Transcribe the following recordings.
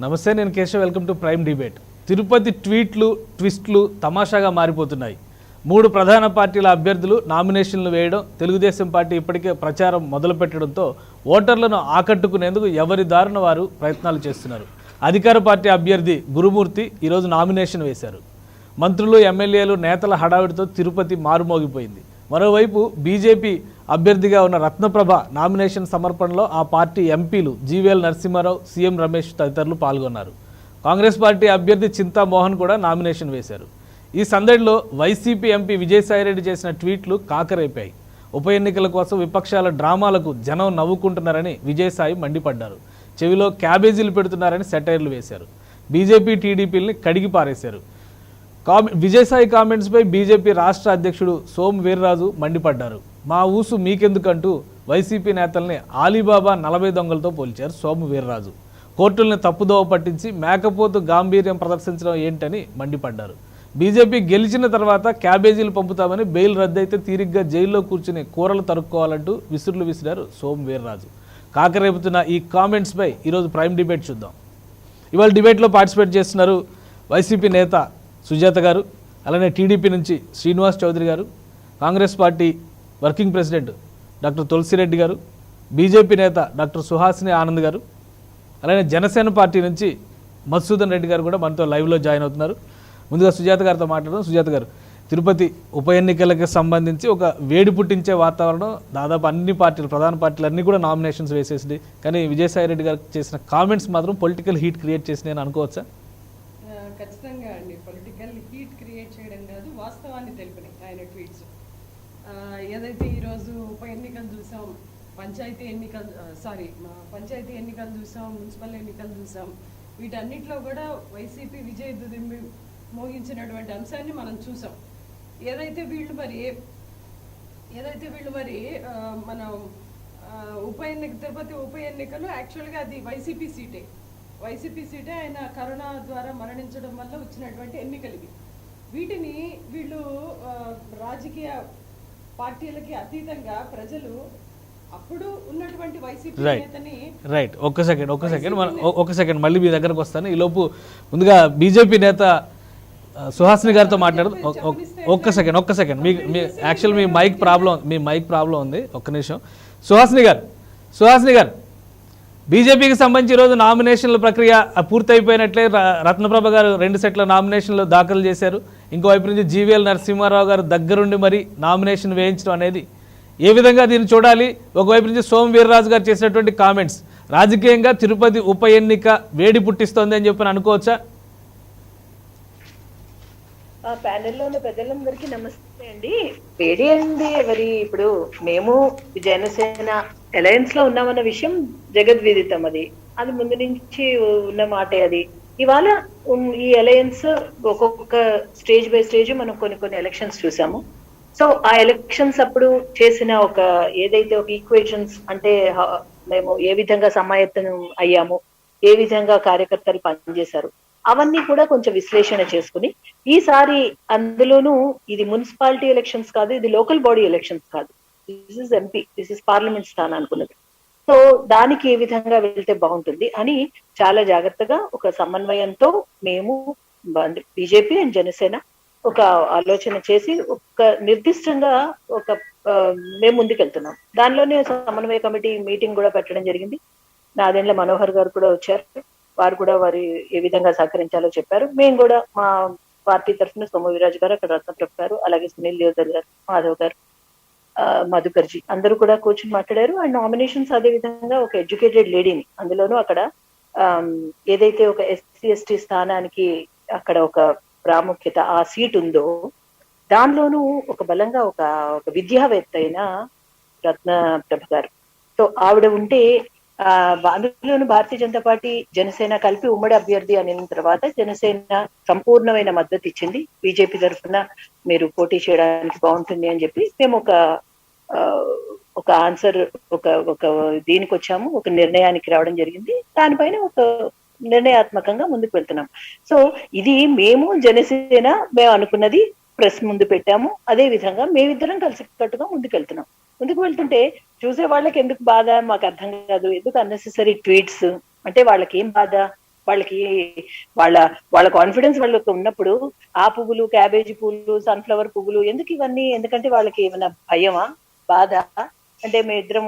నమస్తే, నేను Keshav. Welcome to prime debate. Tirupati ట్వీట్లు ట్విస్ట్లు తమాషాగా మారిపోతున్నాయి. 3 ప్రధాన పార్టీల అభ్యర్థులు నామినేషన్లు వేయడం, తెలుగుదేశం పార్టీ ఇప్పటికే ప్రచారం మొదలుపెట్టడంతో ఓటర్లను ఆకట్టుకునేందుకు ఎవరి దారిన వారు ప్రయత్నాలు చేస్తున్నారు. అధికార పార్టీ అభ్యర్థి గురుమూర్తి ఈరోజు నామినేషన్ వేశారు. మంత్రులు, ఎమ్మెల్యేలు, నేతల హడావిడితో తిరుపతి మారుమోగిపోయింది. మరోవైపు బీజేపీ అభ్యర్థిగా ఉన్న రత్నప్రభ నామినేషన్ సమర్పణలో ఆ పార్టీ ఎంపీలు జీవీఎల్ నరసింహారావు, సీఎం రమేష్ తదితరులు పాల్గొన్నారు. కాంగ్రెస్ పార్టీ అభ్యర్థి చింతామోహన్ కూడా నామినేషన్ వేశారు. ఈ సందడిలో వైసీపీ ఎంపీ విజయసాయిరెడ్డి చేసిన ట్వీట్లు కాకరేపాయి. ఉప ఎన్నికల కోసం విపక్షాల డ్రామాలకు జనం నవ్వుకుంటున్నారని విజయసాయి మండిపడ్డారు. చెవిలో క్యాబేజీలు పెడుతున్నారని సెటైర్లు వేశారు. బీజేపీ, టీడీపీలని కడిగి పారేశారు. విజయసాయి కామెంట్స్పై బీజేపీ రాష్ట్ర అధ్యక్షుడు సోము వీర్రాజు మండిపడ్డారు. మా ఊసు మీకెందుకంటూ వైసీపీ నేతల్ని ఆలీబాబా 40 దొంగలతో పోల్చారు సోము వీర్రాజు. కోర్టుల్ని తప్పుదోవ పట్టించి మేకపోతు గాంభీర్యం ప్రదర్శించడం ఏంటని మండిపడ్డారు. బీజేపీ గెలిచిన తర్వాత క్యాబేజీలు పంపుతామని, బెయిల్ రద్దయితే తీరిగ్గా జైల్లో కూర్చుని కూరలు తరుక్కోవాలంటూ విసురులు విసిరారు సోము వీర్రాజు. కాకరేపుతున్న ఈ కామెంట్స్పై ఈరోజు ప్రైమ్ డిబేట్ చూద్దాం. ఇవాళ డిబేట్లో పార్టిసిపేట్ చేస్తున్నారు వైసీపీ నేత సుజాత గారు, అలానే టీడీపీ నుంచి శ్రీనివాస్ చౌదరి గారు, Congress party working president doctor Tulasireddy గారు, బీజేపీ నేత డాక్టర్ సుహాసిని ఆనంద్ గారు, అలానే జనసేన పార్టీ నుంచి మధుసూదన్ రెడ్డి గారు కూడా మనతో లైవ్లో జాయిన్ అవుతున్నారు. ముందుగా సుజాత గారితో మాట్లాడదాం. సుజాత గారు, తిరుపతి ఉప ఎన్నికలకు సంబంధించి ఒక వేడి పుట్టించే వాతావరణం, దాదాపు అన్ని పార్టీలు, ప్రధాన పార్టీలు అన్నీ కూడా నామినేషన్స్ వేసేసింది. కానీ విజయసాయిరెడ్డి గారు చేసిన కామెంట్స్ మాత్రం పొలిటికల్ హీట్ క్రియేట్ చేసినాయని అనుకోవచ్చా? ఖచ్చితంగా అండి. పొలిటికల్ హీట్ క్రియేట్ చేయడం కాదు, వాస్తవాన్ని తెలిపినాయి ఆయన ట్వీట్స్. ఏదైతే ఈరోజు ఉప ఎన్నికలు చూసాం, పంచాయతీ ఎన్నికలు చూసాం, మున్సిపల్ ఎన్నికలు చూసాం, వీటన్నిటిలో కూడా వైసీపీ విజయ దుదింబి మోగించినటువంటి అంశాన్ని మనం చూసాం. ఏదైతే వీళ్ళు మరి మన తిరుపతి ఉప ఎన్నికలు యాక్చువల్గా అది వైసీపీ సీటే. ఆయన కరోనా ద్వారా మరణించడం వల్ల వచ్చినటువంటి ఎన్నికలు ఇవి. వీటిని వీళ్ళు రాజకీయ పార్టీలకి అతీతంగా ప్రజలు అప్పుడు ఉన్నటువంటి వైసీపీ నేతని ఒక్క సెకండ్ మళ్ళీ మీ దగ్గరకు వస్తాను. ఈ లోపు ముందుగా బీజేపీ నేత సుహాసిని గారితో మాట్లాడదు. ఒక్క సెకండ్ మీ యాక్చువల్ మీ మైక్ ప్రాబ్లం ఉంది. ఒక్క నిమిషం. సుహాసిని గారు, బీజేపీకి సంబంధించి ఈరోజు నామినేషన్ల ప్రక్రియ పూర్తయిపోయినట్లే. రత్నప్రభ గారు 2 సెట్ల నామినేషన్లు దాఖలు చేశారు. ఇంకోవైపు నుంచి జీవీఎల్ నరసింహారావు గారు దగ్గరుండి మరి నామినేషన్ వేయించడం అనేది ఏ విధంగా దీన్ని చూడాలి? ఒకవైపు నుంచి సోము వీర్రాజు గారు చేసినటువంటి కామెంట్స్ రాజకీయంగా తిరుపతి ఉప ఎన్నిక వేడి పుట్టిస్తోంది అని చెప్పి అనుకోవచ్చా? ప్యానెల్లో ఉన్న పెద్దలందరికీ నమస్తే అండి. వేడి అండి ఎవరి ఇప్పుడు మేము జనసేన అలయన్స్ లో ఉన్నామన్న విషయం జగద్విదితం. అది ముందు నుంచి ఉన్న మాటే. అది ఇవాళ ఈ అలయన్స్ ఒక్కొక్క స్టేజ్ బై స్టేజ్ మనం కొన్ని ఎలక్షన్స్ చూసాము. సో ఆ ఎలక్షన్స్ అప్పుడు చేసిన ఏదైతే ఒక ఈక్వేషన్స్, అంటే మేము ఏ విధంగా సమాయత్తం అయ్యాము, ఏ విధంగా కార్యకర్తలు పనిచేశారు, అవన్నీ కూడా కొంచెం విశ్లేషణ చేసుకుని ఈసారి అందులోనూ ఇది మున్సిపాలిటీ ఎలక్షన్స్ కాదు, ఇది లోకల్ బాడీ ఎలక్షన్స్ కాదు, this is MP, this is parliament స్థానం అనుకున్నది. సో దానికి ఏ విధంగా వెళ్తే బాగుంటుంది అని చాలా జాగ్రత్తగా ఒక సమన్వయంతో మేము బీజేపీ అండ్ జనసేన ఒక ఆలోచన చేసి ఒక నిర్దిష్టంగా మేము ముందుకెళ్తున్నాం. దానిలోనే సమన్వయ కమిటీ మీటింగ్ కూడా పెట్టడం జరిగింది. నాదెండ్ల మనోహర్ గారు కూడా వచ్చారు. వారు కూడా ఏ విధంగా సహకరించాలో చెప్పారు. మేము కూడా మా పార్టీ తరఫున సోము వీర్రాజు గారు, అక్కడ రత్నప్రభ గారు, అలాగే సునీల్ దేవదర్ గారు, మాధవ్ గారు, మధుకర్జీ అందరూ కూడా కూర్చొని మాట్లాడారు. అండ్ నామినేషన్స్ అదే విధంగా ఒక ఎడ్యుకేటెడ్ లేడీని, అందులోనూ అక్కడ ఏదైతే ఒక ఎస్సీ ఎస్టీ స్థానానికి అక్కడ ఒక ప్రాముఖ్యత ఆ సీట్ ఉందో, దానిలోనూ ఒక బలంగా ఒక విద్యావేత్త అయిన రత్నప్రభ గారు. సో ఆవిడ ఉంటే అందులోనూ భారతీయ జనతా పార్టీ, జనసేన కలిపి ఉమ్మడి అభ్యర్థి అయిన తర్వాత జనసేన సంపూర్ణమైన మద్దతు ఇచ్చింది. బీజేపీ తరఫున మీరు పోటీ చేయడానికి బాగుంటుంది అని చెప్పి మేము ఒక ఆన్సర్ దీనికి వచ్చాము, ఒక నిర్ణయానికి రావడం జరిగింది. దానిపైన ఒక నిర్ణయాత్మకంగా ముందుకు వెళ్తున్నాం. సో ఇది మేము జనసేన మేము అనుకున్నది ప్రెస్ ముందు పెట్టాము. అదే విధంగా మేమిద్దరం కలిసికట్టుగా ముందుకు వెళ్తుంటే చూసే వాళ్ళకి ఎందుకు బాధ మాకు అర్థం కాదు. ఎందుకు అన్నెసెసరీ ట్వీట్స్ అంటే వాళ్ళకి ఏం బాధ? వాళ్ళకి వాళ్ళ వాళ్ళ కాన్ఫిడెన్స్ వాళ్ళకి ఉన్నప్పుడు ఆ పువ్వులు, క్యాబేజీ పువ్వులు, సన్ఫ్లవర్ పువ్వులు ఎందుకు ఇవన్నీ? ఎందుకంటే వాళ్ళకి ఏమైనా భయమా, బాధ? అంటే మేమిద్దరం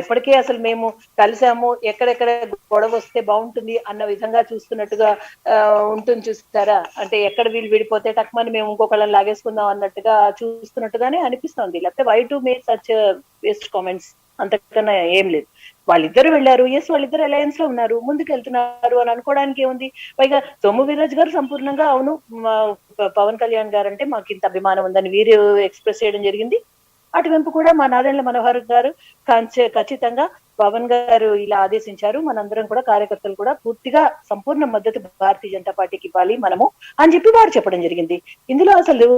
ఇప్పటికే అసలు మేము కలిసాము, ఎక్కడెక్కడ గొడవ వస్తే బాగుంటుంది అన్న విధంగా చూస్తున్నట్టుగా ఉంటుంది చూస్తారా? అంటే ఎక్కడ వీళ్ళు విడిపోతే టక్మని మేము ఇంకొకళ్ళని లాగేసుకుందాం అన్నట్టుగా చూస్తున్నట్టుగానే అనిపిస్తుంది. లేకపోతే why to make such waste comments, అంతకన్నా ఏం లేదు. వాళ్ళిద్దరు వెళ్ళారు, ఎస్ వాళ్ళిద్దరు అలయన్స్ లో ఉన్నారు, ముందుకు వెళ్తున్నారు అని అనుకోవడానికి ఏముంది? పైగా సోము వీర్రాజు గారు సంపూర్ణంగా అవును పవన్ కళ్యాణ్ గారు అంటే మాకు ఇంత అభిమానం ఉందని వీరు ఎక్స్ప్రెస్ చేయడం జరిగింది. అటువైపు కూడా మా నాదెండ్ల మనోహర్ గారు ఖచ్చితంగా పవన్ గారు ఇలా ఆదేశించారు, మనందరం కూడా కార్యకర్తలు కూడా పూర్తిగా సంపూర్ణ మద్దతు భారతీయ జనతా పార్టీకి ఇవ్వాలి మనము అని చెప్పి వారు చెప్పడం జరిగింది. ఇందులో అసలు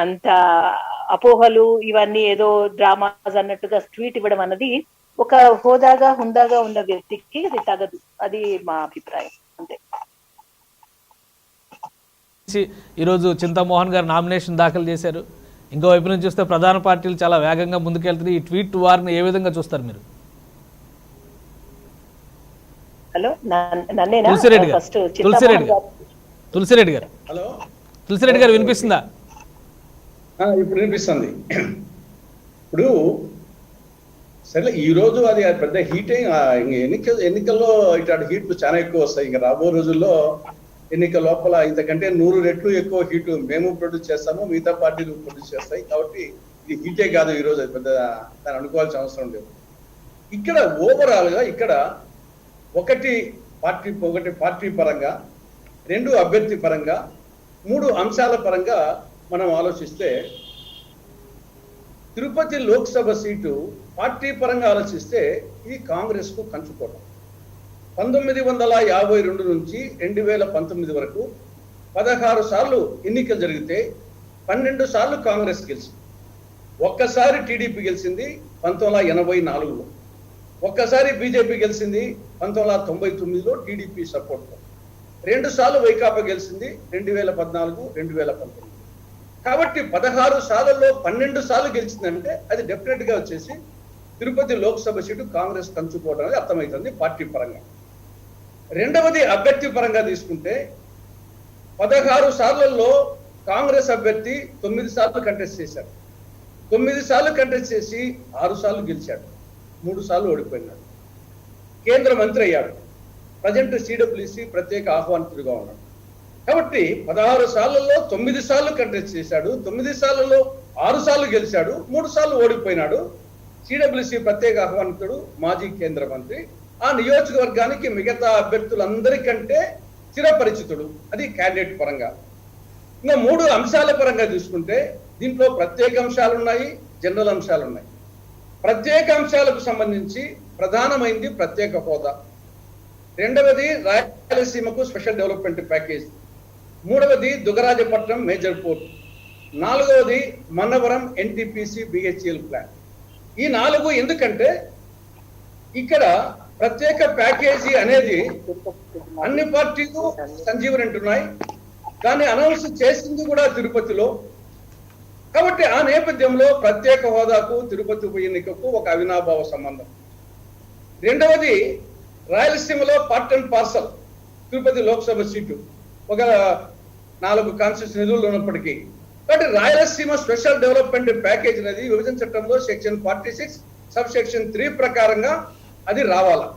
అంత అపోహలు ఇవన్నీ ఏదో డ్రామాస్ అన్నట్టుగా ట్వీట్ ఇవ్వడం అన్నది ఒక హోదాగా హుందాగా ఉన్న వ్యక్తికి అది తగదు. అది మా అభిప్రాయం, అంతే. ఈరోజు చింతామోహన్ గారు నామినేషన్ దాఖలు చేశారు. ఇంకోవైపు నుంచి చూస్తే ప్రధాన పార్టీలు చాలా వేగంగా ముందుకెళ్తున్నాయి. ఈ ట్వీట్ వారిని ఏ విధంగా చూస్తారు మీరు? హలో, నన్నేనా? తులసిరెడ్డి గారు, ఫస్ట్ తులసిరెడ్డి గారు, హలో, తులసిరెడ్డి గారు వినిపిస్తుందా? ఇప్పుడు వినిపిస్తుంది. ఇప్పుడు సరే, ఈ రోజు అది పెద్ద హీట్ ఎన్నికల్లో ఇట్లాంటి హీట్లు చాలా ఎక్కువ వస్తాయి. ఇంకా రాబో రోజుల్లో ఎన్నికల లోపల ఇంతకంటే 100 రెట్లు ఎక్కువ హీటు మేము ప్రొడ్యూస్ చేస్తాము, మిగతా పార్టీలు ప్రొడ్యూస్ చేస్తాయి. కాబట్టి ఇది హీటే కాదు ఈ రోజు, అది పెద్ద దాన్ని అనుకోవాల్సిన అవసరం లేదు. ఇక్కడ ఓవరాల్ గా ఇక్కడ ఒకటి పార్టీ పరంగా, 2 అభ్యర్థి పరంగా, 3 అంశాల పరంగా మనం ఆలోచిస్తే తిరుపతి లోక్సభ సీటు పార్టీ పరంగా ఆలోచిస్తే ఇది కాంగ్రెస్ కు కంచుకోవడం. 1952 నుంచి 2019 వరకు 16 సార్లు ఎన్నికలు జరిగితే 12 సార్లు కాంగ్రెస్ గెలిచింది. ఒక్కసారి టీడీపీ గెలిచింది 1984లో, ఒక్కసారి బీజేపీ గెలిచింది 1999లో టీడీపీ సపోర్ట్తో, 2 సార్లు వైకాపా గెలిచింది 2014, 2019. కాబట్టి 16 సార్లలో 12 సార్లు గెలిచిందంటే అది డెఫినెట్ గా వచ్చేసి తిరుపతి లోక్సభ సీటు కాంగ్రెస్ కంచుకోవడం అనేది అర్థమవుతుంది పార్టీ పరంగా. రెండవది అభ్యర్థి పరంగా తీసుకుంటే 16 సార్లలో కాంగ్రెస్ అభ్యర్థి 9 సార్లు కంటెస్ట్ చేశాడు. 9 సార్లు కంటెస్ట్ చేసి 6 సార్లు గెలిచాడు, 3 సార్లు ఓడిపోయినాడు. కేంద్ర మంత్రి అయ్యాడు, ప్రజెంట్ సిడబ్ల్యూసి ప్రత్యేక ఆహ్వానితుడిగా ఉన్నాడు. కాబట్టి 16 సార్లలో 9 సార్లు కంటెస్ట్ చేశాడు, 9 సార్లలో 6 సార్లు గెలిచాడు, 3 సార్లు ఓడిపోయినాడు. సిడబ్ల్యూసి ప్రత్యేక ఆహ్వానితుడు, మాజీ కేంద్ర మంత్రి, ఆ నియోజకవర్గానికి మిగతా అభ్యర్థులందరికంటే చిరపరిచితుడు. అది క్యాండిడేట్ పరంగా. ఇంకా 3 అంశాల పరంగా చూసుకుంటే దీంట్లో ప్రత్యేక అంశాలు ఉన్నాయి, జనరల్ అంశాలు ఉన్నాయి. ప్రత్యేక అంశాలకు సంబంధించి ప్రధానమైంది ప్రత్యేక హోదా, రెండవది రాయలసీమకు స్పెషల్ డెవలప్మెంట్ ప్యాకేజ్, మూడవది దుగరాజపట్నం మేజర్ పోర్ట్, నాలుగవది మన్నవరం ఎన్టీపీసీ బిహెచ్ఎల్ ప్లాన్. ఈ 4 ఎందుకంటే ఇక్కడ ప్రత్యేక ప్యాకేజీ అనేది అన్ని పార్టీలు సంజీవని అంటున్నాయి, కానీ అనౌన్స్ చేసింది కూడా తిరుపతిలో. కాబట్టి ఆ నేపథ్యంలో ప్రత్యేక హోదాకు తిరుపతి ఉప ఎన్నికకు ఒక అవినాభావ సంబంధం. రెండవది రాయలసీమలో part and parcel Tirupati Lok Sabha seat ఒక 4 కాన్స్టిట్యూన్సీ నిధులు ఉన్నప్పటికీ, కాబట్టి రాయలసీమ స్పెషల్ డెవలప్మెంట్ ప్యాకేజ్ అనేది విభజన చట్టంలో సెక్షన్ 46 సబ్ సెక్షన్ 3 ప్రకారంగా అది రావాలా.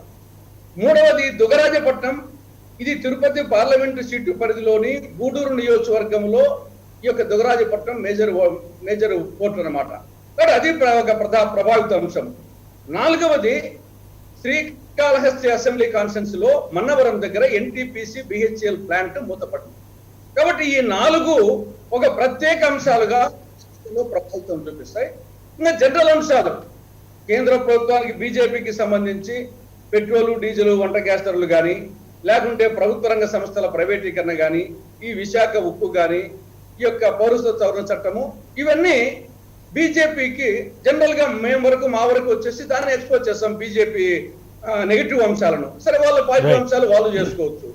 మూడవది దుగరాజపట్నం, ఇది తిరుపతి పార్లమెంటు సీటు పరిధిలోని గూడూరు నియోజకవర్గంలో ఈ యొక్క దుగరాజపట్నం మేజర్ పోర్ట్ అన్నమాట. కాబట్టి అది ఒక ప్రభావిత అంశం. నాలుగవది శ్రీకాళహస్తి అసెంబ్లీ కాన్ఫరెన్స్ లో మన్నవరం దగ్గర ఎన్టీపీసీ బిహెచ్ఎల్ ప్లాంట్ మూతపడింది. కాబట్టి ఈ 4 ఒక ప్రత్యేక అంశాలుగా ప్రభావితం చూపిస్తాయి. ఇంకా జనరల్ అంశాలు, కేంద్ర ప్రభుత్వానికి బీజేపీకి సంబంధించి పెట్రోలు, డీజిల్, వంట గ్యాస్ ధరలు కానీ, లేకుంటే ప్రభుత్వ రంగ సంస్థల ప్రైవేటీకరణ కానీ, ఈ విశాఖ ఉక్కు కానీ, ఈ యొక్క పౌరత్వ సవరణ చట్టము, ఇవన్నీ బీజేపీకి జనరల్ గా మా వరకు వచ్చేసి దాన్ని ఎక్స్పోజ్ చేస్తాం. బీజేపీ నెగిటివ్ అంశాలను సరే వాళ్ళ పాజిటివ్ అంశాలు వాళ్ళు చేసుకోవచ్చు.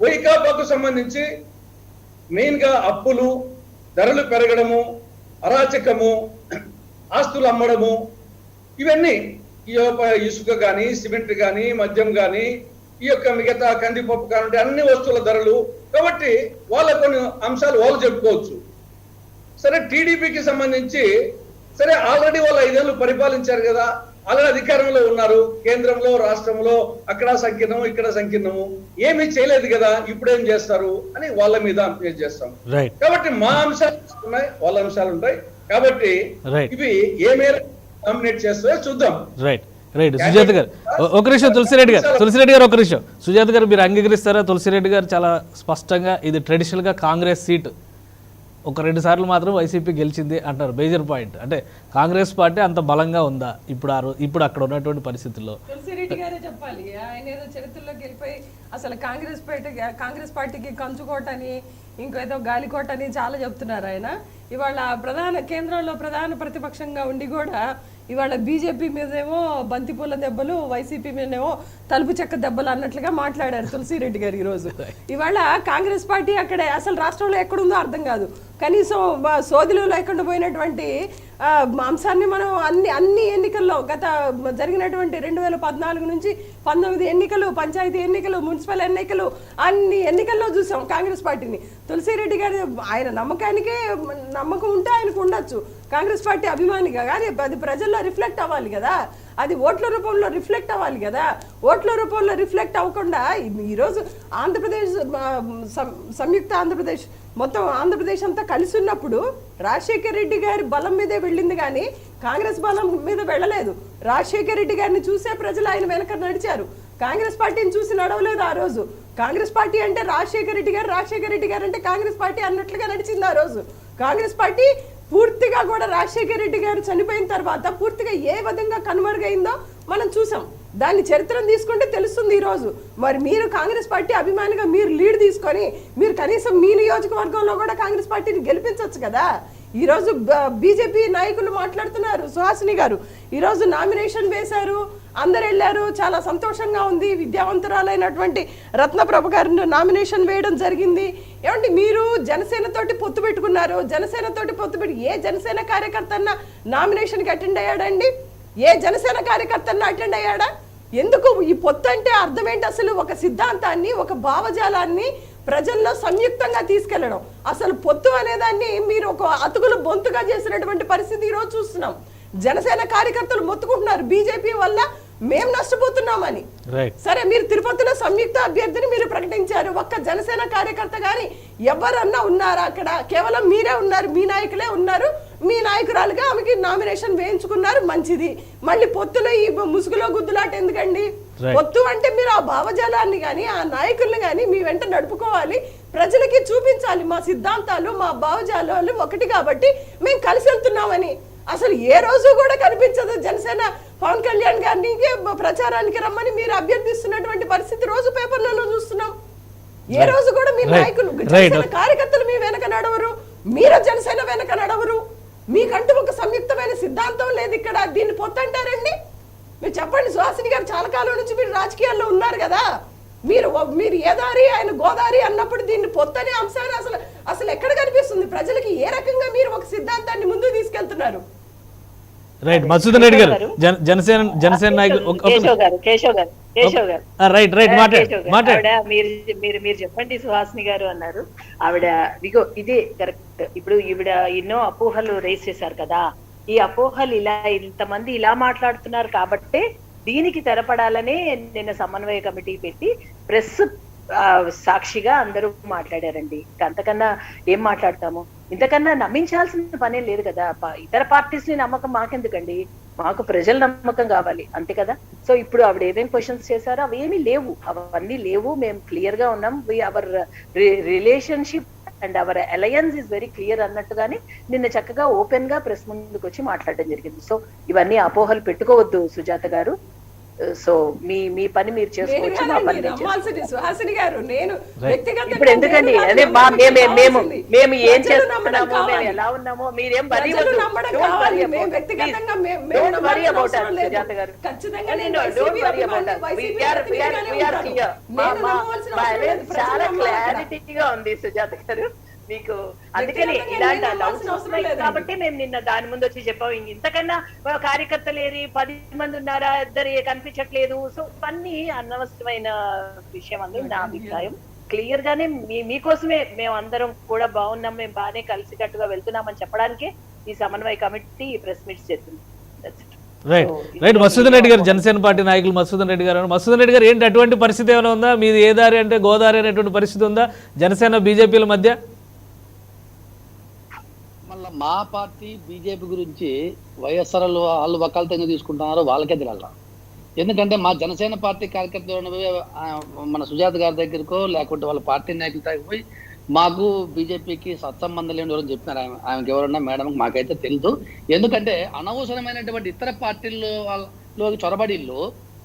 వైకాపాకు సంబంధించి మెయిన్ గా అప్పులు, ధరలు పెరగడము, అరాచకము, ఆస్తులు అమ్మడము, ఇవన్నీ ఈ ఇసుక కానీ, సిమెంట్ కానీ, మద్యం కానీ, ఈ యొక్క మిగతా కందిపప్పు కానుంటే అన్ని వస్తువుల ధరలు, కాబట్టి వాళ్ళ కొన్ని అంశాలు వాళ్ళు చెప్పుకోవచ్చు. సరే టీడీపీకి సంబంధించి సరే ఆల్రెడీ వాళ్ళు 5 ఏళ్ళు పరిపాలించారు కదా, ఆల్రెడీ అధికారంలో ఉన్నారు, కేంద్రంలో రాష్ట్రంలో అక్కడ సంకీర్ణము ఇక్కడ సంకీర్ణము, ఏమీ చేయలేదు కదా, ఇప్పుడు ఏం చేస్తారు అని వాళ్ళ మీద అప్డేట్ చేస్తాం. కాబట్టి మా అంశాలు ఉన్నాయి, వాళ్ళ అంశాలు ఉంటాయి, కాబట్టి ఇవి ఏ మేర డామినేట్ చేస్తాయో చూద్దాం. రైట్ సుజాత గారు ఒక నిమిషం, తులసిరెడ్డి గారు ఒక నిమిషం. సుజాత గారు మీరు అంగీకరిస్తారా? తులసిరెడ్డి గారు చాలా స్పష్టంగా ఇది ట్రెడిషనల్గా కాంగ్రెస్ సీట్, ఒక 2 సార్లు మాత్రం వైసీపీ గెలిచింది అంటారు. మేజర్ పాయింట్ అంటే కాంగ్రెస్ పార్టీ అంత బలంగా ఉందా ఇప్పుడు అక్కడ ఉన్నటువంటి పరిస్థితుల్లో? తులసిరెడ్డి గారే చెప్పాలి. ఆయన ఏదో చరిత్రలోకి వెళ్ళిపోయి అసలు కాంగ్రెస్ పార్టీకి కంచుకోటని ఇంకేదో గాలికోటని చాలా చెప్తున్నారు ఆయన. ఇవాళ కేంద్రంలో ప్రధాన ప్రతిపక్షంగా ఉండి కూడా ఇవాళ బీజేపీ మీదేమో బంతిపూల దెబ్బలు, వైసీపీ మీదేమో తలుపు చెక్క దెబ్బలు అన్నట్లుగా మాట్లాడారు తులసిరెడ్డి గారు ఈరోజు. ఇవాళ కాంగ్రెస్ పార్టీ అక్కడ అసలు రాష్ట్రంలో ఎక్కడుందో అర్థం కాదు. కనీసం సోదిలో లేకుండా పోయినటువంటి అంశాన్ని మనం అన్ని ఎన్నికల్లో గత జరిగినటువంటి 2014 నుంచి 19 ఎన్నికలు, పంచాయతీ ఎన్నికలు, మున్సిపల్ ఎన్నికలు, అన్ని ఎన్నికల్లో చూసాం కాంగ్రెస్ పార్టీని. తులసిరెడ్డి గారి ఆయన నమ్మకం ఉంటే ఆయనకు ఉండొచ్చు కాంగ్రెస్ పార్టీ అభిమానిగా, కానీ అది ప్రజల్లో రిఫ్లెక్ట్ అవ్వాలి కదా, అది ఓట్ల రూపంలో రిఫ్లెక్ట్ అవ్వాలి కదా. ఓట్ల రూపంలో రిఫ్లెక్ట్ అవ్వకుండా ఈరోజు ఆంధ్రప్రదేశ్ సంయుక్త ఆంధ్రప్రదేశ్ మొత్తం ఆంధ్రప్రదేశ్ అంతా కలిసి ఉన్నప్పుడు రాజశేఖర్ రెడ్డి గారి బలం మీదే వెళ్ళింది కానీ కాంగ్రెస్ బలం మీద వెళ్ళలేదు. రాజశేఖర్ రెడ్డి గారిని చూసే ప్రజలు ఆయన వెనక నడిచారు, కాంగ్రెస్ పార్టీని చూసి నడవలేదు. ఆ రోజు కాంగ్రెస్ పార్టీ అంటే రాజశేఖర్ రెడ్డి గారు అంటే కాంగ్రెస్ పార్టీ అన్నట్లుగా నడిచింది. ఆ రోజు కాంగ్రెస్ పార్టీ పూర్తిగా కూడా రాజశేఖర్ రెడ్డి గారు చనిపోయిన తర్వాత పూర్తిగా ఏ విధంగా కనుమరుగైందో మనం చూసాం. దాన్ని చరిత్రను తీసుకుంటే తెలుస్తుంది ఈరోజు. మరి మీరు కాంగ్రెస్ పార్టీ అభిమానిగా మీరు లీడ్ తీసుకొని మీరు కనీసం మీ నియోజకవర్గంలో కూడా కాంగ్రెస్ పార్టీని గెలిపించవచ్చు కదా. ఈరోజు బీజేపీ నాయకులు మాట్లాడుతున్నారు. సుహాసిని గారు ఈరోజు నామినేషన్ వేశారు, అందరు వెళ్ళారు, చాలా సంతోషంగా ఉంది. విద్యావంతురాలైనటువంటి రత్నప్రభ గారిని నామినేషన్ వేయడం జరిగింది. ఏమంటే మీరు జనసేనతోటి పొత్తు పెట్టుకున్నారు, జనసేనతోటి పొత్తు పెట్టి ఏ జనసేన కార్యకర్త అన్న నామినేషన్కి అటెండ్ అయ్యాడండి? ఏ జనసేన కార్యకర్త అటెండ్ అయ్యాడా? ఎందుకు ఈ పొత్తు అంటే అర్థం ఏంటి? అసలు ఒక సిద్ధాంతాన్ని, ఒక భావజాలాన్ని ప్రజల్లో సంయుక్తంగా తీసుకెళ్లడం. అసలు పొత్తు అనేదాన్ని మీరు ఒక అతుకులు బొంతుగా చేసినటువంటి పరిస్థితి ఈరోజు చూస్తున్నాం. జనసేన కార్యకర్తలు మొత్తుకుంటున్నారు బీజేపీ వల్ల మేము నష్టపోతున్నామని. సరే మీరు తిరుపతిలో సంయుక్త అభ్యర్థిని మీరు ప్రకటించారు, ఒక్క జనసేన కార్యకర్త గాని ఎవరన్నా ఉన్నారా అక్కడ? కేవలం మీరే ఉన్నారు, మీ నాయకులే ఉన్నారు, మీ నాయకురాలుగా ఆమెకి నామినేషన్ వేయించుకున్నారు, మంచిది. మళ్ళీ పొత్తులో ఈ ముసుగులో గుద్దులాట ఎందుకండి? పొత్తు అంటే మీరు ఆ భావజాలాన్ని కానీ ఆ నాయకుల్ని కానీ మీ వెంట నడుపుకోవాలి, ప్రజలకి చూపించాలి మా సిద్ధాంతాలు మా భావజాలాలు ఒకటి కాబట్టి మేము కలిసి వెళ్తున్నామని. అసలు ఏ రోజు కూడా కనిపించదు జనసేన పవన్ కళ్యాణ్ గారిని ప్రచారానికి రమ్మని మీరు అభ్యర్థిస్తున్నటువంటి పరిస్థితి రోజు పేపర్లలో చూస్తున్నాం. ఏ రోజు కూడా మీ నాయకులు జనసేన కార్యకర్తలు మీ వెనక నడవరు, మీరు జనసేన వెనక నడవరు. మీకంటూ ఒక సంయుక్తమైన సిద్ధాంతం లేదు ఇక్కడ. దీన్ని పొత్తంటారండి? మీరు చెప్పండి. సుహాసిని గారు చాలా కాలం నుంచి మీరు రాజకీయాల్లో ఉన్నారు కదా, మీరు ఏదారి ఆయన గోదావరి అన్నప్పుడు దీన్ని పొత్తనే అంశాన్ని అసలు ఎక్కడ కనిపిస్తుంది ప్రజలకి? ఏ రకంగా మీరు ఒక సిద్ధాంతాన్ని ముందుకు తీసుకెళ్తున్నారు? రైట్ మధుసూదన్ రెడ్డి గారు జనసేన నాయకులు మీరు చెప్పండి. సుహాసిని గారు అన్నారు, ఆవిడ ఇగో ఇదే కరెక్ట్. ఇప్పుడు ఈవిడ ఎన్నో అపోహలు రేస్ చేశారు కదా, ఈ అపోహలు ఇంతమంది ఇలా మాట్లాడుతున్నారు కాబట్టే దీనికి తెరపడాలనే నిన్న సమన్వయ కమిటీ పెట్టి ప్రెస్ సాక్షిగా అందరూ మాట్లాడారండి. అంతకన్నా ఏం మాట్లాడతాము? ఇంతకన్నా నమ్మించాల్సిన పనే లేదు కదా. ఇతర పార్టీస్ ని నమ్మకం మాకెందుకండి, మాకు ప్రజల నమ్మకం కావాలి అంతే కదా. సో ఇప్పుడు ఆవిడ ఏమేం క్వశ్చన్స్ చేశారో అవేమీ లేవు, అవన్నీ లేవు. మేము క్లియర్ గా ఉన్నాం. Our relationship and hour alliance is very clear అన్నట్టుగానే నిన్న చక్కగా ఓపెన్ గా ప్రెస్ ముందుకు వచ్చి మాట్లాడడం జరిగింది. సో ఇవన్నీ అపోహలు పెట్టుకోవద్దు సుజాత గారు. సో మీ పని మీరు చేసుకోవచ్చు, మా పని సుహాసిని గారు. నేను ఇప్పుడు ఎందుకండి అదే మేము ఏం చేస్తున్నామో మేము ఎలా ఉన్నామో మీరేం సుజాత గారు చాలా క్లారిటీగా ఉంది సుజాత గారు. మీకు అందుకని వ్యక్తిగతంగా ఇలాంటి నేను డౌట్స్ అవసరం వస్తున్నాయి లేదండి. కాబట్టి మేము నిన్న దాని ముందు వచ్చి చెప్పాము. ఇంతకన్నా కార్యకర్తలు ఏరి 10 మంది ఉన్నారా, ఇద్దరు కనిపించట్లేదు. సో ఇవన్నీ అనవసరమైన విషయం అని నా అభిప్రాయం. క్లియర్ గానే మీకోసమే మేము అందరం కూడా బాగున్నాం, మేము బాగానే కలిసికట్టుగా వెళ్తున్నామని చెప్పడానికే ఈ సమన్వయ కమిటీ ఈ ప్రెస్ మీట్స్ చేస్తుంది. రైట్ మసూదన్ రెడ్డి గారు, జనసేన పార్టీ నాయకులు మసూదన్ రెడ్డి గారు. మసూదన్ రెడ్డి గారు, ఏంటి అటువంటి పరిస్థితి ఏమైనా ఉందా? మీది ఏ దారి అంటే గోదావరి అనేటువంటి పరిస్థితి ఉందా జనసేన బీజేపీల మధ్య? మళ్ళీ మా పార్టీ బీజేపీ గురించి వైఎస్ఆర్ వాళ్ళు వకాలతంగా తీసుకుంటున్నారో వాళ్ళకే తెలియాల. ఎందుకంటే మా జనసేన పార్టీ కార్యకర్తలు మన సుజాత గారి దగ్గరకో లేకుంటే వాళ్ళ పార్టీ నాయకుల దగ్గర పోయి మాకు బీజేపీకి సత్సంబంధం లేని ఎవరని చెప్పినారు. ఆమెకి ఎవరన్నా మేడం మాకైతే తెలుసు. ఎందుకంటే అనవసరమైనటువంటి ఇతర పార్టీల్లోకి చొరబడిళ్ళు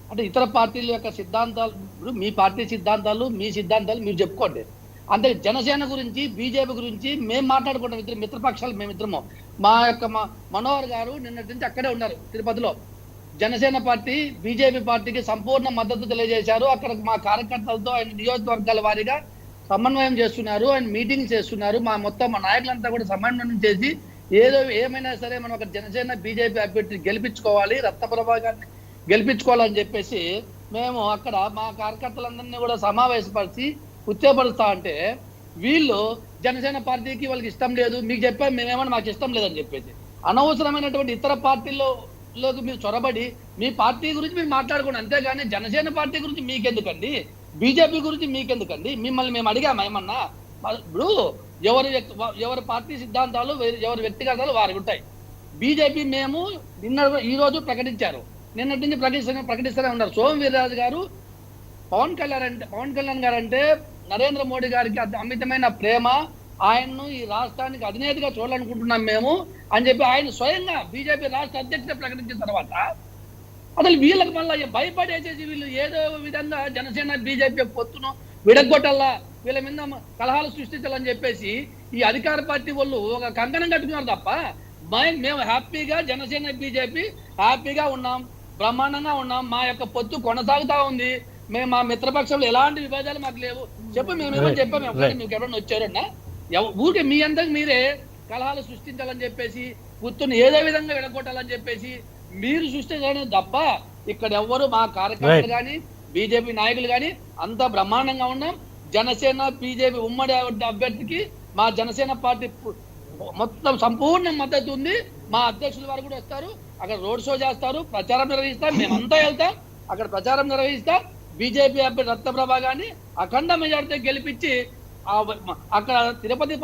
అంటే ఇతర పార్టీల యొక్క సిద్ధాంతాలు, మీ పార్టీ సిద్ధాంతాలు మీ సిద్ధాంతాలు మీరు చెప్పుకోండి. అంటే జనసేన గురించి బీజేపీ గురించి మేము మాట్లాడుకుంటాం. ఇద్దరు మిత్రపక్షాలు మేమిద్దరము. మా మనోహర్ గారు నిన్నటి నుంచి అక్కడే ఉన్నారు తిరుపతిలో. జనసేన పార్టీ బీజేపీ పార్టీకి సంపూర్ణ మద్దతు తెలియజేశారు. అక్కడ మా కార్యకర్తలతో ఆయన నియోజకవర్గాల వారీగా సమన్వయం చేస్తున్నారు, ఆయన మీటింగ్స్ చేస్తున్నారు. మా నాయకులంతా కూడా సమన్వయం చేసి ఏమైనా సరే మనం ఒక జనసేన బీజేపీ అభ్యర్థిని గెలిపించుకోవాలి, రత్నప్రభా గారిని గెలిపించుకోవాలని చెప్పేసి మేము అక్కడ మా కార్యకర్తలందరినీ కూడా సమావేశపరిచి ఉత్తేజపరుస్తా అంటే వీళ్ళు జనసేన పార్టీకి వాళ్ళకి ఇష్టం లేదు, మీకు చెప్పాం మేమేమన్నా మాకు ఇష్టం లేదని చెప్పేసి అనవసరమైనటువంటి ఇతర పార్టీల్లోకి మీరు చొరబడి మీ పార్టీ గురించి మీరు మాట్లాడుకోండి. అంతేగాని జనసేన పార్టీ గురించి మీకెందుకండి, బీజేపీ గురించి మీకెందుకండి? మిమ్మల్ని మేము అడిగాము ఏమన్నా? ఇప్పుడు ఎవరి పార్టీ సిద్ధాంతాలు ఎవరి వ్యక్తిగతాలు వారికి ఉంటాయి. బీజేపీ మేము ఈ రోజు ప్రకటించారు, నిన్నటి నుంచి ప్రకటిస్తూనే ఉన్నారు. సోము వీర్రాజు గారు పవన్ కళ్యాణ్ గారు అంటే నరేంద్ర మోడీ గారికి అమితమైన ప్రేమ, ఆయన్ను ఈ రాష్ట్రానికి అధినేతగా చూడాలనుకుంటున్నాం మేము అని చెప్పి ఆయన స్వయంగా బీజేపీ రాష్ట్ర అధ్యక్షుడు ప్రకటించిన తర్వాత అసలు వీళ్ళకి మళ్ళీ భయపడేసేసి వీళ్ళు ఏదో విధంగా జనసేన బీజేపీ పొత్తును విడగొట్టాలా, వీళ్ళ మీద కలహాలు సృష్టించాలని చెప్పేసి ఈ అధికార పార్టీ వాళ్ళు ఒక కంకణం కట్టుకున్నారు తప్ప మేము హ్యాపీగా జనసేన బీజేపీ హ్యాపీగా ఉన్నాం, బ్రహ్మాండంగా ఉన్నాం. మా యొక్క పొత్తు కొనసాగుతా ఉంది. మేము మా మిత్రపక్షంలో ఎలాంటి విభేదాలు మాకు లేవు. మేమేమో చెప్పాము. మీకు ఎవరన్నా వచ్చారన్నా ఊరికే మీ అంతకు మీరే కలహాలు సృష్టించాలని చెప్పేసి పొత్తును ఏదో విధంగా విడగొట్టాలని చెప్పేసి మీరు సృష్టించాలని తప్ప ఇక్కడ ఎవ్వరు మా కార్యకర్తలు కానీ బీజేపీ నాయకులు కానీ అంతా బ్రహ్మాండంగా ఉన్నాం. జనసేన బీజేపీ ఉమ్మడి అభ్యర్థికి మా జనసేన పార్టీ మొత్తం సంపూర్ణ మద్దతు ఉంది. మా అధ్యక్షుల వారు కూడా వస్తారు, అక్కడ రోడ్ షో చేస్తారు, ప్రచారం నిర్వహిస్తాం, మేమంతా వెళ్తాం, అక్కడ ప్రచారం నిర్వహిస్తాం. బీజేపీ అభ్యర్థి రత్నప్రభా గారిని అఖండ మెజార్టీతో గెలిపించి అక్కడ తిరుపతి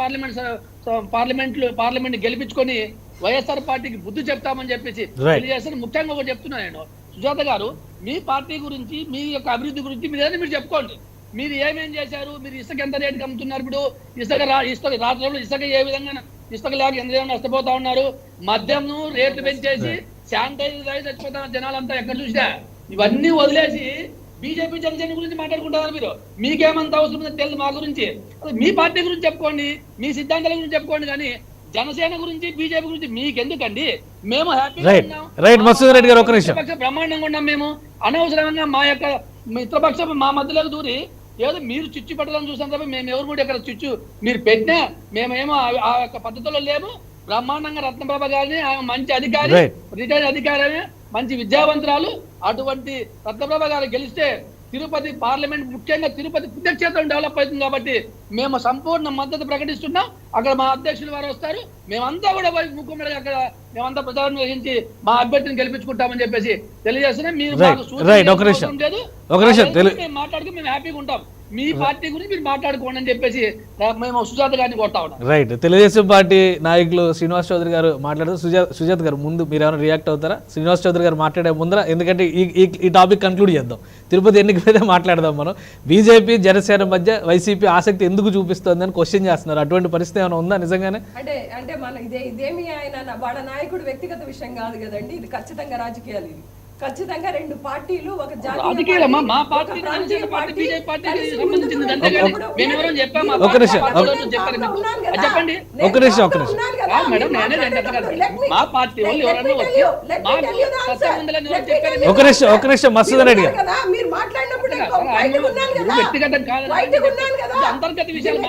పార్లమెంట్ గెలిపించుకొని వైఎస్ఆర్ పార్టీకి బుద్ధి చెప్తామని చెప్పేసి తెలియజేస్తాను. ముఖ్యంగా ఒకటి చెప్తున్నాను నేను, సుజాత గారు మీ పార్టీ గురించి మీ యొక్క అభివృద్ధి గురించి మీరు చెప్పుకోండి. మీరు ఏమేం చేశారు, మీరు ఇసుక ఎంత రేటుకి అమ్ముతున్నారు, ఇప్పుడు ఇసుక రాత్రులు ఇసుక ఏ విధంగా ఇసుక లేక ఎంత నష్టపోతా ఉన్నారు, మద్యం రేట్లు పెంచేసి శానిటైజర్ చచ్చిపోతా జనాలంతా ఎక్కడ చూసినా. ఇవన్నీ వదిలేసి బీజేపీ జనసేన గురించి మాట్లాడుకుంటారు మీరు. మీకేమంత అవసరం తెలుసు మా గురించి. మీ పార్టీ గురించి చెప్పుకోండి, మీ సిద్ధాంతాల గురించి చెప్పుకోండి, కానీ జనసేన గురించి బీజేపీ గురించి మీకెందుకండి? మేము హ్యాపీగా బ్రహ్మాండంగా ఉన్నాం. మేము అనవసరంగా మా యొక్క మిత్రపక్షం మా మధ్యలోకి దూరి ఏదో మీరు చిచ్చు పెట్టాలని చూసాం తప్ప మేము ఎవరు కూడా ఇక్కడ చిచ్చు మీరు పెట్టినా మేమేమో ఆ యొక్క పద్ధతిలో లేము. బ్రహ్మాండంగా రత్నప్రభ గారిని ఆమె మంచి అధికారి, రిటైర్డ్ అధికారి, మంచి విద్యావంతురాలు. అటువంటి రత్నప్రభ గారు గెలిస్తే తిరుపతి పార్లమెంట్, ముఖ్యంగా తిరుపతి పుణ్యక్షేత్రం డెవలప్ అవుతుంది. కాబట్టి మేము సంపూర్ణ మద్దతు ప్రకటిస్తున్నాం. అక్కడ మా అధ్యక్షులు వారు వస్తారు, మేమంతా కూడా ముఖ్యమంత్రి అక్కడ మేమంతా ప్రచారం నిర్వహించి మా అభ్యర్థిని గెలిపించుకుంటామని చెప్పేసి తెలియజేస్తున్నాం. మీరు మాట్లాడుకుని మేము హ్యాపీగా ఉంటాం. మీ పార్టీ గురించి మీరు మాట్లాడుకోండి అని చెప్పేసి మేము సుజాత గారిని కొడతా ఉన్నాం. రైట్. తెలుగుదేశం పార్టీ నాయకులు శ్రీనివాస్ చౌదరి గారు మాట్లాడుతూ సుజాత గారు ముందు మీరు ఏమైనా రియాక్ట్ అవుతారా? శ్రీనివాస్ చౌదరి గారు మాట్లాడే ముందర, ఎందుకంటే ఈ టాపిక్ కంక్లూడ్ చేద్దాం, తిరుపతి ఎన్నిక మీద మాట్లాడదాం మనం. బీజేపీ జనసేన మధ్య వైసీపీ ఆసక్తి ఎందుకు చూపిస్తుంది అని క్వశ్చన్ చేస్తున్నారు. అటువంటి పరిస్థితి ఏమైనా ఉందా నిజంగానే? అంటే మన ఇదేమి ఆయన వాళ్ళ నాయకుడు వ్యక్తిగత విషయం కాదు కదండి, ఇది ఖచ్చితంగా రాజకీయాలు. ఇది ఖచ్చితంగా రెండు పార్టీలు ఒక రాజకీయాలమ్మా, మా పార్టీ జనసేన పార్టీ బీజేపీ పార్టీకి సంబంధించింది అంతేగాని మేము ఎవరో చెప్పామా? ఒక నిమిషం, చెప్పండి. ఒక నిమిషం మేడం నేనే మా పార్టీ వాళ్ళు ఎవరన్నా వచ్చి ఒక నిమిషం మసూదన్ రెడ్డి గారు మీరు మాట్లాడినప్పుడు వ్యక్తిగతం కాదు, అంతర్గత విషయాలు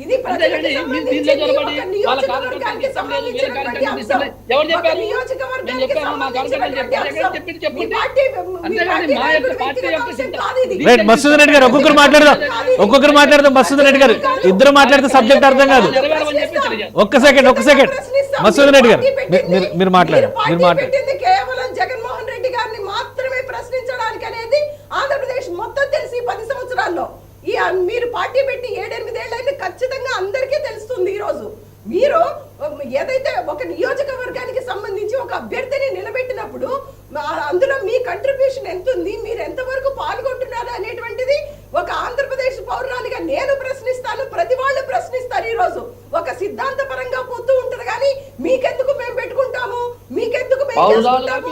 ఇది అంతేగాని మీరు దీంట్లో చొరబడి వాళ్ళ కార్యకర్తలకు ఇష్టం లేదు, వీళ్ళ కార్యకర్తలకు ఇష్టం లేదు. ఎవరు చెప్పారు? నేను చెప్పాను, మా కార్యకర్తలు చెప్పారు. చెప్పండి. అంతేగాని మా యొక్క పార్టీ యొక్క రైట్ మసూదన్ రెడ్డి గారు ఒక్కొక్కరు మాట్లాడదాం మసూదన్ రెడ్డి గారు ఇద్దరు మాట్లాడితే సబ్జెక్ట్ అర్థం కాదు. ఒక్క సెకండ్ మసూదన్ రెడ్డి గారు మీరు మాట్లాడారు కేవలం జగన్మోహన్ రెడ్డి గారిని మాత్రమే ప్రశ్నించడానికి అనేది ఆంధ్రప్రదేశ్ మొత్తం తెలిసి 10 సంవత్సరాల్లో మీరు పార్టీ పెట్టి 7-8 ఏళ్ళైతే ఖచ్చితంగా అందరికీ తెలుస్తుంది. ఈ రోజు మీరు ఏదైతే ఒక నియోజకవర్గానికి సంబంధించి ఒక అభ్యర్థిని నిలబెట్టినప్పుడు అందులో మీ కంట్రిబ్యూషన్ ఎంత ఉంది, మీరు ఎంతవరకు పాల్గొంటున్నారు అనేటువంటిది ఒక ఆంధ్రప్రదేశ్ పౌరురాలిగా నేను ప్రశ్నిస్తాను, ప్రతి వాళ్ళు ప్రశ్నిస్తారు. ఈ రోజు ఒక సిద్ధాంత పరంగా పోతూ ఉంటది కానీ మీకెందుకు మేము పెట్టుకుంటాము, మీకెందుకు మేము చేసుకుంటాము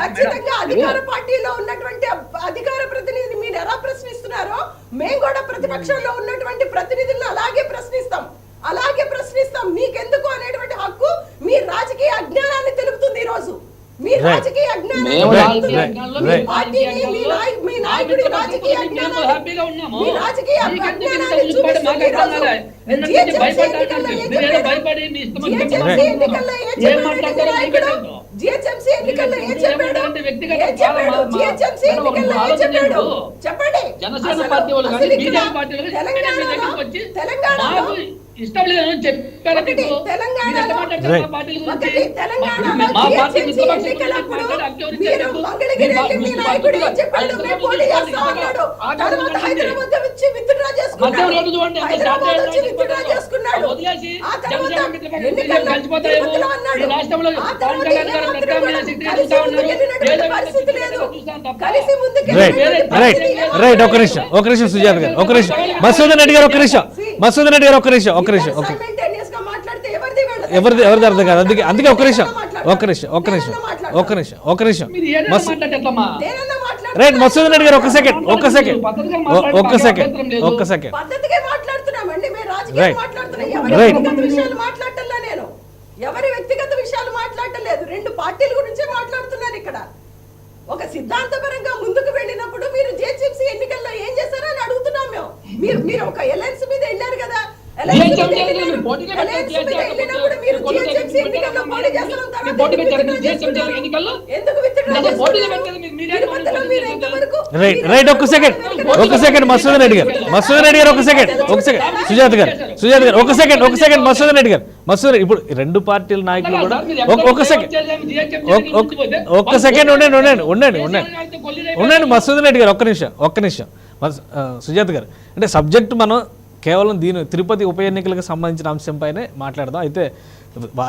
ఖచ్చితంగా అధికార పార్టీలో ఉన్నటువంటి అధికార ప్రతినిధిని మీరు ఎలా ప్రశ్నిస్తున్నారో మేము కూడా ప్రతిపక్షంలో ఉన్నటువంటి ప్రతినిధులను అలాగే ప్రశ్నిస్తాం. మీకెందుకు అనేటువంటి హక్కు మీ రాజకీయ అజ్ఞానాన్ని తెలుపుతుంది. ఈ రోజు మీ రాజకీయ జిహెచ్ఎంసీ ఎన్నికల్లో ఏం చెప్పాడు? చెప్పండి. జనసేన పార్టీ వాళ్ళు కానీ బీజేపీ పార్టీ వాళ్ళు తెలంగాణలో ఇష్టం లేదని చెప్పారు. మా పార్టీ రైట్ ఒక నిమిషం సుజాత గారు ఒక నిమిషం మసూదన్ రెడ్డి గారు ఒక నిమిషం ఎవరిది అర్థం కాదు. అందుకే ఒక నిమిషం రైట్ మసూదన్ రెడ్డి గారు ఒక సెకండ్ ఎవరి వ్యక్తిగత విషయాలు మాట్లాడలేదు, రెండు పార్టీల గురించే మాట్లాడుతున్నాను ఇక్కడ. ఒక సిద్ధాంతపరంగా ముందుకు వెళ్ళినప్పుడు మీరు జిహెచ్ఎంసీ ఎన్నికల్లో ఏం చేశారో అని అడుగుతున్నాం మేము. మీరు ఒక ఎల్ఎన్స్ మీద వెళ్ళారు కదా, రైట్ ఒక సెకండ్ మసూదన్ రెడ్డి గారు ఒక సెకండ్ సుజాత గారు ఒక సెకండ్ మసూదన్ రెడ్డి గారు ఇప్పుడు రెండు పార్టీల నాయకులు కూడా ఒక్క సెకండ్ ఉండండి మసూదన్ రెడ్డి గారు ఒక్క నిమిషం సుజాత గారు అంటే సబ్జెక్ట్ మనం కేవలం తిరుపతి ఉప ఎన్నికలకు సంబంధించిన అంశంపైనే మాట్లాడదాం. అయితే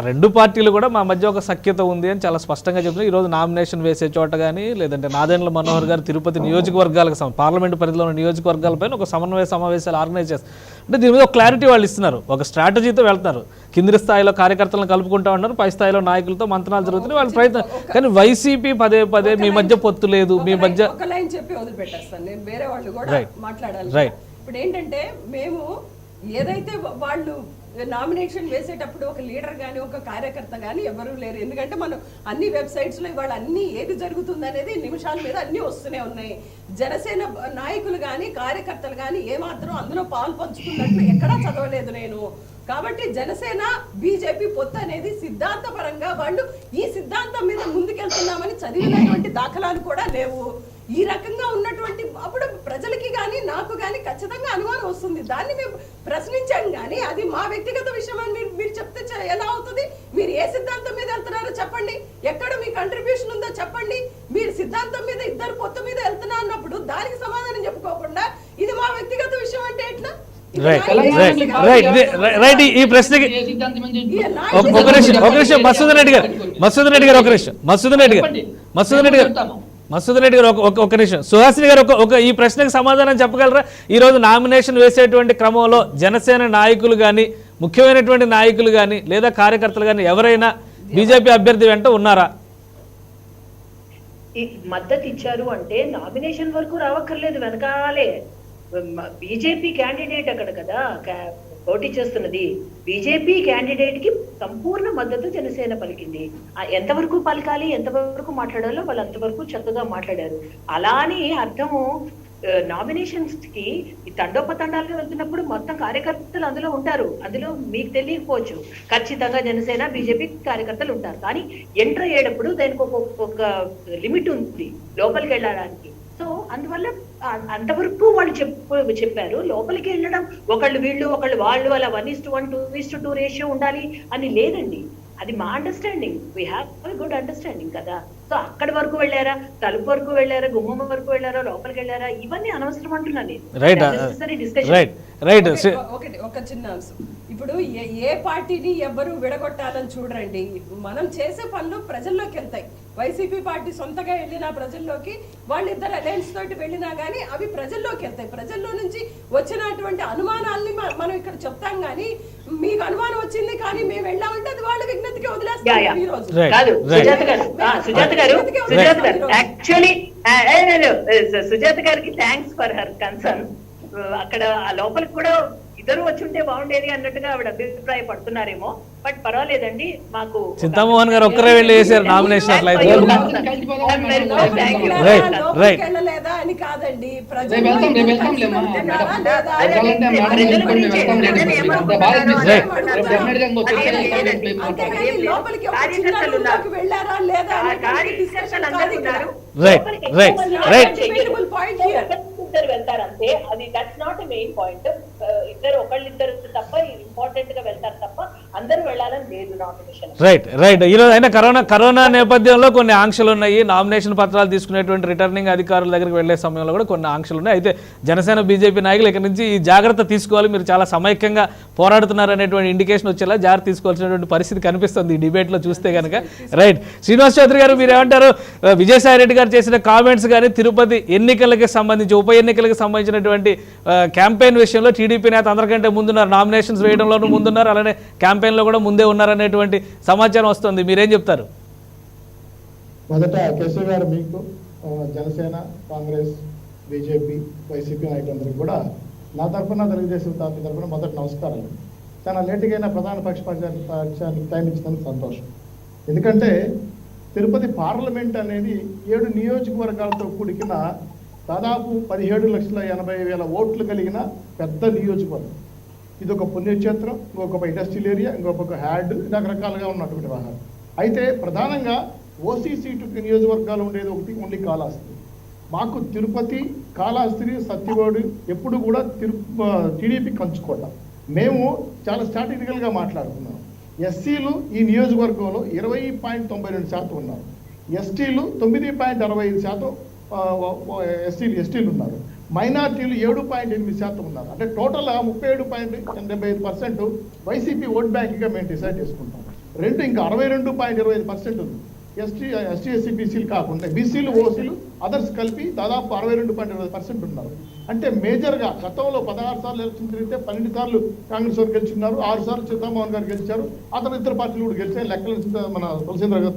రెండు పార్టీలు కూడా మా మధ్య ఒక సఖ్యత ఉంది అని చాలా స్పష్టంగా చెప్తున్నారు. ఈరోజు నామినేషన్ వేసే చోట కానీ లేదంటే నాదెండ్ల మనోహర్ గారు తిరుపతి నియోజకవర్గాలకు పార్లమెంటు పరిధిలో ఉన్న నియోజకవర్గాలపైన ఒక సమన్వయ సమావేశాలు ఆర్గనైజ్ చేస్తారు. అంటే దీని మీద ఒక క్లారిటీ వాళ్ళు ఇస్తున్నారు, ఒక స్ట్రాటజీతో వెళ్తున్నారు. కింది స్థాయిలో కార్యకర్తలను కలుపుకుంటా ఉన్నారు, పై స్థాయిలో నాయకులతో మంత్రాలు జరుగుతున్నాయి, వాళ్ళ ప్రయత్నం. కానీ వైసీపీ పదే మీ మధ్య పొత్తు లేదు, మీ మధ్య చెప్పి వదిలిపెట్టేస్తాను నేను, వేరే వాళ్ళు కూడా మాట్లాడాలి. ఇప్పుడు ఏంటంటే మేము ఏదైతే వాళ్ళు నామినేషన్ వేసేటప్పుడు ఒక లీడర్ కానీ ఒక కార్యకర్త కానీ ఎవరు లేరు. ఎందుకంటే మనం అన్ని వెబ్సైట్స్లో ఇవాళ అన్ని ఏది జరుగుతుంది అనేది నిమిషాల మీద అన్నీ వస్తూనే ఉన్నాయి. జనసేన నాయకులు కానీ కార్యకర్తలు కానీ ఏమాత్రం అందులో పాలు పంచుకున్నట్లు ఎక్కడా చదవలేదు నేను. కాబట్టి జనసేన బీజేపీ పొత్తు అనేది సిద్ధాంతపరంగా వాళ్ళు ఈ సిద్ధాంతం మీద ముందుకెళ్తున్నామని చదివినటువంటి దాఖలాలు కూడా లేవు. ఈ రకంగా ఉన్నటువంటి అప్పుడు ప్రజలకి కానీ నాకు కానీ ఖచ్చితంగా అనుమానం వస్తుంది. దాన్ని మేము ప్రశ్నించాం కానీ అది మా వ్యక్తిగత విషయం అని మీరు చెప్తే ఎలా అవుతుంది? మీరు ఏ సిద్ధాంతం మీద వెళ్తున్నారో చెప్పండి, ఎక్కడ మీ కంట్రిబ్యూషన్ ఉందో చెప్పండి. మీరు సిద్ధాంతం మీద ఇద్దరు పొత్తు మీద వెళ్తున్నా అన్నప్పుడు దానికి సమాధానం చెప్పుకోకుండా ఇది మా వ్యక్తిగత విషయం అంటే ఎట్లా? ఈ ప్రశ్నకి ఒక నిమిషం మసూదన్ రెడ్డి గారు ఒక నిమిషం సుహాసిని గారు ఈ ప్రశ్నకు సమాధానం చెప్పగలరా? ఈరోజు నామినేషన్ వేసేటువంటి క్రమంలో జనసేన నాయకులు కానీ ముఖ్యమైనటువంటి నాయకులు కానీ లేదా కార్యకర్తలు కానీ ఎవరైనా బీజేపీ అభ్యర్థి వెంట ఉన్నారా? ఈ మద్దతు ఇచ్చారు అంటే నామినేషన్ వరకు రావక్కర్లేదు, వెనకాలే బీజేపీ క్యాండిడేట్ అక్కడ కదా పోటీ చేస్తున్నది. బీజేపీ క్యాండిడేట్ కి సంపూర్ణ మద్దతు జనసేన పలికింది. ఎంతవరకు పలకాలి, ఎంతవరకు మాట్లాడాలో వాళ్ళు అంతవరకు చక్కగా మాట్లాడారు. అలా అని అర్థము నామినేషన్స్ కి ఈ తండోపతండాలుగా వెళ్తున్నప్పుడు మొత్తం కార్యకర్తలు అందులో ఉంటారు. అందులో మీకు తెలియకపోవచ్చు, ఖచ్చితంగా జనసేన బీజేపీ కార్యకర్తలు ఉంటారు. కానీ ఎంటర్ అయ్యేటప్పుడు దానికి ఒక లిమిట్ ఉంది లోపలికి వెళ్ళడానికి. సో అందువల్ల అంతవరకు వాళ్ళు చెప్పారు. లోపలికి వెళ్ళడం ఒకళ్ళు వీళ్ళు ఒకళ్ళు వాళ్ళు అలా 1:1 2:2 రేషియో ఉండాలి అని లేదండి. అది మా understanding. We have good understanding కదా. సో అక్కడి వరకు వెళ్ళారా, తలుపు వరకు వెళ్ళారా, గుమ్మం వరకు వెళ్ళారా, లోపలికి వెళ్ళారా, ఇవన్నీ అనవసరం అంటున్నాను రైట్. ఒకటి ఒక చిన్న అంశం. ఇప్పుడు ఏ పార్టీని ఎవ్వరు విడగొట్టాలని చూడరండి. మనం చేసే పనులు ప్రజల్లోకి వెళ్తాయి. వైసీపీ పార్టీ సొంతగా వెళ్ళినా ప్రజల్లోకి, వాళ్ళిద్దరు అలయన్స్ తోటి వెళ్ళినా కానీ అవి ప్రజల్లోకి వెళ్తాయి. ప్రజల్లో నుంచి వచ్చినటువంటి అనుమానాల్ని మనం ఇక్కడ చెప్తాం. కానీ మీకు అనుమానం వచ్చింది కానీ మేము వెళ్ళామంటే అది వాళ్ళ విజ్ఞతకి వదిలేస్తాం. ఈ రోజు సుజాత గారు యాక్చువల్లీ సుజాత గారికి థ్యాంక్స్ ఫర్ హర్ కన్సర్న్. అక్కడ ఆ లోపలికి కూడా ఇద్దరు వచ్చి ఉంటే బాగుండేది అన్నట్టుగా ఆవిడ అభిప్రాయపడుతున్నారేమో. బట్ పర్వాలేదండి, మాకు చింతామోహన్ గారు ఒక్కరే వెళ్ళి వేసారు నామినేషన్. అట్లయితే వెళ్ళలేదా అని కాదండి, లోపలికి వెళ్ళారా లేదా వెళ్తారంటే అది దట్స్ నాట్ మెయిన్ పాయింట్. ఒకళ్ళిద్దరు తప్ప ఇంపార్టెంట్ గా వెళ్తారు తప్ప అందరూ వెళ్ళాలని లేదు నామినేషన్. రైట్. ఈరోజు అయినా కరోనా నేపథ్యంలో కొన్ని ఆంక్షలు ఉన్నాయి. నామినేషన్ పత్రాలు తీసుకునేటువంటి రిటర్నింగ్ అధికారుల దగ్గరికి వెళ్లే సమయంలో కూడా కొన్ని ఆంక్షలు ఉన్నాయి. అయితే జనసేన బీజేపీ నాయకులు ఇక్కడ నుంచి ఈ జాగ్రత్త తీసుకోవాలి, మీరు చాలా సమైక్యంగా పోరాడుతున్నారు అనేటువంటి ఇండికేషన్ వచ్చేలా జాగ్రత్త తీసుకోవాల్సినటువంటి పరిస్థితి కనిపిస్తుంది ఈ డిబేట్ లో చూస్తే కనుక. రైట్. శ్రీనివాస్ చౌదరి గారు, మీరు ఏమంటారు? విజయసాయి రెడ్డి గారు చేసిన కామెంట్స్ కానీ తిరుపతి ఎన్నికలకి సంబంధించి ఉప ఎన్నికలకు సంబంధించినటువంటి క్యాంపెయిన్ విషయంలో టీడీపీ నేత అందరికంటే ముందున్నారు, నామినేషన్స్ వేయడంలోనూ ముందున్నారు, అలానే క్యాంపెయిన్లో కూడా ముందే ఉన్నారనేటువంటి సమాచారం వస్తుంది. మీరేం చెప్తారు? మొదట కేసీ గారు మీకు, జనసేన, కాంగ్రెస్, బీజేపీ, వైసీపీ నాయకులందరికీ కూడా నా తరఫున, తెలుగుదేశం పార్టీ తరఫున మొదటి నమస్కారాలు. చాలా లేటుగా అయినా ప్రధాన పక్షానికి టైం ఇచ్చినందుకు సంతోషం. ఎందుకంటే తిరుపతి పార్లమెంట్ అనేది 7 నియోజకవర్గాలతో కూడిన దాదాపు 17,80,000 ఓట్లు కలిగిన పెద్ద నియోజకవర్గం. ఇది ఒక పుణ్యక్షేత్రం, ఇంకొక ఇండస్ట్రియల్ ఏరియా, ఇంకొక హ్యాడ్, రకరకాలుగా ఉన్నటువంటి వ్యవహారం. అయితే ప్రధానంగా ఓసీ సీటు నియోజకవర్గాలు ఉండేది ఒకటి, ఓన్లీ కాళహస్తి. మాకు తిరుపతి, కాళహస్తి, సత్యవేడు ఎప్పుడు కూడా టీడీపీ కంచుకోట. మేము చాలా స్ట్రాటజికల్గా మాట్లాడుతున్నాం. ఎస్సీలు ఈ నియోజకవర్గంలో 20.92% ఉన్నారు. ఎస్టీలు 9.65% ఎస్టీలు ఉన్నారు. మైనార్టీలు 7.8% ఉన్నారు. అంటే టోటల్ 37.85% వైసీపీ ఓట్ బ్యాంక్గా మేము డిసైడ్ చేసుకుంటాం. ఇంకా 62.25% ఉంది. ఎస్టీ ఎస్సీ బీసీలు కాకుండా బీసీలు, ఓసీలు, అదర్స్ కలిపి దాదాపు 62.20% ఉన్నారు. అంటే మేజర్గా గతంలో 16 సార్లు ఎలక్షన్ జరిగితే 12 సార్లు కాంగ్రెస్ వారు గెలిచిన్నారు, 6 సార్లు చింతామోహన్ గారు గెలిచారు, అతను ఇతర పార్టీలు కూడా గెలిచారు. లెక్కలు మన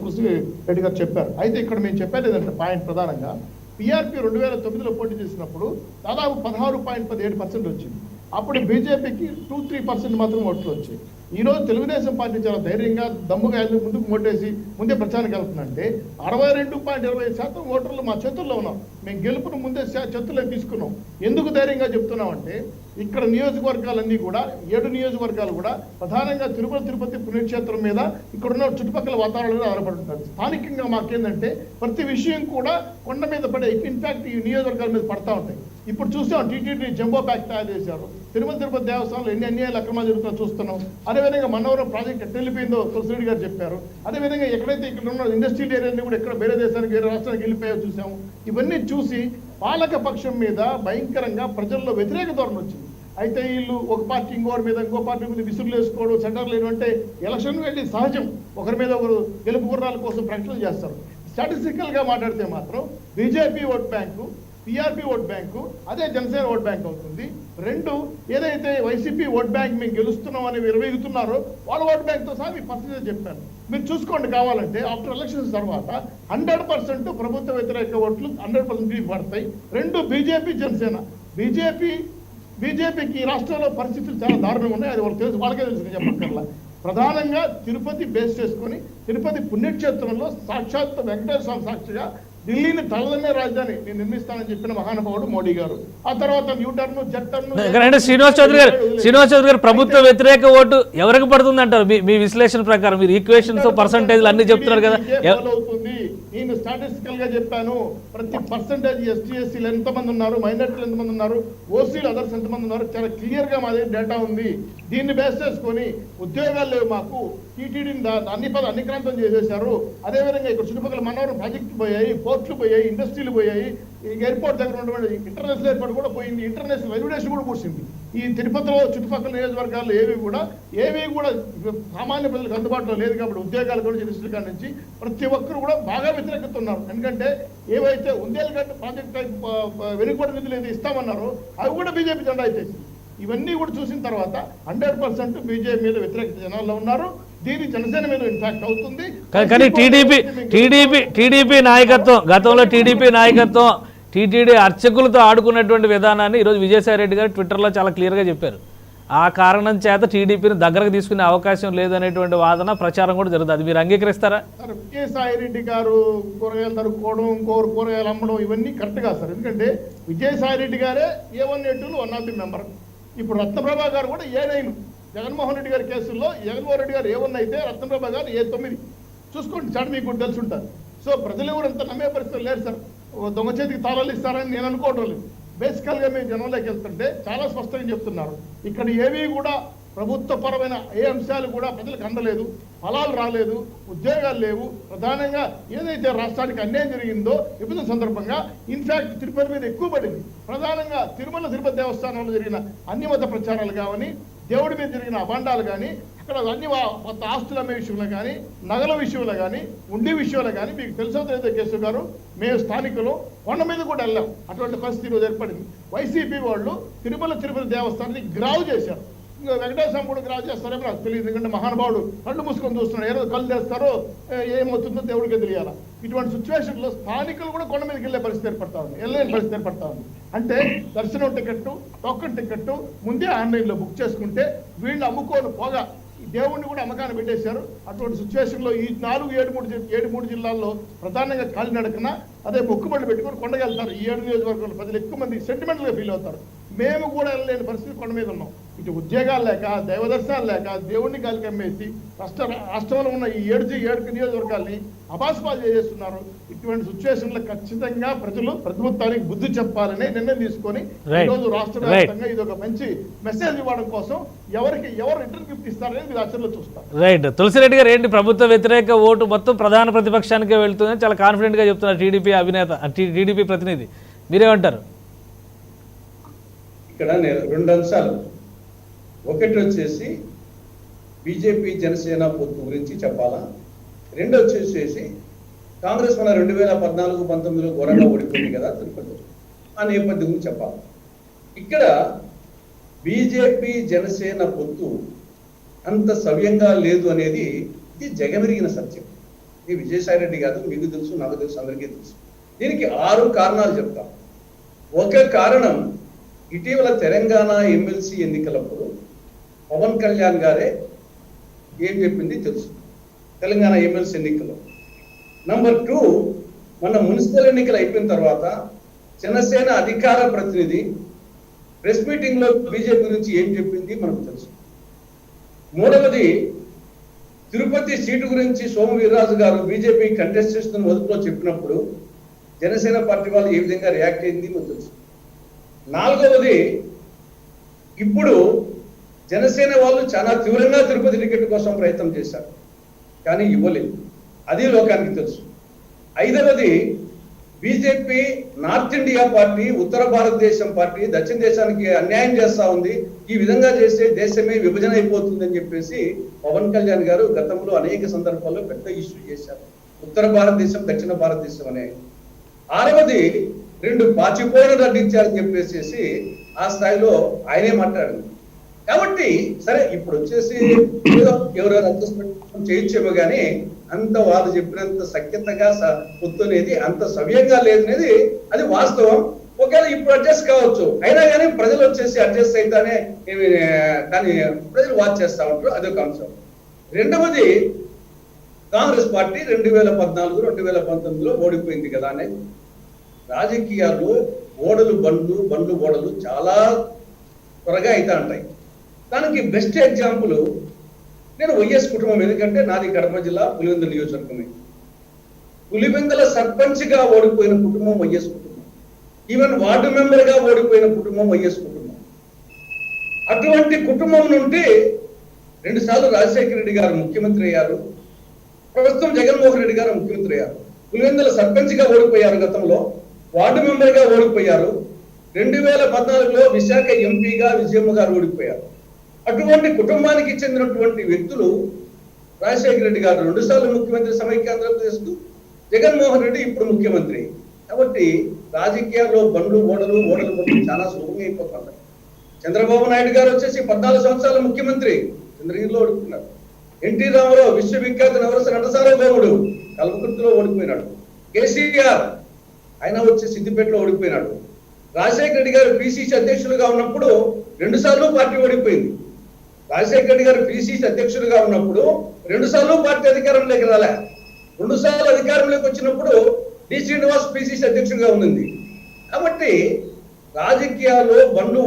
తులసి రెడ్డి గారు చెప్పారు. అయితే ఇక్కడ మేము చెప్పేది ఏంటంటే పాయింట్ ప్రధానంగా పీఆర్పీ 2009లో పోటీ చేసినప్పుడు దాదాపు 16.17% వచ్చింది. అప్పుడు బీజేపీకి 2-3% మాత్రం ఓట్లు వచ్చాయి. ఈరోజు తెలుగుదేశం పార్టీ చాలా ధైర్యంగా దమ్ముగా ముందుకు ఓటేసి ముందే ప్రచారానికి వెళ్తుందంటే 62.20% ఓటర్లు మా చేతుల్లో ఉన్నాం. మేము గెలుపును ముందే చేతుల్లో తీసుకున్నాం. ఎందుకు ధైర్యంగా చెప్తున్నామంటే ఇక్కడ నియోజకవర్గాలన్నీ కూడా 7 నియోజకవర్గాలు కూడా ప్రధానంగా తిరుపతి పుణ్యక్షేత్రం మీద ఇక్కడున్న చుట్టుపక్కల వాతావరణం మీద ఆధారపడి ఉంటారు. స్థానికంగా మాకేందంటే ప్రతి విషయం కూడా కొండ మీద పడే, ఇన్ఫాక్ట్ ఈ నియోజకవర్గాల మీద పడతా ఉంటాయి. ఇప్పుడు చూసాం టీటీడీ జంబో ప్యాక్ తయారు చేశారు. తిరుపతి దేవస్థానంలో ఎన్ని అన్యాయాలు అక్రమాలు జరుగుతుందో చూస్తున్నాం. అదేవిధంగా మనవరం ప్రాజెక్ట్ ఎట్లా వెళ్ళిపోయిందో తులసిరెడ్డి గారు చెప్పారు. అదేవిధంగా ఎక్కడైతే ఇక్కడ ఉన్న ఇండస్ట్రియల్ ఏరియాని కూడా ఎక్కడ వేరే దేశానికి, వేరే రాష్ట్రానికి వెళ్ళిపోయో చూసాము. ఇవన్నీ చూసి పాలక పక్షం మీద భయంకరంగా ప్రజల్లో వ్యతిరేక ధోరణి వచ్చింది. అయితే వీళ్ళు ఒక పార్టీ ఇంకో పార్టీ మీద విసురులు వేసుకోవడం, సెంటర్లు ఏంటంటే ఎలక్షన్ వెళ్ళి సహజం, ఒకరి మీద ఒకరు గెలుపు గుర్రాల కోసం ప్రకటనలు చేస్తారు. స్టాటిస్టికల్గా మాట్లాడితే మాత్రం BJP vote bank TRP vote bank అదే జనసేన ఓట్ బ్యాంక్ అవుతుంది. రెండు, ఏదైతే వైసీపీ ఓట్ బ్యాంక్ మేము గెలుస్తున్నాం అని విరవీగుతున్నారో వాళ్ళ ఓట్ బ్యాంక్తో సహా మీ పర్సెంటేజ్ చెప్పాను. మీరు చూసుకోండి కావాలంటే. ఆఫ్టర్ ఎలక్షన్స్ తర్వాత 100% ప్రభుత్వ వ్యతిరేక ఓట్లు 100% పడతాయి. రెండు, బీజేపీ జనసేన. బీజేపీకి ఈ రాష్ట్రంలో పరిస్థితులు చాలా దారుణంగా ఉన్నాయి. అది వాళ్ళకే తెలుసు, చెప్పక్కర్లా. ప్రధానంగా తిరుపతి బేస్ చేసుకొని తిరుపతి పుణ్యక్షేత్రంలో సాక్షాత్ వెంకటేశ్వర స్వామి సాక్షిగా ఢిల్లీని తలదన్నే రాజధాని నేను నిర్మిస్తానని చెప్పిన మహానుభావుడు మోడీ గారు. ఆ తర్వాత న్యూటర్న్ అంటే శ్రీనివాస్ చౌదరి గారు ప్రభుత్వ వ్యతిరేక ఓటు ఎవరికి పడుతుంది అంటారు మీ విశ్లేషణ ప్రకారం? మీరు ఈక్వేషన్స్ పర్సంటేజ్ అన్ని చెప్తున్నారు కదా. అవుతుంది. నేను స్టాటిస్టికల్ గా చెప్పాను. ప్రతి పర్సంటేజ్ ఎస్టీ ఎస్సీలు ఎంతమంది ఉన్నారు, మైనార్టీలు ఎంతమంది ఉన్నారు, ఓసీలు అదర్స్ ఎంతమంది ఉన్నారు, చాలా క్లియర్ గా మా దగ్గర డేటా ఉంది. దీన్ని బేస్ చేసుకొని ఉద్యోగాలు లేవు మాకు, టీటీడీని అన్నిక్రాంతం చేసేశారు. అదేవిధంగా ఇక్కడ చుట్టుపక్కల మనవరం ప్రాజెక్టులు పోయాయి, పోర్ట్లు పోయాయి, ఇండస్ట్రీలు పోయాయి, ఎయిర్పోర్ట్ దగ్గర ఉన్నటువంటి ఇంటర్నేషనల్ ఎయిర్పోర్ట్ కూడా పోయింది, ఇంటర్నేషనల్ రైల్వే స్టేషన్ కూడా కూర్చింది. ఈ తిరుపతిలో చుట్టుపక్కల నియోజకవర్గాల్లో ఏవి కూడా సామాన్య ప్రజలకు అందుబాటులో లేదు. కాబట్టి ఉద్యోగాలు కూడా ఇండస్ట్రీ కాడ నుంచి ప్రతి ఒక్కరు కూడా బాగా వ్యతిరేకత ఉన్నారు. ఎందుకంటే ఏవైతే ఉందేలగట్టు ప్రాజెక్ట్ వెనుకబడి నిధులు ఏది ఇస్తామన్నారో అవి కూడా బీజేపీ జెండా ఎత్తేసింది. ఇవన్నీ కూడా చూసిన తర్వాత 100% బీజేపీ మీద వ్యతిరేకత జనాల్లో ఉన్నారు. దీని జనసేన మీద ఇంపాక్ట్ అవుతుంది. కానీ టీడీపీ నాయకత్వం, గతంలో టీడీపీ నాయకత్వం టీటీడీ అర్చకులతో ఆడుకున్నటువంటి విధానాన్ని ఈరోజు విజయసాయి రెడ్డి గారు ట్విట్టర్లో చాలా క్లియర్గా చెప్పారు. ఆ కారణం చేత టీడీపీని దగ్గరకు తీసుకునే అవకాశం లేదనేటువంటి వాదన ప్రచారం కూడా జరుగుతుంది. అది మీరు అంగీకరిస్తారా? సార్, విజయసాయి రెడ్డి గారు కూరగాయలు తరుక్కోవడం, ఇంకోరు కూరగాయలు అమ్మడం ఇవన్నీ కరెక్ట్ కాదు సార్. ఎందుకంటే విజయసాయి రెడ్డి గారే A1A2 one of the member. ఇప్పుడు రత్నప్రభా గారు కూడా A9. జగన్మోహన్ రెడ్డి గారి కేసుల్లో జగన్మోహన్ రెడ్డి గారు A1 అయితే రత్నప్రభా గారు A9. చూసుకోండి సార్, మీకు కూడా తెలుసుంటారు. సో ప్రజలు ఎవరు అంత నమ్మే పరిస్థితులు లేరు సార్. దొంగ చేతికి తాళాలు ఇస్తారని నేను అనుకోవడం లేదు. బేసికల్గా మేము జనంలోకి వెళ్తుంటే చాలా స్పష్టంగా చెప్తున్నారు. ఇక్కడ ఏవి కూడా ప్రభుత్వ పరమైన ఏ అంశాలు కూడా ప్రజలకు అందలేదు, ఫలాలు రాలేదు, ఉద్యోగాలు లేవు. ప్రధానంగా ఏదైతే రాష్ట్రానికి అన్యాయం జరిగిందో విభజన సందర్భంగా ఇన్ఫాక్ట్ తిరుపతి మీద ఎక్కువ పడింది. ప్రధానంగా తిరుపతి దేవస్థానంలో జరిగిన అన్ని మత ప్రచారాలు కానీ, దేవుడి మీద జరిగిన అభాండాలు కానీ, అక్కడ అన్ని కొత్త ఆస్తులు అమ్మే విషయంలో కానీ, నగల విషయంలో కానీ, ఉండి విషయంలో కానీ మీకు తెలుసో కేసు గారు మేము స్థానికులు కొండ మీద కూడా వెళ్ళాం. అటువంటి పరిస్థితి ఈరోజు ఏర్పడింది. వైసీపీ వాళ్ళు తిరుపతి దేవస్థానాన్ని గ్రావ్ చేశారు. ఇంకా వెంకటేశ్వరం కూడా గ్రావ్ చేస్తారేమో నాకు తెలియదు. ఎందుకంటే మహానుభావుడు కళ్ళు మూసుకొని చూస్తున్నాడు. ఏ రోజు కళ్ళు చేస్తారో ఏమవుతుందో దేవుడికే తెలియాలి. ఇటువంటి సిచ్యువేషన్లో స్థానికులు కూడా కొండ మీదకి వెళ్ళే పరిస్థితి ఏర్పడతా ఉంది, వెళ్ళలేని పరిస్థితి ఏర్పడతా ఉంది. అంటే దర్శనం టికెట్టు, టోకన్ టికెట్టు ముందే ఆన్లైన్లో బుక్ చేసుకుంటే వీళ్ళు అమ్ముకోని పోగా దేవుణ్ణి కూడా అమ్మకాన్ని పెట్టేశారు. అటువంటి సిచ్యువేషన్లో ఈ 7 జిల్లాల్లో ప్రధానంగా కాలినడకన అదే మొక్కుబడులు పెట్టుకొని కొండగెళ్తారు. ఈ 7 నియోజకవర్గాల్లో ప్రజలు ఎక్కువ మంది సెంటిమెంటల్గా ఫీల్ అవుతారు. మేము కూడా వెళ్ళలేని పరిస్థితి కొండ మీద ఉన్నాం. ఇటు ఉద్యోగాలు లేక, దైవదర్శనాలు లేక, దేవుణ్ణి గాలికి అమ్మేసి రాష్ట్రంలో ఉన్న ఈ 7 నియోజకవర్గాల్ని అపాస్పాలు చేసేస్తున్నారు. ఇటువంటి సిచ్యువేషన్లో ఖచ్చితంగా ప్రజలు ప్రభుత్వానికి బుద్ధి చెప్పాలని నిర్ణయం తీసుకొని ఈరోజు రాష్ట్ర వ్యాప్తంగా ఇది ఒక మంచి మెసేజ్ ఇవ్వడం కోసం ఎవరు రిటర్న్ గిఫ్ట్ ఇస్తారని మీరు ఆచరణలో చూస్తారు. రైట్. తులసిరెడ్డి గారు, ఏంటి ప్రభుత్వ వ్యతిరేక ఓటు మొత్తం ప్రధాన ప్రతిపక్షానికే వెళ్తుందని చాలా కాన్ఫిడెంట్ గా చెప్తున్నారు టీడీపీ ప్రతినిధి. మీరేమంటారు? ఇక్కడ నేను 2 అంశాలు. ఒకటి వచ్చేసి బీజేపీ జనసేన పొత్తు గురించి చెప్పాలా. 2 వచ్చేసి కాంగ్రెస్ మన 2014-19లో ఘోరంగా ఓడిపోయింది కదా తిరుపతి, ఆ నేపథ్యం గురించి చెప్పాలి. ఇక్కడ బీజేపీ జనసేన పొత్తు అంత సవ్యంగా లేదు అనేది ఇది జగమెరిగిన సత్యం. ఇది విజయసాయి రెడ్డి కాదు, మీకు తెలుసు, నాకు తెలుసు, అందరికీ తెలుసు. దీనికి 6 కారణాలు చెప్తాం. ఒక కారణం, ఇటీవల తెలంగాణ ఎమ్మెల్సీ ఎన్నికలప్పుడు పవన్ కళ్యాణ్ గారే ఏం చెప్పింది తెలుసు తెలంగాణ ఎమ్మెల్సీ ఎన్నికల్లో. నంబర్ 2, మన మున్సిపల్ ఎన్నికలు అయిపోయిన తర్వాత జనసేన అధికార ప్రతినిధి ప్రెస్ మీటింగ్ లో బీజేపీ గురించి ఏం చెప్పింది మనకు తెలుసు. 3వది, తిరుపతి సీటు గురించి సోము వీర్రాజు గారు బీజేపీ కంటెస్ట్ చేస్తున్న మొదట్లో చెప్పినప్పుడు జనసేన పార్టీ వాళ్ళు ఏ విధంగా రియాక్ట్ అయింది మనకు తెలుసు. 4వది, ఇప్పుడు జనసేన వాళ్ళు చాలా తీవ్రంగా తిరుపతి టికెట్ కోసం ప్రయత్నం చేశారు, కానీ ఇవ్వలేదు, అది లోకానికి తెలుసు. 5వది, బీజేపీ నార్త్ ఇండియా పార్టీ, ఉత్తర భారతదేశం పార్టీ దక్షిణ దేశానికి అన్యాయం చేస్తా ఉంది, ఈ విధంగా చేస్తే దేశమే విభజన అయిపోతుందని చెప్పేసి పవన్ కళ్యాణ్ గారు గతంలో అనేక సందర్భాల్లో పెద్ద ఇష్యూ చేశారు, ఉత్తర భారతదేశం దక్షిణ భారతదేశం అనే. 6వది, 2 పాచిపోయిన నటించారని చెప్పేసి ఆ స్థాయిలో ఆయనే మాట్లాడింది. కాబట్టి సరే ఇప్పుడు వచ్చేసి ఏదో ఎవరెవరు అడ్జస్ట్మెంట్ చేయొచ్చేమో కానీ అంత వాళ్ళు చెప్పినంత సఖ్యతగా పొత్తునేది అంత సవ్యంగా లేదనేది అది వాస్తవం. ఒకవేళ ఇప్పుడు అడ్జస్ట్ కావచ్చు, అయినా కానీ ప్రజలు వచ్చేసి అడ్జస్ట్ అయితేనే కానీ ప్రజలు వాచ్ చేస్తా ఉంటారు, అదొక అంశం. రెండవది, కాంగ్రెస్ పార్టీ 2014, 2019లో ఓడిపోయింది కదా అనేది. రాజకీయాల్లో ఓడలు బండ్లు, బండ్లు ఓడలు చాలా త్వరగా అయితే ఉంటాయి. దానికి బెస్ట్ ఎగ్జాంపుల్ నేను వైఎస్ కుటుంబం, ఎందుకంటే నాది కడప జిల్లా పులివెందుల నియోజకవర్గమే. పులివెందుల సర్పంచ్గా ఓడిపోయిన కుటుంబం వైఎస్ కుటుంబం, ఈవెన్ వార్డు మెంబర్గా ఓడిపోయిన కుటుంబం వైఎస్ కుటుంబం. అటువంటి కుటుంబం నుండి 2 సార్లు రాజశేఖర రెడ్డి గారు ముఖ్యమంత్రి అయ్యారు, ప్రస్తుతం జగన్మోహన్ రెడ్డి గారు ముఖ్యమంత్రి అయ్యారు. పులివెందుల సర్పంచ్గా ఓడిపోయారు, గతంలో వార్డు మెంబర్గా ఓడిపోయారు. 2014లో విశాఖ ఎంపీగా విజయమ్మ గారు ఓడిపోయారు. అటువంటి కుటుంబానికి చెందినటువంటి వ్యక్తులు రాజశేఖర రెడ్డి గారు 2 సార్లు ముఖ్యమంత్రి సమైక్య ఆంధ్రప్రదేశ్కు, జగన్మోహన్ రెడ్డి ఇప్పుడు ముఖ్యమంత్రి. కాబట్టి రాజకీయాల్లో బండ్లు ఓడలు బండ్లు చాలా సులభంగా అయిపోతున్నాయి. చంద్రబాబు నాయుడు గారు వచ్చేసి 14 సంవత్సరాల ముఖ్యమంత్రి, చంద్రగిరిలో ఓడిపోయినాడు. ఎన్టీ రామారావు విశ్వవిఖ్యాత నవరస నటసార్వభౌముడు, కల్వకుర్తిలో ఓడిపోయినాడు. కేసీఆర్ ఆయన వచ్చి సిద్దిపేటలో ఓడిపోయినాడు. రాజశేఖర రెడ్డి గారు పిసిసి అధ్యక్షులుగా ఉన్నప్పుడు 2 సార్లు పార్టీ ఓడిపోయింది. రాజశేఖర రెడ్డి గారు పిసిసి అధ్యక్షులుగా ఉన్నప్పుడు 2 సార్లు పార్టీ అధికారంలోకి రాలే. 2 సార్లు అధికారంలోకి వచ్చినప్పుడు డి శ్రీనివాస్ పిసిసి అధ్యక్షుడిగా ఉంది. కాబట్టి రాజకీయాల్లో బండ్లు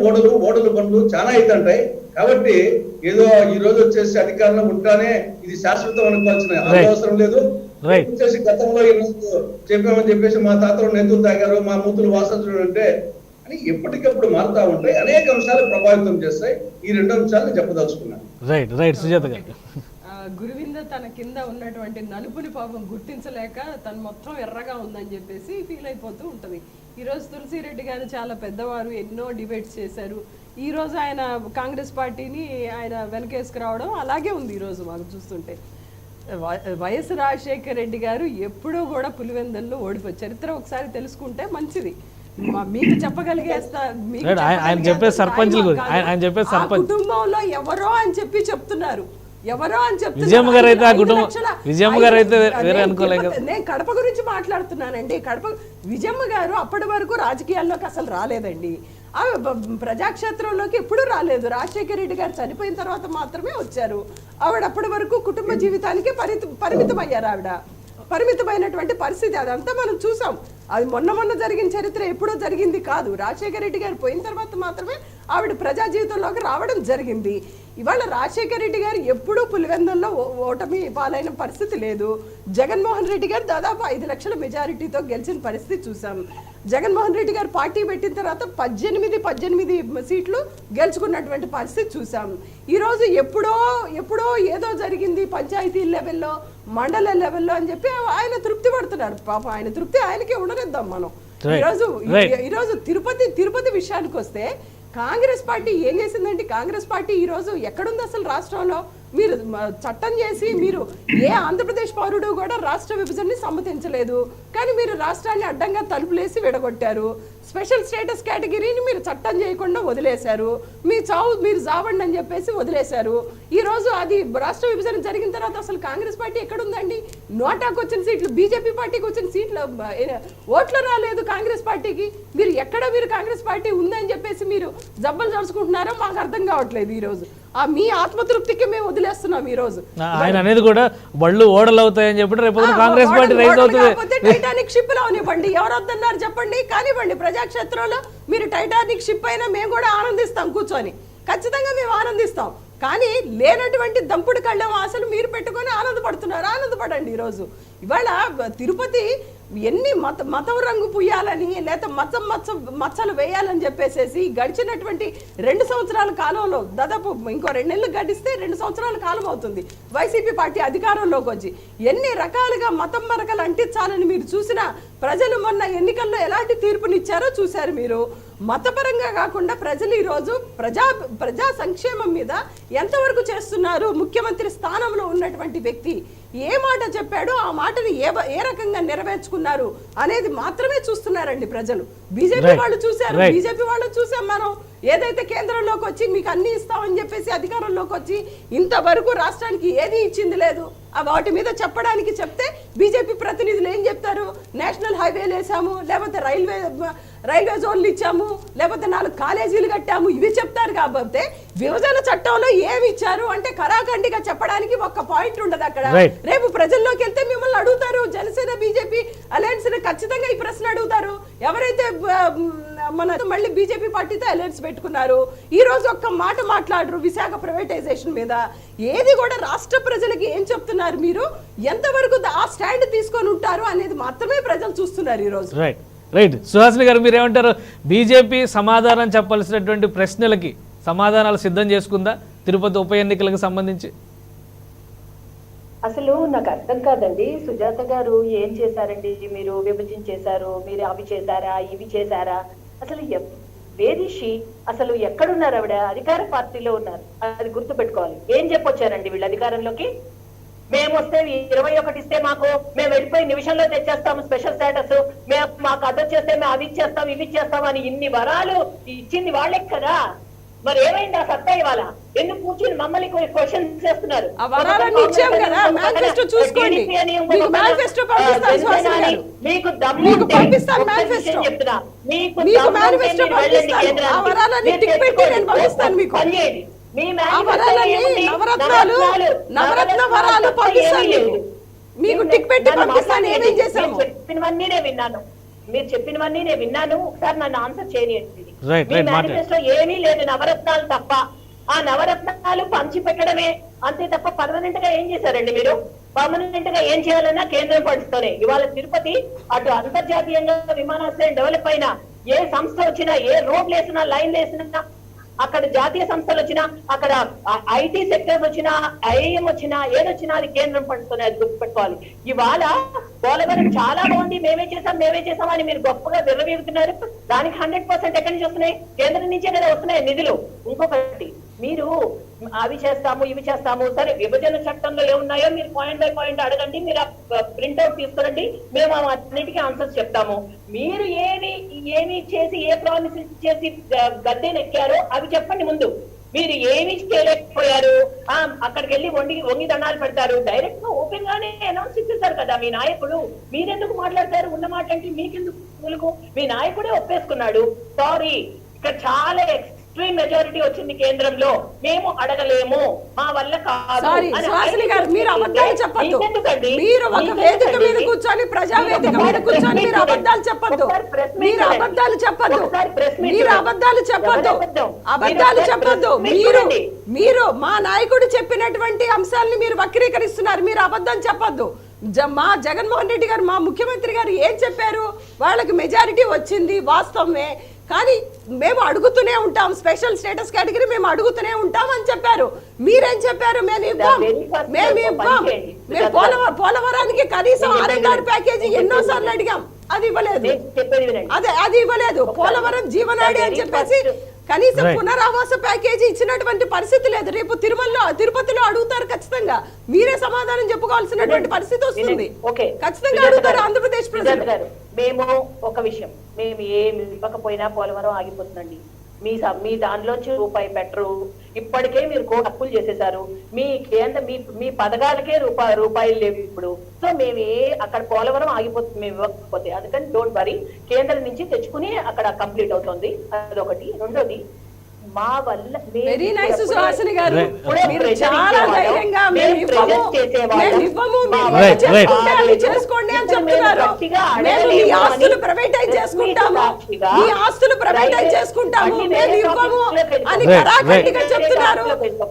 ఓడలు బండ్లు చాలా అవుతుంటాయి. కాబట్టి ఏదో ఈ రోజు వచ్చేసి అధికారంలో ఉంటానే ఇది శాశ్వతం అనుకోవాల్సిన అవసరం లేదు. వచ్చేసి గతంలో చెప్పామని చెప్పేసి మా తాతలు నెత్తులు తాగారు, మా మూతులు వాసన అంటే అని ఎప్పటికప్పుడు మారుతా ఉంటాయి. అనేక అంశాలు ప్రభావితం చేస్తాయి. ఈ 2 అంశాలను చెప్పదలుచుకున్నాను. రైట్ సుజాత గారు. గురువింద తన కింద ఉన్నటువంటి నలుపుని పాపం గుర్తించలేక తను మొత్తం ఎర్రగా ఉందని చెప్పేసి ఫీల్ అయిపోతూ ఉంటది. ఈరోజు తులసిరెడ్డి గారు చాలా పెద్దవారు, ఎన్నో డిబేట్స్ చేశారు. ఈ రోజు ఆయన కాంగ్రెస్ పార్టీని ఆయన వెనకేసుకు రావడం అలాగే ఉంది. ఈరోజు మాకు చూస్తుంటే వైఎస్ రాజశేఖర రెడ్డి గారు ఎప్పుడూ కూడా పులివెందుల్లో ఓడిపోయి చరిత్ర ఒకసారి తెలుసుకుంటే మంచిది. మీకు చెప్పగలిగేస్తా, కుటుంబంలో ఎవరో అని చెప్పి చెప్తున్నారు, ఎవరో అని విజయమ్మ గారు అయితే విజయమ్మ గారు అయితే నేను కడప గురించి మాట్లాడుతున్నానండి. కడప విజయమ్మ గారు అప్పటి వరకు రాజకీయాల్లోకి అసలు రాలేదండి. ఆమె ప్రజాక్షేత్రంలోకి ఎప్పుడూ రాలేదు. రాజశేఖర రెడ్డి గారు చనిపోయిన తర్వాత మాత్రమే వచ్చారు. ఆవిడ అప్పటి వరకు కుటుంబ జీవితానికి పరిమితమయ్యారు. ఆవిడ పరిమితమైనటువంటి పరిస్థితి అదంతా మనం చూసాం. అది మొన్న జరిగిన చరిత్ర ఎప్పుడో జరిగింది కాదు. రాజశేఖర రెడ్డి గారు పోయిన తర్వాత మాత్రమే ఆవిడ ప్రజా జీవితంలోకి రావడం జరిగింది. ఇవాళ రాజశేఖర రెడ్డి గారు ఎప్పుడూ పులివెందుల్లో ఓటమి పాలైన పరిస్థితి లేదు. జగన్మోహన్ రెడ్డి గారు దాదాపు 5 లక్షల మెజారిటీతో గెలిచిన పరిస్థితి చూసాం. జగన్మోహన్ రెడ్డి గారు పార్టీ పెట్టిన తర్వాత 18 సీట్లు గెలుచుకున్నటువంటి పరిస్థితి చూసాం. ఈరోజు ఎప్పుడో ఏదో జరిగింది పంచాయతీ లెవెల్లో, మండల లెవెల్లో అని చెప్పి ఆయన తృప్తి పడుతున్నారు. పాపం ఆయన తృప్తి ఆయనకే ఉండనిద్దాం మనం. ఈరోజు తిరుపతి విషయానికి వస్తే కాంగ్రెస్ పార్టీ ఏం చేసిందంటే, కాంగ్రెస్ పార్టీ ఈరోజు ఎక్కడుంది అసలు రాష్ట్రంలో? మీరు చట్టం చేసి మీరు ఏ ఆంధ్రప్రదేశ్ పౌరుడు కూడా రాష్ట్ర విభజనని సమ్మతించలేదు. కానీ మీరు రాష్ట్రాన్ని అడ్డంగా తలుపులేసి విడగొట్టారు. స్పెషల్ స్టేటస్ కేటగిరీని మీరు చట్టం చేయకుండా వదిలేశారు. మీరు జావండి అని చెప్పేసి వదిలేశారు. ఈ రోజు అది రాష్ట్ర విభజన జరిగిన తర్వాత అసలు కాంగ్రెస్ పార్టీ ఎక్కడుందండి? నోటాకు వచ్చిన సీట్లు, బీజేపీ పార్టీకి వచ్చిన సీట్లు, ఓట్లు రాలేదు కాంగ్రెస్ పార్టీకి. మీరు కాంగ్రెస్ పార్టీ ఉందని చెప్పేసి మీరు జబ్బలు జరుచుకుంటున్నారో మాకు అర్థం కావట్లేదు. ఈ రోజు మీ ఆత్మతృప్తికి మేము వదిలేస్తున్నాం. ఈ రోజు ఆయన అనేది కూడా బళ్ళు ఓడలు అవుతాయని చెప్పి రేపు కాంగ్రెస్ పార్టీ రైతు అవుతుంది. టైటానిక్ షిప్ లో అవనివ్వండి, ఎవరు వద్దన్నారు చెప్పండి, కానివ్వండి. ప్రజాక్షేత్రంలో మీరు టైటానిక్ షిప్ అయినా మేము కూడా ఆనందిస్తాం, కూర్చొని ఖచ్చితంగా మేము ఆనందిస్తాం. కానీ లేనటువంటి దంపుడు కళ్ళం ఆశలు మీరు పెట్టుకొని ఆనందపడుతున్నారు. ఆనందపడండి. ఈరోజు ఇవాళ తిరుపతి ఎన్ని మతం రంగు పుయ్యాలని లేకపోతే మచ్చలు వేయాలని చెప్పేసేసి గడిచినటువంటి 2 సంవత్సరాల కాలంలో, దాదాపు ఇంకో 2 నెలలు గడిస్తే 2 సంవత్సరాల కాలం అవుతుంది వైసీపీ పార్టీ అధికారంలోకి వచ్చి, ఎన్ని రకాలుగా మతం మరకలు అంటించాలని మీరు చూసిన ప్రజలు మొన్న ఎన్నికల్లో ఎలాంటి తీర్పునిచ్చారో చూశారు. మీరు మతపరంగా కాకుండా ప్రజలు ఈరోజు ప్రజా సంక్షేమం మీద ఎంతవరకు చేస్తున్నారు? ముఖ్యమంత్రి స్థానంలో ఉన్నటువంటి వ్యక్తి ఏ మాట చెప్పాడో ఆ మాటని ఏ రకంగా నెరవేర్చుకున్నారు అనేది మాత్రమే చూస్తున్నారండి ప్రజలు. బీజేపీ వాళ్ళు చూశారు, బీజేపీ వాళ్ళు చూసాం మనం. ఏదైతే కేంద్రంలోకి వచ్చి మీకు అన్ని ఇస్తామని చెప్పేసి అధికారంలోకి వచ్చి ఇంతవరకు రాష్ట్రానికి ఏది ఇచ్చింది లేదు. వాటి మీద చెప్పడానికి చెప్తే బీజేపీ ప్రతినిధులు ఏం చెప్తారు? నేషనల్ హైవేలు వేసాము, లేకపోతే రైల్వే జోన్లు ఇచ్చాము, లేకపోతే 4 కాలేజీలు కట్టాము, ఇవి చెప్తారు. కాబట్టి విభజన చట్టంలో ఏమి ఇచ్చారు అంటే కరాఖండిగా చెప్పడానికి ఒక్క పాయింట్ ఉండదు అక్కడ. రేపు ప్రజల్లోకి వెళ్తే మిమ్మల్ని అడుగుతారు, జనసేన బీజేపీ అలయన్స్ ఖచ్చితంగా ఈ ప్రశ్న అడుగుతారు. ఎవరైతే మన మళ్ళీ బీజేపీ పార్టీతో అలయన్స్ పెట్టుకున్నారు, ఈ రోజు ఒక్క మాట మాట్లాడరు విశాఖ ప్రైవేటైజేషన్ మీద. ఏది కూడా రాష్ట్ర ప్రజలకి ఏం చెప్తున్నారు, మీరు ఎంతవరకు ఆ స్టాండ్ తీసుకొని ఉంటారు అనేది మాత్రమే ప్రజలు చూస్తున్నారు ఈ రోజు. రైట్ సుహాసిని గారు, మీరేమంటారు? బీజేపీ సమాధానం చెప్పాల్సినటువంటి ప్రశ్నలకి సమాధానాలు సిద్ధం చేసుకుందా తిరుపతి ఉప ఎన్నికలకు సంబంధించి? అసలు నాకు అర్థం కాదండి. సుజాత గారు ఏం చేశారండి? మీరు విభజించేశారు, మీరు అవి చేశారా, ఇవి చేశారా? అసలు వేదిషి అసలు ఎక్కడున్నారు? ఆవిడ అధికార పార్టీలో ఉన్నారు, అది గుర్తు పెట్టుకోవాలి. ఏం చెప్పొచ్చారండి వీళ్ళు అధికారంలోకి? మేము వస్తే 21 ఇస్తే మేము వెళ్ళిపోయి నిమిషంలో తెచ్చేస్తాము స్పెషల్ స్టేటస్, మాకు అదొచ్చేస్తే చేస్తే మేము అవి ఇచ్చేస్తాం ఇవి ఇచ్చేస్తాం అని ఇన్ని వరాలు ఇచ్చింది వాళ్ళే కదా. మరి ఏమైంది ఆ సత్తా ఇవాళ? ఎందుకు కూర్చుని మమ్మల్ని క్వశ్చన్ చేస్తున్నారు? మీకు దమ్ము చెప్తున్నా, మీకు పనిచేయండి. మీ చెప్పినవన్నీ నేను విన్నాను, మీరు చెప్పినవన్నీ నేను విన్నాను. ఒకసారి నన్ను ఆన్సర్ చేయనియండి. మీ మేనిఫెస్టో ఏమీ లేదు, నవరత్నాలు తప్ప. ఆ నవరత్నాలు పంచి పెట్టడమే అంతే తప్ప పర్మనెంట్ గా ఏం చేశారండి మీరు? పర్మనెంట్ గా ఏం చేయాలన్నా కేంద్రం ఫండ్స్తోనే. ఇవాళ తిరుపతి అటు అంతర్జాతీయంగా విమానాశ్రయం డెవలప్ అయినా, ఏ సంస్థ వచ్చినా, ఏ రోడ్లు వేసినా, లైన్లు వేసినా, అక్కడ జాతీయ సంస్థలు వచ్చినా, అక్కడ ఐటీ సెక్టర్స్ వచ్చినా, ఐఏఎం వచ్చినా, ఏదొచ్చినా అది కేంద్రం ఫండ్స్తోనే. అది గుర్తుపెట్టుకోవాలి. ఇవాళ పోలవరం చాలా బాగుంది, మేమే చేసాం అని మీరు గొప్పగా విర్రవీగుతున్నారు. దానికి 100% ఎక్కడి నుంచి వస్తున్నాయి? కేంద్రం నుంచే కదా వస్తున్నాయి నిధులు. ఇంకొకటి, మీరు అవి చేస్తాము ఇవి చేస్తాము, సరే విభజన చట్టంలో ఏమున్నాయో మీరు పాయింట్ బై పాయింట్ అడగండి, మీరు ప్రింట్అవుట్ తీసుకురండి, మేము అన్నిటికీ ఆన్సర్స్ చెప్తాము. మీరు ఏమి చేసి ఏ ప్రామిస్ చేసి గద్దెనెక్కారో అవి చెప్పండి ముందు. మీరు ఏమి చేయలేకపోయారు, అక్కడికి వెళ్ళి వంగి దండాలు పెడతారు. డైరెక్ట్ గా ఓపెన్ గానే అనౌన్స్ ఇచ్చేస్తారు కదా మీ నాయకుడు. మీరెందుకు మాట్లాడతారు? ఉన్న మాట అంటే మీకెందుకు? మీ నాయకుడే ఒప్పేసుకున్నాడు. సారీ, ఇక్కడ చాలా ఎక్స్ట్రీమ్ మెజారిటీ వచ్చింది కేంద్రంలో, మేము అడగలేము, మా వల్ల కాదు. మీరు అబద్ధాలు చెప్పొద్దు. మీరు ఒక వేదిక మీద కూర్చొని, ప్రజావేదిక మీద కూర్చొని మీరు అబద్ధాలు చెప్పొద్దు. మీరు అబద్ధాలు చెప్పొద్దు. మీరు అబద్ధాలు చెప్పొద్దు. అబద్ధాలు చెప్పొద్దు. మీరు మా నాయకుడు చెప్పినటువంటి అంశాలని మీరు వక్రీకరిస్తున్నారు. మీరు అబద్ధం చెప్పొద్దు. మా జగన్మోహన్ రెడ్డి గారు, మా ముఖ్యమంత్రి గారు ఏం చెప్పారు? వాళ్ళకి మెజారిటీ వచ్చింది వాస్తవమే, కానీ మేము అడుగుతూనే ఉంటాం, స్పెషల్ స్టేటస్ కేటగిరీ మేము అడుగుతూనే ఉంటాం అని చెప్పారు. మీరేం చెప్పారు? మేము ఇవ్వం. మేము పోలవరానికి కనీసం 6 ప్యాకేజీ ఎన్నోసార్లు అడిగాం, అది ఇవ్వలేదు. అది ఇవ్వలేదు. పోలవరం జీవనాడి అని చెప్పేసి కనీసం పునరావాస ప్యాకేజీ ఇచ్చినటువంటి పరిస్థితి లేదు. రేపు తిరుపతిలో అడుగుతారు ఖచ్చితంగా. మీరే సమాధానం చెప్పుకోవాల్సినటువంటి పరిస్థితి వస్తుంది. ఖచ్చితంగా అడుగుతారు ఆంధ్రప్రదేశ్ ప్రజలు. మేము ఒక విషయం, మేము ఏమి ఇవ్వకపోయినా పోలవరం ఆగిపోతుందండి. మీ దానిలోంచి రూపాయి పెట్టరు. ఇప్పటికే మీరు కోటి అప్పులు చేసేసారు. మీ కేంద్ర మీ పథకాలకే రూపాయలు లేవు ఇప్పుడు. సో మేము అక్కడ పోలవరం ఆగిపోతుంది మేము ఇవ్వకపోతే. అందుకని డోంట్ వరీ, కేంద్రం నుంచి తెచ్చుకుని అక్కడ కంప్లీట్ అవుతుంది. అదొకటి. రెండోది, మా వల్ల వెరీ నైస్ సుహాసిని గారు, మీరు చాలా ధైర్యంగా మేము ఇవ్వము చేసుకోండి అని చెప్తున్నారు. మేము మీ ఆస్తులు ప్రైవేటైజ్ చేసుకుంటాము, మీ ఆస్తులు ప్రైవేటైజ్ చేసుకుంటాము, మేము ఇవ్వము అని కరాఖండిగా చెప్తున్నారు.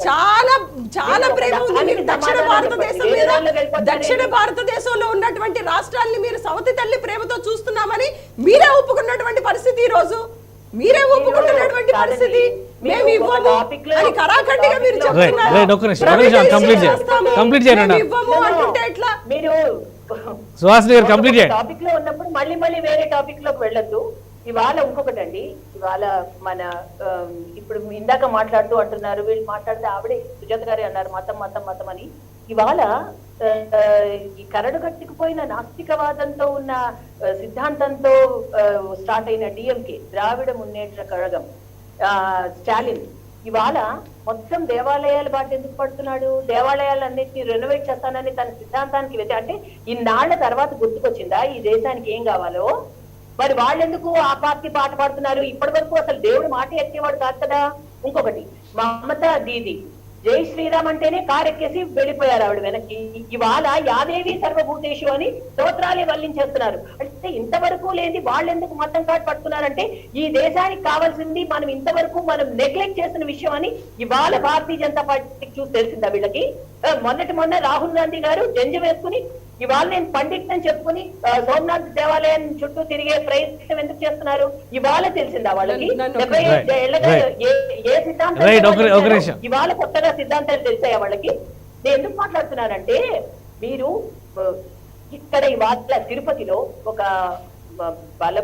చాలా చాలా ప్రేమ ఉంది మీకు దక్షిణ భారతదేశం మీద. దక్షిణ భారతదేశంలో ఉన్నటువంటి రాష్ట్రాల్ని మీరు సవతి తల్లి ప్రేమతో చూస్తున్నామని మీరే ఒప్పుకున్నటువంటి పరిస్థితి ఈ రోజు. మీరే ఒప్పుకుంటున్నటువంటి పరిస్థితి. మేము ఇవ్వము అని కరాఖండిగా మీరు చెప్తున్నారు. టాపిక్ లో ఉన్నప్పుడు మళ్ళీ వేరే టాపిక్ లోకి వెళ్ళొద్దు. ఇవాళ ఇంకొకటండి, ఇవాళ మన ఇప్పుడు ఇందాక మాట్లాడుతూ అంటున్నారు, వీళ్ళు మాట్లాడితే ఆవిడే సుజాత గారే అన్నారు మతం అని. ఇవాళ ఈ కరడు కట్టుకుపోయిన నాస్తికవాదంతో ఉన్న సిద్ధాంతంతో స్టార్ట్ అయిన డిఎంకే, ద్రావిడ మున్నేట్ర కழகம், స్టాలిన్ ఇవాళ మొత్తం దేవాలయాల బాట ఎందుకు పడుతున్నాడు? దేవాలయాలన్నింటినీ రెనోవేట్ చేస్తానని తన సిద్ధాంతానికి అంటే ఇన్నాళ్ల తర్వాత గుర్తుకొచ్చిందా ఈ దేశానికి ఏం కావాలో? మరి వాళ్ళెందుకు ఆ పార్టీ పాట పాడుతున్నారు? ఇప్పటి వరకు అసలు దేవుడు మాట ఎక్కేవాడు కాదు కదా. ఇంకొకటి మమతా దీది జై శ్రీరామ్ అంటేనే కారెక్కేసి వెళ్ళిపోయారు ఆవిడ వెనక్కి. ఇవాళ యాదేవి సర్వభూతేషు అని స్తోత్రాలే వల్లించేస్తున్నారు. అంటే ఇంతవరకు లేని వాళ్ళెందుకు మతం కార్డు పడుతున్నారంటే ఈ దేశానికి కావాల్సింది మనం ఇంతవరకు మనం నెగ్లెక్ట్ చేసిన విషయం అని ఇవాళ భారతీయ జనతా పార్టీకి చూసి తెలిసిందా వీళ్ళకి? మొన్న రాహుల్ గాంధీ గారు జంజ వేసుకుని ఇవాళ నేను పండిట్ అని చెప్పుకుని సోమనాథ్ దేవాలయం చుట్టూ తిరిగే ప్రయత్నం ఎందుకు చేస్తున్నారు? ఇవాళ తెలిసిందా వాళ్ళకి? 75 ఏళ్ళగా ఏ సిద్ధాంతం ఇవాళ కొత్తగా సిద్ధాంతాలు తెలిసాయా వాళ్ళకి? నేను ఎందుకు మాట్లాడుతున్నానంటే మీరు ఇక్కడ ఇవాళ తిరుపతిలో ఒక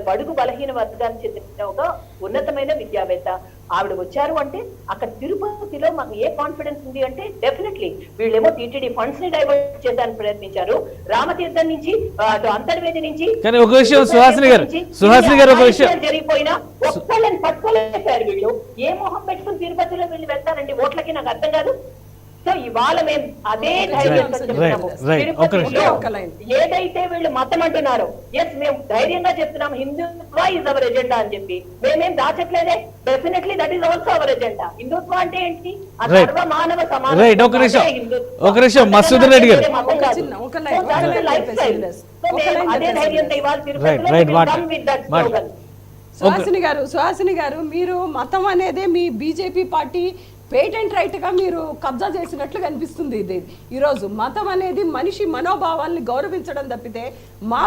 బడుగు బలహీన వర్గానికి చెందిన ఒక ఉన్నతమైన విద్యావేత్త ఆవిడ వచ్చారు అంటే అక్కడ తిరుపతిలో మాకు ఏ కాన్ఫిడెన్స్ ఉంది అంటే డెఫినెట్లీ వీళ్ళేమో టీటీడీ ఫండ్స్ ని డైవర్ట్ చేయడానికి ప్రయత్నించారు. రామతీర్థం నుంచి అటు అంతర్వేది నుంచి జరిగిపోయినా ఒక్కళ్ళని పట్టుకోలేకపోయారు వీళ్ళు. ఏ మొహం పెట్టుకుని తిరుపతిలో వీళ్ళు వెళ్తారండి ఓట్లకి? నాకు అర్థం కాదు. సో ఇవాళ మేము అదే ధైర్యంగా చెప్తున్నాము. ఏదైతే వీళ్ళు మతం అంటున్నారో ఎస్ మేము ధైర్యంగా చెప్తున్నాము హిందుత్వ ఇస్ అవర్ ఎజెండా అని చెప్పి. మేమేం దాచట్లేదే. Definitely that is also our agenda. Hindutva అంటే ఏంటి? సర్వ మానవ సమాజం. అదే ధైర్యంతో ఇవాళ తిరుపతిలో సుహాసిని గారు మీరు మతం అనేది మీ బీజేపీ పార్టీ పేటెంట్ రైట్ గా మీరు కబ్జా చేసినట్లు కనిపిస్తుంది. ఇది ఈరోజు మతం అనేది మనిషి మనోభావాల్ని గౌరవించడం తప్పితే మా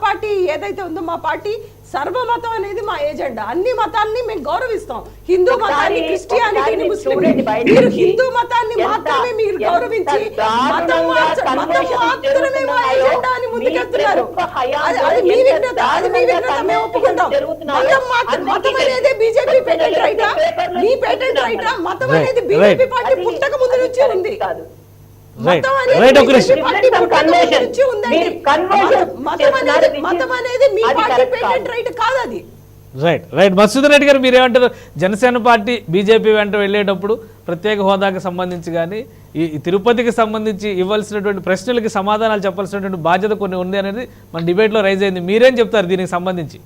పార్టీ ఏదైతే ఉందో మా పార్టీ సర్వమతం అనేది మా ఏజెండా. అన్ని మతాన్ని మేము గౌరవిస్తాం. హిందూ మతాన్ని, క్రిస్టియానిటీని, ముస్లిం, మీరు హిందూ మతాన్ని మాత్రమే మీరు గౌరవించి మతం మాత్రమే మా ఏజెండా అని ముందుకెళ్తున్నారు. అది మీ విఘ్నత, అది మీ విఘ్నత, మేము ఒప్పుకుంటాం. మతం అనేది బీజేపీ పేటెంట్ రైటా? మీ పేటెంట్ రైటా? మతం అనేది బీజేపీ పార్టీ పుట్టక ముందు నుంచి ఉంది. మతం అనేది మీ పార్టీ పేటెంట్ రైట్ కాదు. అది రైట్. మసూదన్ రెడ్డి గారు మీరేమంటారు? జనసేన పార్టీ బీజేపీ వెంట వెళ్ళేటప్పుడు ప్రత్యేక హోదాకి సంబంధించి కానీ ఈ తిరుపతికి సంబంధించి ఇవ్వాల్సినటువంటి ప్రశ్నలకి సమాధానాలు చెప్పాల్సినటువంటి బాధ్యత కొన్ని ఉంది అనేది మన డిబేట్లో రైజ్ అయింది. మీరేం చెప్తారు దీనికి సంబంధించి?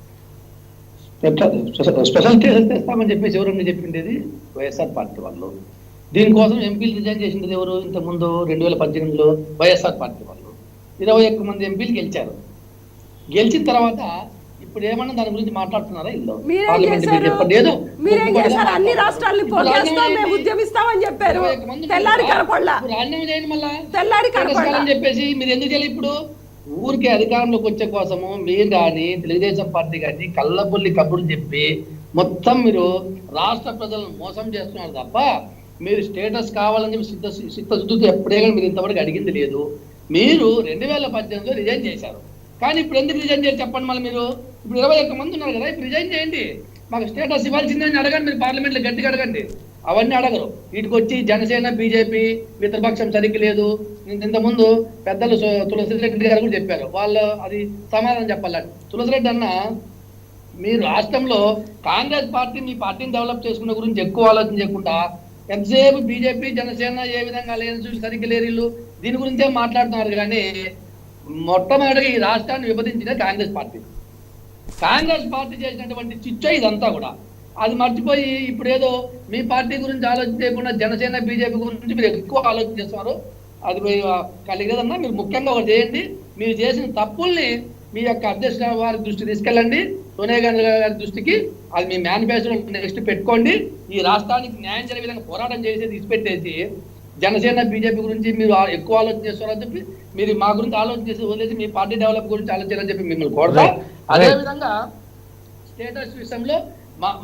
స్పెషల్ స్టేటస్ తెస్తామని చెప్పేసి ఎవరన్నా చెప్పిండేది వైఎస్ఆర్ పార్టీ వాళ్ళు. దీనికోసం ఎంపీలు రిజైన్ చేసింది ఎవరు? ఇంతకుముందు 2018లో వైఎస్ఆర్ పార్టీ వాళ్ళు 21 మంది ఎంపీలు గెలిచారు. గెలిచిన తర్వాత ఇప్పుడు ఏమన్నా దాని గురించి మాట్లాడుతున్నారా? ఇల్లు అన్ని రాష్ట్రాలు ఉద్యమిస్తామని చెప్పారు. అని చెప్పేసి మీరు ఎందుకు తెలియదు? ఇప్పుడు ఊరికే అధికారంలోకి వచ్చే కోసము మీరు కానీ తెలుగుదేశం పార్టీ కానీ కళ్ళబొల్లి కబుర్లు చెప్పి మొత్తం మీరు రాష్ట్ర ప్రజలను మోసం చేస్తున్నారు తప్ప మీరు స్టేటస్ కావాలని చెప్పి సిద్ధశుద్ధితో ఎప్పుడే కానీ మీరు ఇంతవరకు అడిగింది లేదు. మీరు 2018లో రిజైన్ చేశారు. కానీ ఇప్పుడు ఎందుకు రిజైన్ చేసి చెప్పండి. మళ్ళీ మీరు ఇప్పుడు 21 మంది ఉన్నారు కదా, ఇప్పుడు రిజైన్ చేయండి. మాకు స్టేటస్ ఇవ్వాల్సిందని అడగండి. మీరు పార్లమెంట్లో గట్టిగా అడగండి. అవన్నీ అడగరు. వీటికి వచ్చి జనసేన బీజేపీ మిత్రపక్షం సరిగ్గా లేదు. ఇంతకుముందు పెద్దలు తులసిరెడ్డి గారు కూడా చెప్పారు. వాళ్ళు అది సమాధానం చెప్పాలి. తులసిరెడ్డి అన్న, మీరు రాష్ట్రంలో కాంగ్రెస్ పార్టీ మీ పార్టీని డెవలప్ చేసుకునే గురించి ఎక్కువ ఆలోచన చేయకుండా ఎంతసేపు బీజేపీ జనసేన ఏ విధంగా అలయన్స్ సరిగ్గా లేరు దీని గురించే మాట్లాడుతున్నారు. కానీ మొట్టమొదటిగా ఈ రాష్ట్రాన్ని విభజించిన కాంగ్రెస్ పార్టీ చేసినటువంటి చిచ్చ ఇదంతా కూడా. అది మర్చిపోయి ఇప్పుడు ఏదో మీ పార్టీ గురించి ఆలోచన చేయకుండా జనసేన బీజేపీ గురించి మీరు ఎక్కువ ఆలోచన చేస్తున్నారు. అది కలిగేదన్నా మీరు ముఖ్యంగా ఒకటి చేయండి. మీరు చేసిన తప్పుల్ని మీ యొక్క అధ్యక్ష వారి దృష్టికి తీసుకెళ్ళండి, సోనియా గాంధీ గారి దృష్టికి. అది మీ మేనిఫెస్టోలో నెక్స్ట్ పెట్టుకోండి. ఈ రాష్ట్రానికి న్యాయం జరిగే విధంగా పోరాటం చేసేది తీసిపెట్టేసి జనసేన బీజేపీ గురించి మీరు ఎక్కువ ఆలోచన చేస్తున్నారని చెప్పి మీరు మా గురించి ఆలోచన చేసి వదిలేసి మీ పార్టీ డెవలప్ గురించి ఆలోచించాలని చెప్పి మిమ్మల్ని కోరుతా. అదేవిధంగా స్టేటస్ విషయంలో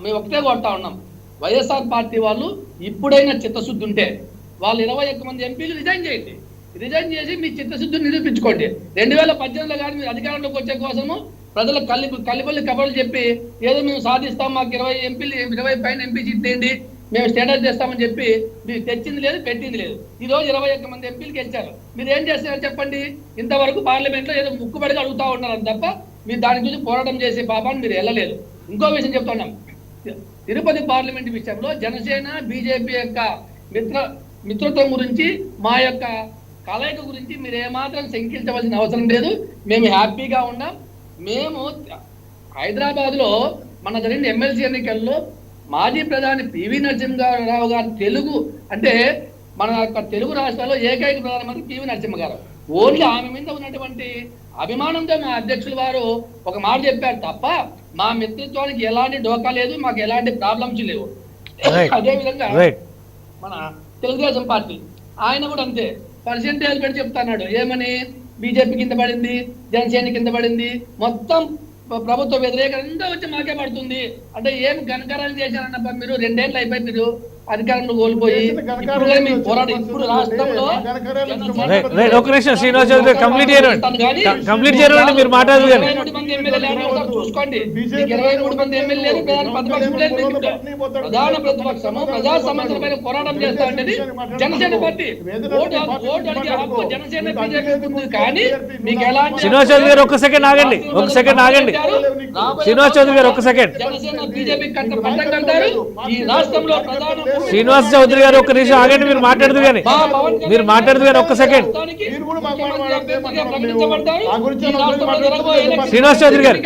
మేము ఒకటే కోరుతా ఉన్నాం. వైఎస్ఆర్ పార్టీ వాళ్ళు ఇప్పుడైనా చిత్తశుద్ధి ఉంటే వాళ్ళు 21 మంది ఎంపీలు రిజైన్ చేయండి. రిజైన్ చేసి మీ చిత్తశుద్ధిని నిరూపించుకోండి. 2018లో కానీ మీరు అధికారంలోకి వచ్చే కోసము ప్రజలకు కల్లిపల్లి కబుర్లు చెప్పి ఏదో మేము సాధిస్తాం, మాకు 20 పైన ఎంపీ సీట్లు ఏంటి, మేము స్టేటస్ చేస్తామని చెప్పి మీరు తెచ్చింది లేదు, పెట్టింది లేదు. ఈ రోజు 21 మంది ఎంపీలు గెలిచారు. మీరు ఏం చేస్తున్నారు చెప్పండి? ఇంతవరకు పార్లమెంట్ లో ఏదో ముక్కుబడిగా అడుగుతా ఉన్నారని తప్ప మీరు దాని గురించి పోరాటం చేసే పాపాన్ని మీరు వెళ్ళలేదు. ఇంకో విషయం చెప్తున్నాం, తిరుపతి పార్లమెంట్ విషయంలో జనసేన బీజేపీ యొక్క మిత్రత్వం గురించి, మా యొక్క కలయిక గురించి మీరు ఏమాత్రం శంకించవలసిన అవసరం లేదు. మేము హ్యాపీగా ఉన్నాం. మేము హైదరాబాద్ లో మన జరిగిన ఎమ్మెల్సీ ఎన్నికల్లో మాజీ ప్రధాని పివి నరసింహారావు గారు తెలుగు అంటే మన యొక్క తెలుగు రాష్ట్రాల్లో ఏకైక ప్రధానమంత్రి పివి నరసింహ గారు. ఓన్లీ ఆమె మీద ఉన్నటువంటి అభిమానంతో మా అధ్యక్షులు వారు ఒక మాట చెప్పారు తప్ప మా మిత్రత్వానికి ఎలాంటి డోకా లేదు, మాకు ఎలాంటి ప్రాబ్లమ్స్ లేవు. అదే విధంగా మన తెలుగుదేశం పార్టీ ఆయన కూడా అంతే పర్సెంటేజ్ పెట్టి చెప్తున్నాడు. ఏమని? బీజేపీ కింద పడింది, జనసేన కింద పడింది, మొత్తం ప్రభుత్వ వ్యతిరేకంగా వచ్చి మాకే పడుతుంది అంటే ఏం ఘనకారాలు చేశారన్న మీరు 2 ఏళ్ళు అయిపోయి మీరు అధికారంలో కోల్పోయి ఇప్పుడు రాష్ట్రంలో ఒక నిమిషం శ్రీనివాస్ చౌదరి కంప్లీట్ చేయండి మీరు మాట్లాడదు కానీ 23 మంది ఎమ్మెల్యేలు చూసుకోండి. 23 మంది ఎమ్మెల్యేలు ప్రధాన ప్రతిపక్షము ప్రజా సమస్యల పైన పోరాటం చేస్తా ఉండేది జనసేన పార్టీ. ఓటు అడిగే హక్కు జనసేన బీజేపీ ఉంది. కానీ మీకు ఎలాంటి శ్రీనివాస్ చౌదరి గారు ఒక సెకండ్ ఆగండి శ్రీనివాస్ చౌదరి గారు ఒక సెకండ్. జనసేన బీజేపీ పట్టం కట్టారు. ఈ రాష్ట్రంలో ప్రధాన శ్రీనివాస్ చౌదరి గారు ఒక్క నిమిషం ఆగండి మీరు మాట్లాడదు కానీ ఒక్క సెకండ్. శ్రీనివాస్ చౌదరి గారు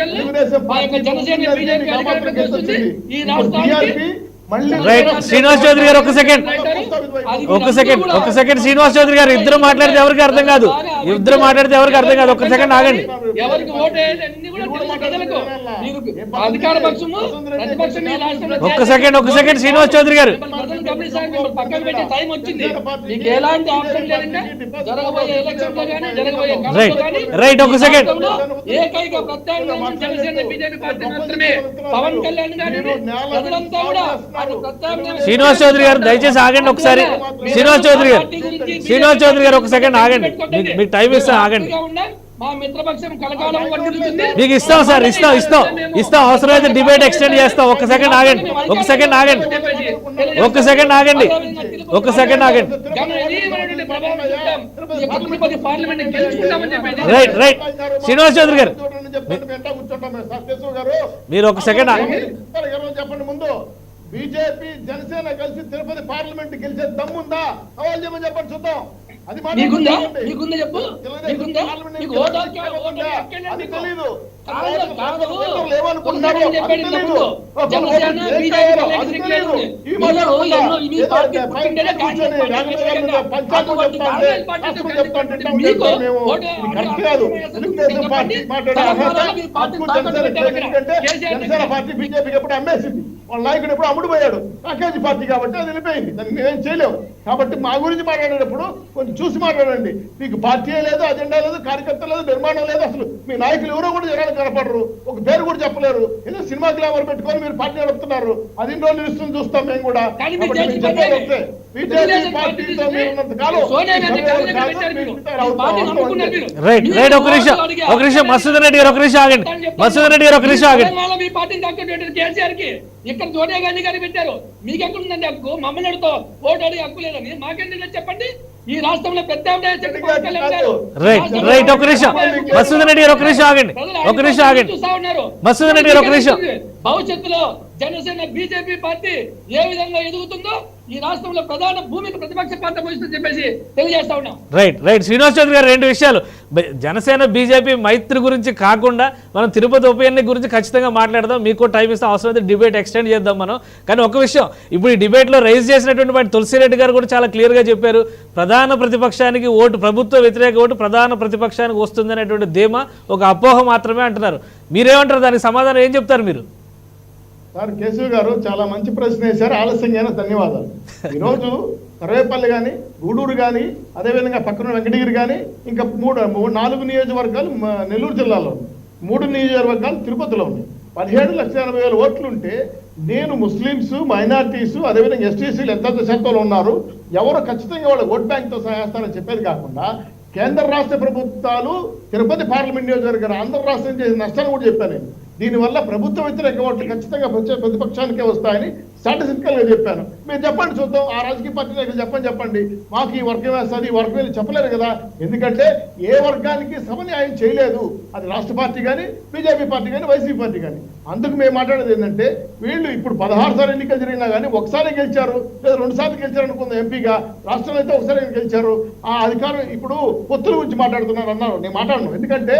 రైట్. శ్రీనివాస్ చౌదరి గారు ఒక సెకండ్ శ్రీనివాస్ చౌదరి గారు ఇద్దరు మాట్లాడితే ఎవరికి అర్థం కాదు. ఒక్క సెకండ్ ఆగండి. ఒక్క సెకండ్ శ్రీనివాస్ చౌదరి గారు రైట్. ఒక సెకండ్ పవన్ కళ్యాణ్ గారు ప్రజలంతా కూడా శ్రీనివాస్ చౌదరి గారు దయచేసి ఆగండి ఒకసారి. శ్రీనివాస్ చౌదరి గారు ఒక సెకండ్ ఆగండి, మీకు టైం ఇస్తా ఆగండి. మా మిత్రపక్షం కలకాలం వర్ధిల్లుతుంది. మీకు ఇస్తాం సార్, ఇస్తాం అవసరమైతే డిబేట్ ఎక్స్టెండ్ చేస్తాం. ఒక సెకండ్ ఆగండి. రైట్. శ్రీనివాస్ చౌదరి గారు మీరు ఒక సెకండ్ చెప్పండి. ముందు బీజేపీ జనసేన కలిసి తిరుపతి పార్లమెంట్ గెలిచే దమ్ముందా? సవాల్ చేయమని చెప్పండి చూద్దాం. అది చెప్పు. అది తెలీదు. జనసేన పార్టీ బీజేపీకి ఎప్పుడు అమ్మేసింది, వాళ్ళ నాయకుడు ఎప్పుడు అమ్ముడుపోయాడు. ప్యాకేజీ పార్టీ కాబట్టి అది వెళ్ళిపోయింది, దాన్ని మేమేం చేయలేము. కాబట్టి మా గురించి మాట్లాడేటప్పుడు కొంచెం చూసి మాట్లాడండి. మీకు పార్టీ లేదు, అజెండా లేదు, కార్యకర్త లేదు, నిర్మాణం లేదు. అసలు మీ నాయకులు ఎవరో కూడా జనాలు కనపడరు, ఒక పేరు కూడా చెప్పలేరు. ఏదో సినిమా గ్లామర్ పెట్టుకొని మీరు పార్టీ నడుపుతున్నారు. అది ఇన్ని రోజులు నిలుస్తుంది చూస్తాం మేము కూడా. బీజేపీ పార్టీతో మీరున్నంత కాలం రైట్. ఒక నిమిషం మసూదన్ రెడ్డి గారు ఒక నిమిషం ఆగండి. కేసీఆర్ కి ఇక్కడ సోనియా గాంధీ గారిని పెట్టారు. మీకెక్కడుందండి హక్కు? మమ్మల్ని అడుగుతాం ఓటు అడిగే హక్కు లేదని మాకెందుకు చెప్పండి. ఈ రాష్ట్రంలో పెద్ద రైట్. ఒక నిమిషం మసూదన్ రెడ్డి గారు ఒక నిమిషం ఆగండి. మసూదన్ రెడ్డి గారు ఒక నిమిషం. భవిష్యత్తులో జనసేన బీజేపీ పార్టీ ఏ విధంగా ఎదుగుతుందో ఈ రాష్ట్రంలో ప్రధాన భూమికి ప్రతిపక్ష పాత్ర పోషిస్తుందని చెప్పేసి తెలియజేస్తా ఉన్నాం. రైట్. శ్రీనివాస్ చౌదరి గారు 2 విషయాలు. జనసేన బీజేపీ మైత్రి గురించి కాకుండా మనం తిరుపతి ఉప ఎన్నిక గురించి ఖచ్చితంగా మాట్లాడదాం. మీకు టైం ఇస్తాం, అవసరమైతే డిబేట్ ఎక్స్టెండ్ చేద్దాం మనం. కానీ ఒక విషయం, ఇప్పుడు ఈ డిబేట్లో రైజ్ చేసినటువంటి తులసిరెడ్డి గారు కూడా చాలా క్లియర్గా చెప్పారు. ప్రధాన ప్రతిపక్షానికి ఓటు, ప్రభుత్వ వ్యతిరేక ఓటు ప్రధాన ప్రతిపక్షానికి వస్తుందనేటువంటి ధీమా ఒక అపోహ మాత్రమే అంటున్నారు. మీరేమంటారు? దానికి సమాధానం ఏం చెప్తారు మీరు? సార్ కేశవ్ గారు చాలా మంచి ప్రశ్న వేశారు. ఆలస్యంగా ధన్యవాదాలు. ఈరోజు సర్వేపల్లి కానీ, గూడూరు కానీ, అదేవిధంగా పక్కన వెంకటగిరి కానీ, ఇంకా 4 నియోజకవర్గాలు నెల్లూరు జిల్లాలో ఉన్నాయి. 3 నియోజకవర్గాలు తిరుపతిలో ఉన్నాయి. 17,80,000 ఓట్లుంటే నేను ముస్లిమ్స్, మైనార్టీస్, అదేవిధంగా ఎస్టీసీలు ఎంత శాతంలో ఉన్నారు, ఎవరు ఖచ్చితంగా వాళ్ళ ఓట్ బ్యాంక్తో సహాయిస్తారని చెప్పేది కాకుండా కేంద్ర రాష్ట్ర ప్రభుత్వాలు తిరుపతి పార్లమెంట్ నియోజకవర్గాలు ఆంధ్ర రాష్ట్రం చేసిన నష్టాన్ని కూడా చెప్పాను నేను. దీనివల్ల ప్రభుత్వ వ్యతిరేక ఓట్లు ఖచ్చితంగా ప్రతిపక్షానికే వస్తాయని స్టాటిస్టికల్ గా చెప్పాను. మీరు చెప్పండి చూద్దాం, ఆ రాజకీయ పార్టీ నాయకులు చెప్పండి మాకు ఈ వర్గం వేస్తుంది, ఈ వర్గం వీళ్ళు చెప్పలేరు కదా. ఎందుకంటే ఏ వర్గానికి సమన్యాయం చేయలేదు, అది రాష్ట్ర పార్టీ కానీ, బీజేపీ పార్టీ కానీ, వైసీపీ పార్టీ కానీ. అందుకు మేము మాట్లాడేది ఏంటంటే, వీళ్ళు ఇప్పుడు 16 సార్లు ఎన్నికలు జరిగినా కానీ ఒకసారి గెలిచారు లేదా 2 సార్లు గెలిచారు అనుకుందాం ఎంపీగా, రాష్ట్రంలో అయితే ఒకసారి గెలిచారు. ఆ అధికారం ఇప్పుడు పొత్తుల గురించి మాట్లాడుతున్నారు అన్నారు. నేను మాట్లాడను, ఎందుకంటే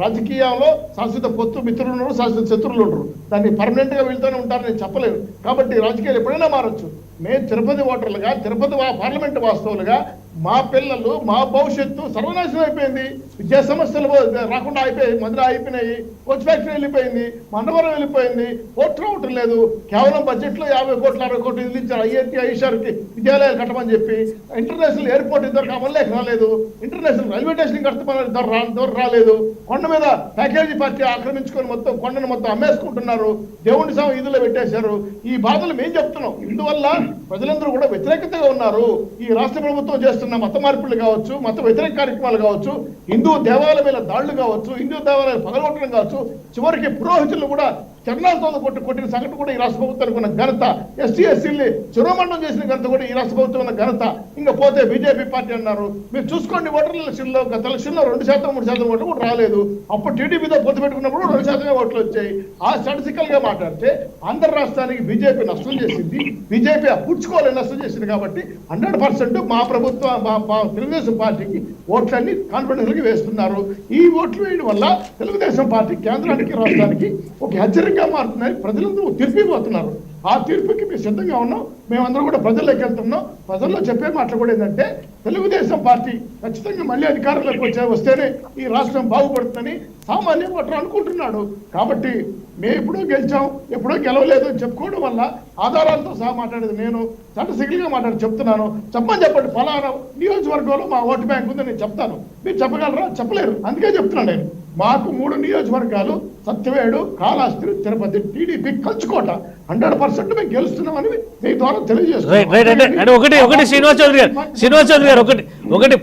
రాజకీయాల్లో శాశ్వత పొత్తు మిత్రులు ఉన్నారు, శాశ్వత శత్రువులు ఉండరు. దాన్ని పర్మనెంట్ గా వీళ్ళతోనే ఉంటారని నేను చెప్పలేను. కాబట్టి రాజకీయాలు ఎప్పుడైనా మారచ్చు. మేము తిరుపతి ఓటర్లుగా, తిరుపతి పార్లమెంట్ వాస్తవులుగా మా పిల్లలు, మా భవిష్యత్తు సర్వనాశనం అయిపోయింది. విద్యా సమస్యలు రాకుండా అయిపోయాయి, మధుర అయిపోయినాయి, కోచ్ ఫ్యాక్టరీ వెళ్ళిపోయింది, మండవరం వెళ్ళిపోయింది, ఓట్లు అవటం లేదు. కేవలం బడ్జెట్ లో 50 కోట్లు 60 కోట్లు నిధించారు ఐఐటి ఐషార్కి విద్యాలయాలు కట్టమని చెప్పి. ఇంటర్నేషనల్ ఎయిర్పోర్ట్ ఇంతవరకు అమల్లోకి రాలేదు, ఇంటర్నేషనల్ రైల్వే స్టేషన్ కడతామని ఇంతవరకు రాలేదు. కొండ మీద ప్యాకేజీ పార్టీ ఆక్రమించుకొని మొత్తం కొండను మొత్తం అమ్మేసుకుంటున్నారు, దేవుడి సాగు ఇదిలో పెట్టేశారు. ఈ బాధలు మేము చెప్తున్నాం. ఇందువల్ల ప్రజలందరూ కూడా వ్యతిరేకతగా ఉన్నారు. ఈ రాష్ట్ర ప్రభుత్వం చేస్తున్న మత మార్పులు కావచ్చు, మత వ్యతిరేక కార్యక్రమాలు కావచ్చు, హిందూ దేవాలయాల దాడులు కావచ్చు, హిందూ దేవాలయాలు పగలగొట్టడం కావచ్చు, చివరికి పురోహితులు కూడా చరణాలతో కొట్టిన సంఘటన కూడా ఈ రాష్ట్ర ప్రభుత్వానికి ఉన్న ఘనత. ఎస్టీ ఎస్సీని చిరోమండం చేసిన ఘనత కూడా ఈ రాష్ట్ర ప్రభుత్వం ఉన్న ఘనత. ఇంకా పోతే బీజేపీ పార్టీ అన్నారు. మీరు చూసుకోండి, ఓటర్ల ఎలక్షన్లో గత ఎలక్షన్లో 2% 3% ఓట్లు కూడా రాలేదు. అప్పుడు టీడీపీతో పొత్తు పెట్టుకున్నప్పుడు 2% ఓట్లు వచ్చాయి. ఆ స్టాటిస్టికల్ గా మాట్లాడితే ఆంధ్ర రాష్ట్రానికి బీజేపీ నష్టం చేసింది, బీజేపీ పుచ్చుకోవాలని నష్టం చేసింది. కాబట్టి 100% మా ప్రభుత్వం, మా తెలుగుదేశం పార్టీకి ఓట్లన్నీ కాన్ఫిడెన్స్ గా వేస్తున్నారు. ఈ ఓట్లు వేయడం వల్ల తెలుగుదేశం పార్టీ కేంద్రానికి, రాష్ట్రానికి ఒక హెచ్చరికగా మారుతున్నాయి. ప్రజలందరూ తీర్పిపోతున్నారు. ఆ తీర్పుకి మేము సిద్ధంగా ఉన్నాం. మేమందరం కూడా ప్రజల్లోకి వెళ్తున్నాం. ప్రజల్లో చెప్పే మాటలు కూడా ఏంటంటే, తెలుగుదేశం పార్టీ ఖచ్చితంగా మళ్ళీ అధికారంలోకి వస్తేనే ఈ రాష్ట్రం బాగుపడుతుందని సామాన్య ఓటర్ అనుకుంటున్నాడు. కాబట్టి మేము ఎప్పుడో గెలిచాం, ఎప్పుడో గెలవలేదు అని చెప్పుకోవడం వల్ల ఆధారాలతో సహా మాట్లాడేది నేను స్టాటిస్టికల్గా చెప్పతున్నాను. చెప్పండి ఫలానా నియోజకవర్గంలో మా ఓటు బ్యాంక్ ఉందని నేను చెప్తాను. మీరు చెప్పగలరా? చెప్పలేరు. అందుకే చెప్తున్నాను నేను. మాకు 3 నియోజకవర్గాలు, సత్యవేడు, కాళహస్తి, తిరుపతి, టీడీపీ కంచుకోట. 100% మేము గెలుస్తున్నామని మీ ద్వారా తెలియజేస్తున్నాం. ఒకటి శ్రీనివాస్ చౌదరి గారు ఒకటి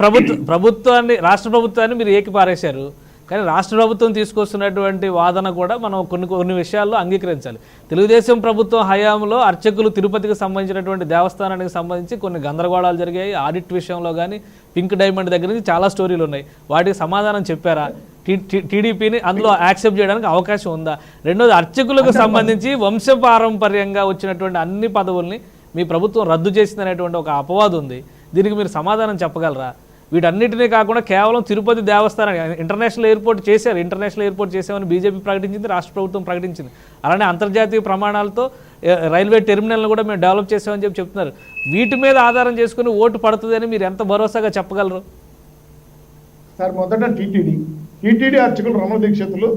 ప్రభుత్వాన్ని, రాష్ట్ర ప్రభుత్వాన్ని మీరు ఏకిపారేశారు. కానీ రాష్ట్ర ప్రభుత్వం తీసుకొస్తున్నటువంటి వాదన కూడా మనం కొన్ని విషయాల్లో అంగీకరించాలి. తెలుగుదేశం ప్రభుత్వం హయాంలో అర్చకులు తిరుపతికి సంబంధించినటువంటి దేవస్థానానికి సంబంధించి కొన్ని గందరగోళాలు జరిగాయి. ఆడిట్ విషయంలో కానీ, పింక్ డైమండ్ దగ్గర నుంచి చాలా స్టోరీలు ఉన్నాయి. వాటికి సమాధానం చెప్పారా? టీడీపీని అందులో యాక్సెప్ట్ చేయడానికి అవకాశం ఉందా? రెండోది, అర్చకులకు సంబంధించి వంశపారంపర్యంగా వచ్చినటువంటి అన్ని పదవుల్ని మీ ప్రభుత్వం రద్దు చేసిందనేటువంటి ఒక అపవాదం ఉంది. దీనికి మీరు సమాధానం చెప్పగలరా? వీటన్నిటినీ కాకుండా కేవలం తిరుపతి దేవస్థానం ఇంటర్నేషనల్ ఎయిర్పోర్ట్ చేసామని బీజేపీ ప్రకటించింది, రాష్ట్ర ప్రభుత్వం ప్రకటించింది. అలానే అంతర్జాతీయ ప్రమాణాలతో రైల్వే టెర్మినల్ను కూడా మేము డెవలప్ చేసామని చెప్తున్నారు. వీటి మీద ఆధారం చేసుకుని ఓటు పడుతుందని మీరు ఎంత భరోసాగా చెప్పగలరు? సార్, మొదట టీటీడీ అర్చకులు రమణ దీక్షితులు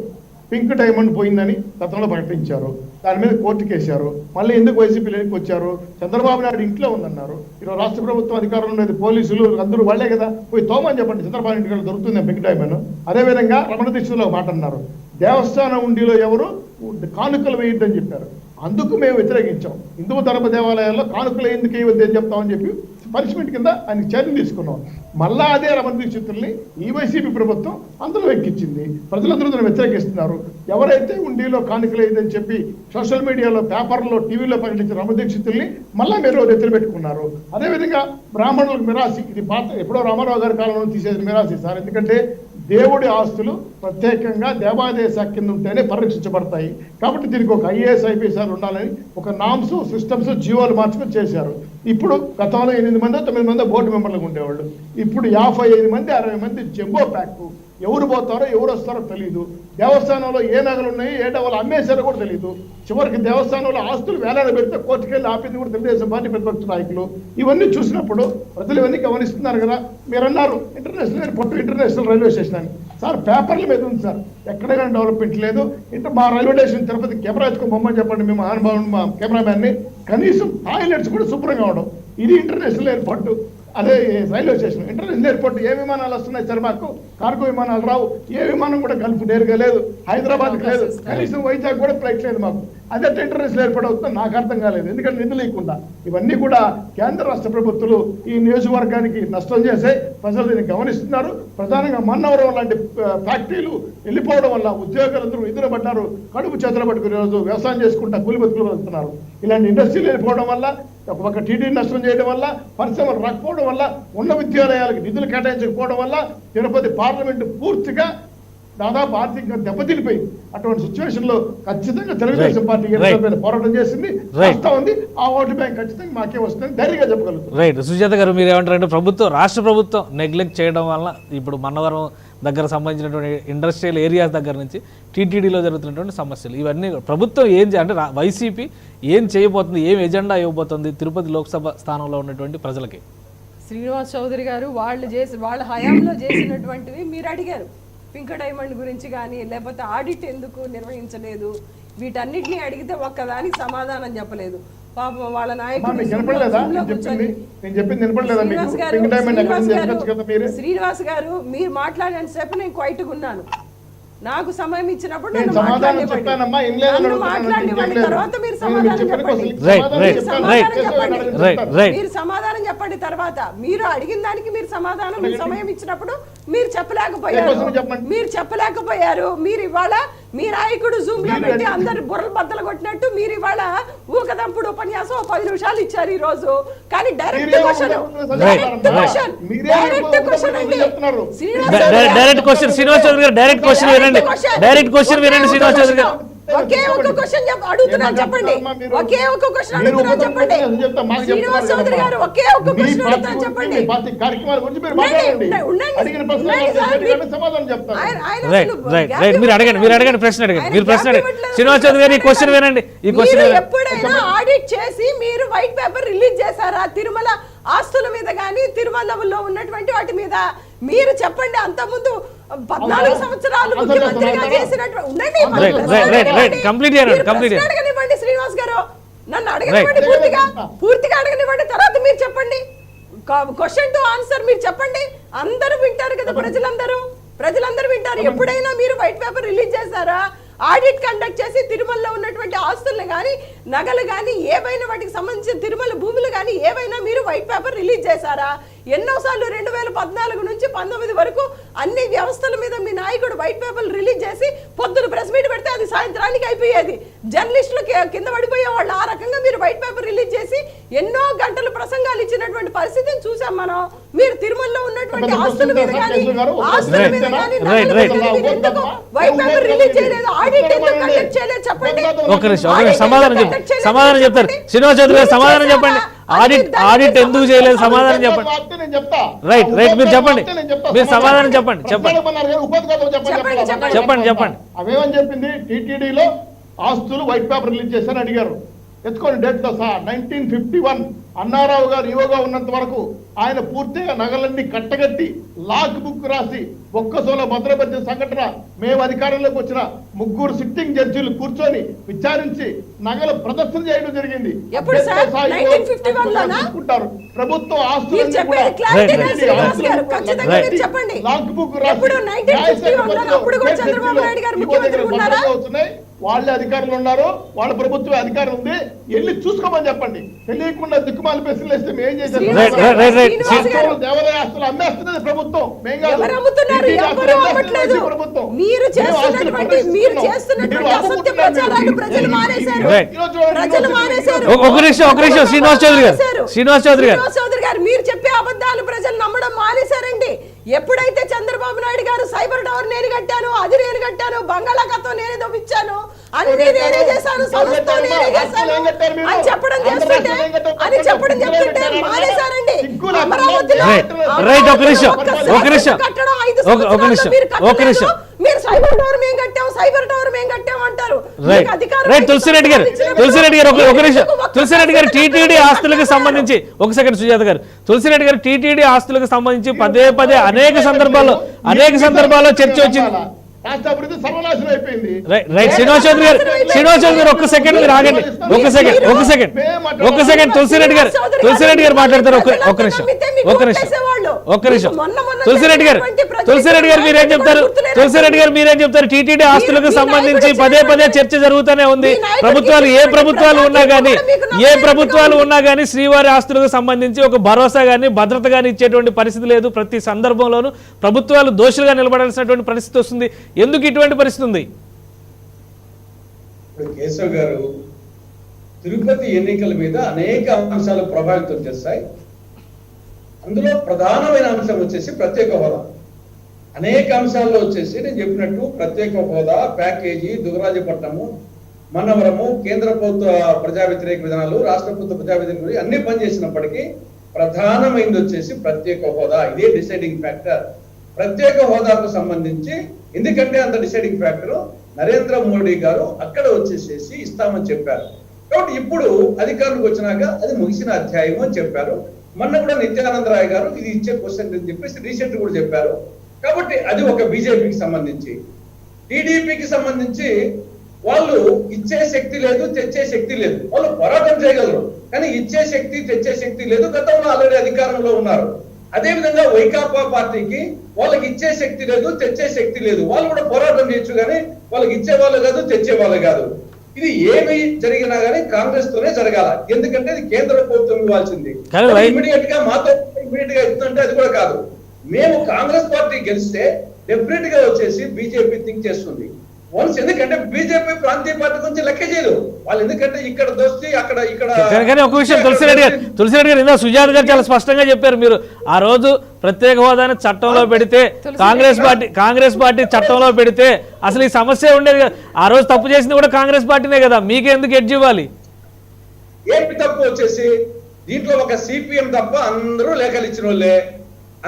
పింక్ డైమండ్ పోయిందని గతంలో ప్రకటించారు. దాని మీద కోర్టుకు వేశారు. మళ్ళీ ఎందుకు వైసీపీలోకి వచ్చారు? చంద్రబాబు నాయుడు ఇంట్లో ఉందన్నారు. ఈరోజు రాష్ట్ర ప్రభుత్వం అధికారంలో ఉండేది పోలీసులు అందరూ వాళ్ళే కదా. పోయి తోమని చెప్పండి, చంద్రబాబు ఇంటికి దొరుకుతుంది పింక్ డైమండ్. అదేవిధంగా రమణ దీక్షితులు మాట అన్నారు, దేవస్థానం ఉండిలో ఎవరు కానుకలు వేయొద్దని చెప్పారు. అందుకు మేము వ్యతిరేకించాం. హిందూ ధర్మ దేవాలయాల్లో కానుకలు ఎందుకు వేయవద్దు అని చెప్తామని చెప్పి పనిష్మెంట్ కింద ఆయన చర్యలు తీసుకున్నాం. మళ్ళా అదే రమణ దీక్షితుల్ని ఈ వైసీపీ ప్రభుత్వం అందులో ఎక్కించింది. ప్రజలందరూ దాన్ని వ్యతిరేకిస్తున్నారు. ఎవరైతే ఉండిలో కానుకలేదని చెప్పి సోషల్ మీడియాలో, పేపర్లో, టీవీలో ప్రకటించిన రమణ దీక్షితుల్ని మళ్ళా మీరు ఎత్తులు పెట్టుకున్నారు. అదేవిధంగా బ్రాహ్మణులకు మిరాసి, ఇది పాత ఎప్పుడో రామారావు గారి కాలంలో తీసేది మిరాసి సార్. ఎందుకంటే దేవుడి ఆస్తులు ప్రత్యేకంగా దేవాదాయ శాఖ కింద ఉంటేనే పరిరక్షించబడతాయి. కాబట్టి దీనికి ఒక ఐఏఎస్ ఐపీఎస్ ఉండాలని ఒక నామ్స్, సిస్టమ్స్, జీవోలు మార్చుకొని చేశారు. ఇప్పుడు గతంలో 8 మందో 9 మందో బోర్డు మెంబర్లకు ఉండేవాళ్ళు. ఇప్పుడు 55 మంది 60 మంది జంబో ప్యాక్. ఎవరు పోతారో ఎవరు వస్తారో తెలియదు. దేవస్థానంలో ఏ నగలు ఉన్నాయి, ఏ డబ్బులు అమ్మేశారో కూడా తెలియదు. చివరికి దేవస్థానంలో ఆస్తులు వేలాడ పెడితే కోర్టుకెళ్ళి ఆపింది కూడా తెలుగుదేశం పార్టీ ప్రతిపక్ష నాయకులు. ఇవన్నీ చూసినప్పుడు ప్రజలు ఇవన్నీ గమనిస్తున్నారు కదా. మీరు అన్నారు international airport, international railway station అని. సార్, పేపర్ల మీద ఉంది సార్, ఎక్కడ కానీ డెవలప్మెంట్ లేదు. మా రైల్వే స్టేషన్ తిరుపతి కెమెరా ఎత్తుకొని బొమ్మని చెప్పండి మేము మహానుభావుని, మా కెమెరామ్యాన్ని. కనీసం టాయిలెట్స్ కూడా శుభ్రంగా ఉండవు. ఇది ఇంటర్నేషనల్ ఎయిర్పోర్ట్, అదే రైల్వే స్టేషన్. ఇంటర్నేషనల్ ఎయిర్పోర్ట్ ఏ విమానాలు వస్తున్నాయి సార్? మాకు కార్గో విమానాలు రావు. ఏ విమానం కూడా గల్ఫ్ నేరుగా లేదు, హైదరాబాద్కి లేదు, కనీసం వైజాగ్ కూడా ఫ్లైట్ లేదు మాకు. అదే టెండరెన్స్ ఏర్పడవుతుందో నాకు అర్థం కాలేదు. ఎందుకంటే నిధులు లేకుండా ఇవన్నీ కూడా కేంద్ర రాష్ట్ర ప్రభుత్వాలు ఈ నియోజకవర్గానికి నష్టం చేసే ప్రజలు దీన్ని గమనిస్తున్నారు. ప్రధానంగా మన్నవరం లాంటి ఫ్యాక్టరీలు వెళ్ళిపోవడం వల్ల ఉద్యోగులందరూ ఇద్దరు పడ్డారు, కడుపు చేతులు పట్టుకుని రోజు వ్యవసాయం చేసుకుంటా కూలి బతుకులు వెళ్తున్నారు. ఇలాంటి ఇండస్ట్రీలు వెళ్ళిపోవడం వల్ల, ఒక టీడీ నష్టం చేయడం వల్ల, పరిశ్రమలు రాకపోవడం వల్ల, ఉన్న విద్యాలయాలకు నిధులు కేటాయించకపోవడం వల్ల తిరుపతి పార్లమెంటు పూర్తిగా దాదాపు ఆర్థికంగా దెబ్బతినిపోయింది. అటువంటి సిచ్యువేషన్ లో ఖచ్చితంగా తెలుగుదేశం పార్టీ పోరాటం చేసింది, వస్తా ఉంది. ఆ ఓటు బ్యాంక్ ఖచ్చితంగా మాకే వస్తుందని ధైర్యంగా చెప్పగలుగుతాం. రైట్. సుజాత గారు మీరు ఏమంటారంటే రాష్ట్ర ప్రభుత్వం నెగ్లెక్ట్ చేయడం వల్ల ఇప్పుడు మన్నవరం దగ్గర సంబంధించినటువంటి ఇండస్ట్రియల్ ఏరియాస్ దగ్గర నుంచి టీటీడీలో జరుగుతున్నటువంటి సమస్యలు ఇవన్నీ ప్రభుత్వం అంటే వైసీపీ ఏం చేయబోతుంది, ఏం ఎజెండా ఇవ్వబోతుంది తిరుపతి లోక్సభ స్థానంలో ఉన్నటువంటి ప్రజలకి? శ్రీనివాస్ చౌదరి గారు వాళ్ళ హయాంలో చేసినటువంటివి మీరు అడిగారు. పింక్ డైమండ్ గురించి కానీ, లేకపోతే ఆడిట్ ఎందుకు నిర్వహించలేదు, వీటన్నిటిని అడిగితే ఒక్కదానికి సమాధానం చెప్పలేదు. పాపం వాళ్ళ నాయకుడు శ్రీనివాస్ గారు మీరు మాట్లాడిన సేపు నేను క్వైట్గా ఉన్నాను. నాకు సమయం ఇచ్చినప్పుడు నన్ను మాట్లాడివ్వండి. తర్వాత మీరు సమాధానం చెప్పండి. మీరు సమాధానం చెప్పండి. తర్వాత మీరు అడిగిన దానికి మీరు సమాధానం సమయం ఇచ్చినప్పుడు మీరు చెప్పలేకపోయారు. మీరు ఇవాళ మీ నాయకుడు జూమ్ లో పెట్టి అందరు బుర్రలు బద్దలు కొట్టినట్టు మీరు ఇవాళ ఊకదంపుడు ఉపన్యాసం 10 నిమిషాలు ఇచ్చారు ఈ రోజు. కానీ డైరెక్ట్ క్వశ్చన్ శ్రీనివాస్ చౌదరి గారు డైరెక్ట్ క్వశ్చన్ వినండి శ్రీనివాస్ చౌదరి గారు. ఒకే ఒక క్వశ్చన్ అడుగుతున్నాను చెప్పండి. ఒకే ఒక క్వశ్చన్ అడుగుతున్నాను చెప్పండి. శ్రీనివాస్ చౌదరి గారు ఒకే ఒక క్వశ్చన్ అడుగుతున్నాను చెప్పండి. మీరు అడగండి ప్రశ్న అడగండి. శ్రీనివాస్ చౌదరి గారు ఈ క్వశ్చన్ వినండి. ఎప్పుడైనా ఆడిట్ చేసి మీరు వైట్ పేపర్ రిలీజ్ చేశారా తిరుమల ఆస్తుల మీద కానీ తిరుమలలో ఉన్నటువంటి వాటి మీద? మీరు చెప్పండి. అంత ముందు 14 సంవత్సరాలు ముఖ్యమంత్రిగా చేసినటువంటి అడగనివ్వండి శ్రీనివాస్ గారు, నన్ను అడగనివ్వండి, పూర్తిగా అడగనివ్వండి. తర్వాత మీరు చెప్పండి. క్వశ్చన్ టు ఆన్సర్ మీరు చెప్పండి. అందరూ వింటారు కదా, ప్రజలందరూ వింటారు. ఎప్పుడైనా మీరు వైట్ పేపర్ రిలీజ్ చేశారా? ఆడిట్ కండక్ట్ చేసి తిరుమలలో ఉన్నటువంటి ఆస్తులను కానీ, నగలు కానీ, ఏవైనా వాటికి సంబంధించిన తిరుమల భూములు కానీ ఏవైనా మీరు వైట్ పేపర్ రిలీజ్ చేశారా? ఎన్నోసార్లు 2014 నుంచి 19 వరకు అన్ని వ్యవస్థల మీద మీ నాయకుడు వైట్ పేపర్ రిలీజ్ చేసి పొద్దున ప్రెస్ మీట్ పెడితే అది సాయంత్రానికి అయిపోయేది. జర్నలిస్టులు కింద పడిపోయే వాళ్ళు. ఆ రకంగా మీరు వైట్ పేపర్ రిలీజ్ చేసి ఎన్నో గంటలు ప్రసంగాలు ఇచ్చినటువంటి పరిస్థితిని చూసాం మనం. మీరు తిరుమలలో ఉన్నటువంటి ఆస్తుల మీద కానీ ఎందుకు వైట్ పేపర్ రిలీజ్ చేయలేదు? ఆడిట్ ఎందుకు కండక్ట్ చేయలేదు చెప్పండి. సమాధానం చెప్తారు శ్రీనివాస్ చౌదరి గారు, సమాధానం చెప్పండి. ఆడిట్ ఎందుకు చేయలేదు సమాధానం చెప్పండి. రైట్ మీరు చెప్పండి. మీరు సమాధానం చెప్పండి. అవేమని చెప్పింది? టీటీడీలో ఆస్తులు వైట్ పేపర్ రిలీజ్ చేశారని అడిగారు. ఎత్తుకోండి డేట్తో సహా. 1951 అన్నారావు గారు ఈవోగా ఉన్నంత వరకు ఆయన పూర్తిగా నగలన్నీ కట్టగట్టి లాక్ బుక్ రాసి ఒక్కసోలో భద్రపరిచిన సంఘటన. మేము అధికారంలోకి వచ్చిన 3 సిట్టింగ్ జడ్జీలు కూర్చొని విచారించి నగలు ప్రదర్శన చేయడం జరిగింది. ప్రభుత్వ ఆస్తులు లాక్ బుక్ రాసి వాళ్ళే అధికారులు ఉన్నారు, వాళ్ళ ప్రభుత్వ అధికారం ఉంది, వెళ్ళి చూసుకోమని చెప్పండి. తెలియకుండా దిక్కుమాల ప్రశ్నలు వేస్తే మేము చేసాం. దేవాలయ ఆస్తులు అమ్మేస్తున్నది ప్రభుత్వం, మేము కాదు. శ్రీనివాస్ చౌదరి గారు మీరు చెప్పే అబద్ధాలు ప్రజలు నమ్మడం మానేశారండి. ఎప్పుడైతే చంద్రబాబు నాయుడు గారు సైబర్ టవర్ నేను కట్టాను, అది నేను కట్టాను, బంగాళాఖాతం నేనే దొప్పించాను, అన్ని నేనే చేశాను, సంస్థ నేనే చేశాను అని చెప్పడం చెప్తుంటే మానేశారండి. మీరు సైబర్ టవర్ మేము కట్టాం అంటారు. తులసిరెడ్డి గారు టీటీడీ ఆస్తులకు సంబంధించి ఒక సెకండ్ సుజాత గారు, తులసిరెడ్డి గారు టీటీడీ ఆస్తులకు సంబంధించి పదే అనేక సందర్భాల్లో చర్చ వచ్చింది. శ్రీనివాస్ చౌదరి గారు ఒక్క సెకండ్ మీరు ఆగండి. ఒక్క సెకండ్ తులసిరెడ్డి గారు మాట్లాడతారు. ఒక్క నిమిషం ఒక్క నిమిషం మొన్న తులసిరెడ్డి గారు మీరేం చెప్తారు? తులసిరెడ్డి గారు మీరేం చెప్తారు? టీటీడీ ఆస్తులకు సంబంధించి పదే చర్చ జరుగుతూనే ఉంది. ప్రభుత్వాలు ఏ ప్రభుత్వాలు ఉన్నా కానీ శ్రీవారి ఆస్తులకు సంబంధించి ఒక భరోసా గానీ భద్రత గానీ ఇచ్చేటువంటి పరిస్థితి లేదు. ప్రతి సందర్భంలోనూ ప్రభుత్వాలు దోషులుగా నిలబడాల్సినటువంటి పరిస్థితి వస్తుంది. ఎందుకు ఇటువంటి పరిస్థితి ఉంది? కేశవ్ గారు, తిరుపతి ఎన్నికల మీద అనేక అంశాలు ప్రభావితం చేస్తాయి. అందులో ప్రధానమైన అంశం వచ్చేసి ప్రత్యేక హోదా. అనేక అంశాల్లో వచ్చేసి నేను చెప్పినట్టు ప్రత్యేక హోదా, ప్యాకేజీ, దుగరాజపట్నము, మన్నవరము, కేంద్ర ప్రభుత్వ ప్రజా వ్యతిరేక విధానాలు, రాష్ట్ర ప్రభుత్వ ప్రజా వ్యతిరేక అన్ని పనిచేసినప్పటికీ ప్రధానమైనది వచ్చేసి ప్రత్యేక హోదా. ఇదే డిసైడింగ్ ఫ్యాక్టర్. ప్రత్యేక హోదాకు సంబంధించి ఎందుకంటే అంత డిసైడింగ్ ఫ్యాక్టర్ నరేంద్ర మోడీ గారు అక్కడ వచ్చేసేసి ఇస్తామని చెప్పారు. కాబట్టి ఇప్పుడు అధికారులకు వచ్చినాక అది ముగిసిన అధ్యాయం అని చెప్పారు. మొన్న కూడా నిత్యానంద రాయ్ గారు ఇది ఇచ్చే క్వశ్చన్ అని చెప్పేసి రీసెంట్ కూడా చెప్పారు. కాబట్టి అది ఒక బీజేపీకి సంబంధించి. టీడీపీకి సంబంధించి వాళ్ళు ఇచ్చే శక్తి లేదు, తెచ్చే శక్తి లేదు. వాళ్ళు పోరాటం చేయగలరు, కానీ ఇచ్చే శక్తి, తెచ్చే శక్తి లేదు. గతంలో ఆల్రెడీ అధికారంలో ఉన్నారు. అదేవిధంగా వైకాపా పార్టీకి వాళ్ళకి ఇచ్చే శక్తి లేదు, తెచ్చే శక్తి లేదు. వాళ్ళు కూడా పోరాటం చేయొచ్చు, కానీ వాళ్ళకి ఇచ్చే వాళ్ళు కాదు, తెచ్చే వాళ్ళు కాదు. ఇది ఏమి జరిగినా గానీ కాంగ్రెస్ తోనే జరగాల. ఎందుకంటే ఇది కేంద్ర ప్రభుత్వం ఇవ్వాల్సింది. ఇమీడియట్ గా మాతో ఇమీడియట్ గా ఇస్తుంటే అది కూడా కాదు. మేము కాంగ్రెస్ పార్టీ గెలిస్తే డెఫినెట్ గా వచ్చేసి బీజేపీ థింక్ చేస్తుంది వన్స్. ఎందుకంటే బీజేపీ ప్రాంతీయ పార్టీ గురించి లెక్క చేయదు వాళ్ళు. ఎందుకంటే ఇక్కడ దోస్తి అక్కడ ఒక విషయం తులసిరెడ్డి గారు ఇందా సుజాత్ గారు చాలా స్పష్టంగా చెప్పారు. మీరు ఆ రోజు ప్రత్యేక హోదాని చట్టంలో పెడితే కాంగ్రెస్ పార్టీ చట్టంలో పెడితే అసలు ఈ సమస్య ఉండేది కదా. ఆ రోజు తప్పు చేసింది కూడా కాంగ్రెస్ పార్టీనే కదా. మీకు ఎందుకు ఎడ్జ్ ఇవ్వాలి? ఏపీ తప్పు వచ్చేసి దీంట్లో ఒక సిపిఎం తప్ప అందరూ లేఖలు ఇచ్చిన వాళ్ళే.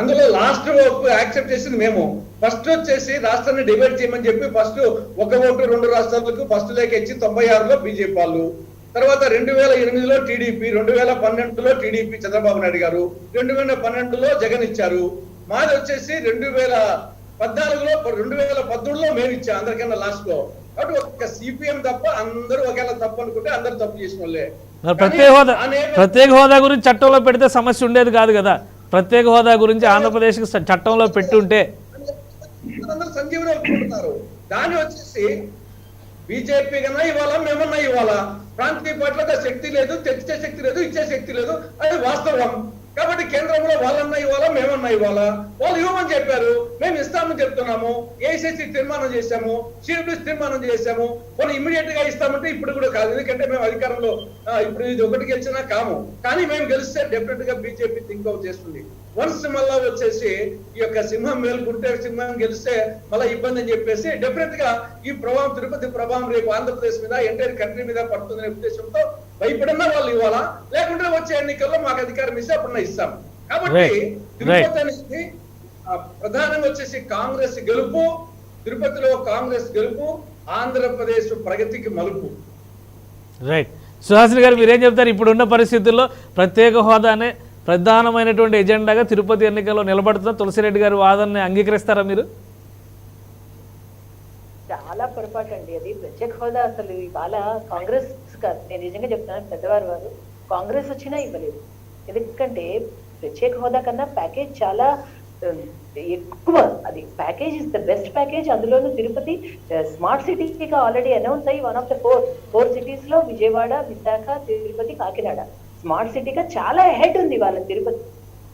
అందులో లాస్ట్ యాక్సెప్ట్ చేసింది మేము. ఫస్ట్ వచ్చేసి రాష్ట్రాన్ని డివైడ్ చేయమని చెప్పి ఫస్ట్ ఒక ఓటు 2 రాష్ట్రాలకు ఫస్ట్ లేఖ ఇచ్చి 96లో బీజేపీ వాళ్ళు. తర్వాత 2008లో టీడీపీ, 2012లో టీడీపీ చంద్రబాబు నాయుడు గారు, 2012లో జగన్ ఇచ్చారు. మాది వచ్చేసి 2014లో 2013లో మేము ఇచ్చాం అందరికన్నా లాస్ట్ లో. కాబట్టి ఒక సిపిఎం తప్ప అందరూ ఒకేలా తప్పు అనుకుంటే అందరూ తప్పు చేసిన వాళ్ళే. ప్రత్యేక హోదా గురించి చట్టంలో పెడితే సమస్య ఉండేది కాదు కదా. ప్రత్యేక హోదా గురించి ఆంధ్రప్రదేశ్ చట్టంలో పెట్టుంటే సంజీవని ఒప్పుకుంటున్నారు. దాన్ని వచ్చేసి బీజేపీ కన్నా ఇవ్వాలా, మేమన్నా ఇవ్వాలా. ప్రాంతీయ పార్టీలకు శక్తి లేదు, తెచ్చే శక్తి లేదు, ఇచ్చే శక్తి లేదు. అది వాస్తవం. కాబట్టి కేంద్రంలో వాళ్ళన్నా ఇవ్వాలా, మేమన్నా ఇవ్వాలా. వాళ్ళు ఇవ్వమని చెప్పారు, మేము ఇస్తామని చెప్తున్నాము. ఏఐసిసి తీర్మానం చేశాము, సిడబ్ల్యూసి తీర్మానం చేశాము. వాళ్ళు ఇమ్మీడియట్ గా ఇస్తామంటే ఇప్పుడు కూడా కాదు. ఎందుకంటే మేము అధికారంలో ఇప్పుడు ఇది ఒకటి గెలిచినా కాము. కానీ మేము గెలిస్తే డెఫినెట్ గా బీజేపీ థింక్ అవుట్ చేస్తుంది. వన్స్ మళ్ళా వచ్చేసి ఈ యొక్క సింహం మేలుకుంటే సింహం గెలిస్తే మళ్ళీ ఇబ్బంది అని చెప్పేసి డెఫినెట్ గా ఈ ప్రభావం, తిరుపతి ప్రభావం రేపు ఆంధ్రప్రదేశ్ మీద, ఎంటైర్ కంట్రీ మీద పడుతుందనే ఉద్దేశంతో భయపడినా వాళ్ళు ఇవ్వాలా, లేకుంటే వచ్చే ఎన్నికల్లో మాకు అధికారం ఇస్తే అప్పుడు ఇస్తాం. కాబట్టి తిరుపతి అనేది ప్రధానంగా వచ్చేసి కాంగ్రెస్ గెలుపు, తిరుపతిలో కాంగ్రెస్ గెలుపు, ఆంధ్రప్రదేశ్ ప్రగతికి మలుపు. రైట్. సుహాసిని గారు మీరేం చెప్తారు? ఇప్పుడున్న పరిస్థితుల్లో ప్రత్యేక హోదానే ప్రధానమైనటువంటి ఎజెండాగా తిరుపతి ఎన్నికల్లో నిలబడుతున్న తులసిరెడ్డి గారి వాదనని అంగీకరిస్తారా మీరు? చాలా పొరపాటు అండి అది. ప్రత్యేక హోదా అసలు ఇవాళ కాంగ్రెస్ కాదు, నేను నిజంగా చెప్తాను, పెద్దవారు వారు కాంగ్రెస్ వచ్చినా ఇవ్వలేదు. ఎందుకంటే ప్రత్యేక హోదా కన్నా ప్యాకేజ్ చాలా ఎక్కువ. అది package is the best package. అందులోనూ తిరుపతి స్మార్ట్ సిటీగా ఆల్రెడీ అనౌన్స్ అయ్యి 1 ఆఫ్ ద 4 సిటీస్ లో విజయవాడ, విశాఖ, తిరుపతి, కాకినాడ స్మార్ట్ సిటీగా చాలా హెడ్ ఉంది వాళ్ళ తిరుపతి.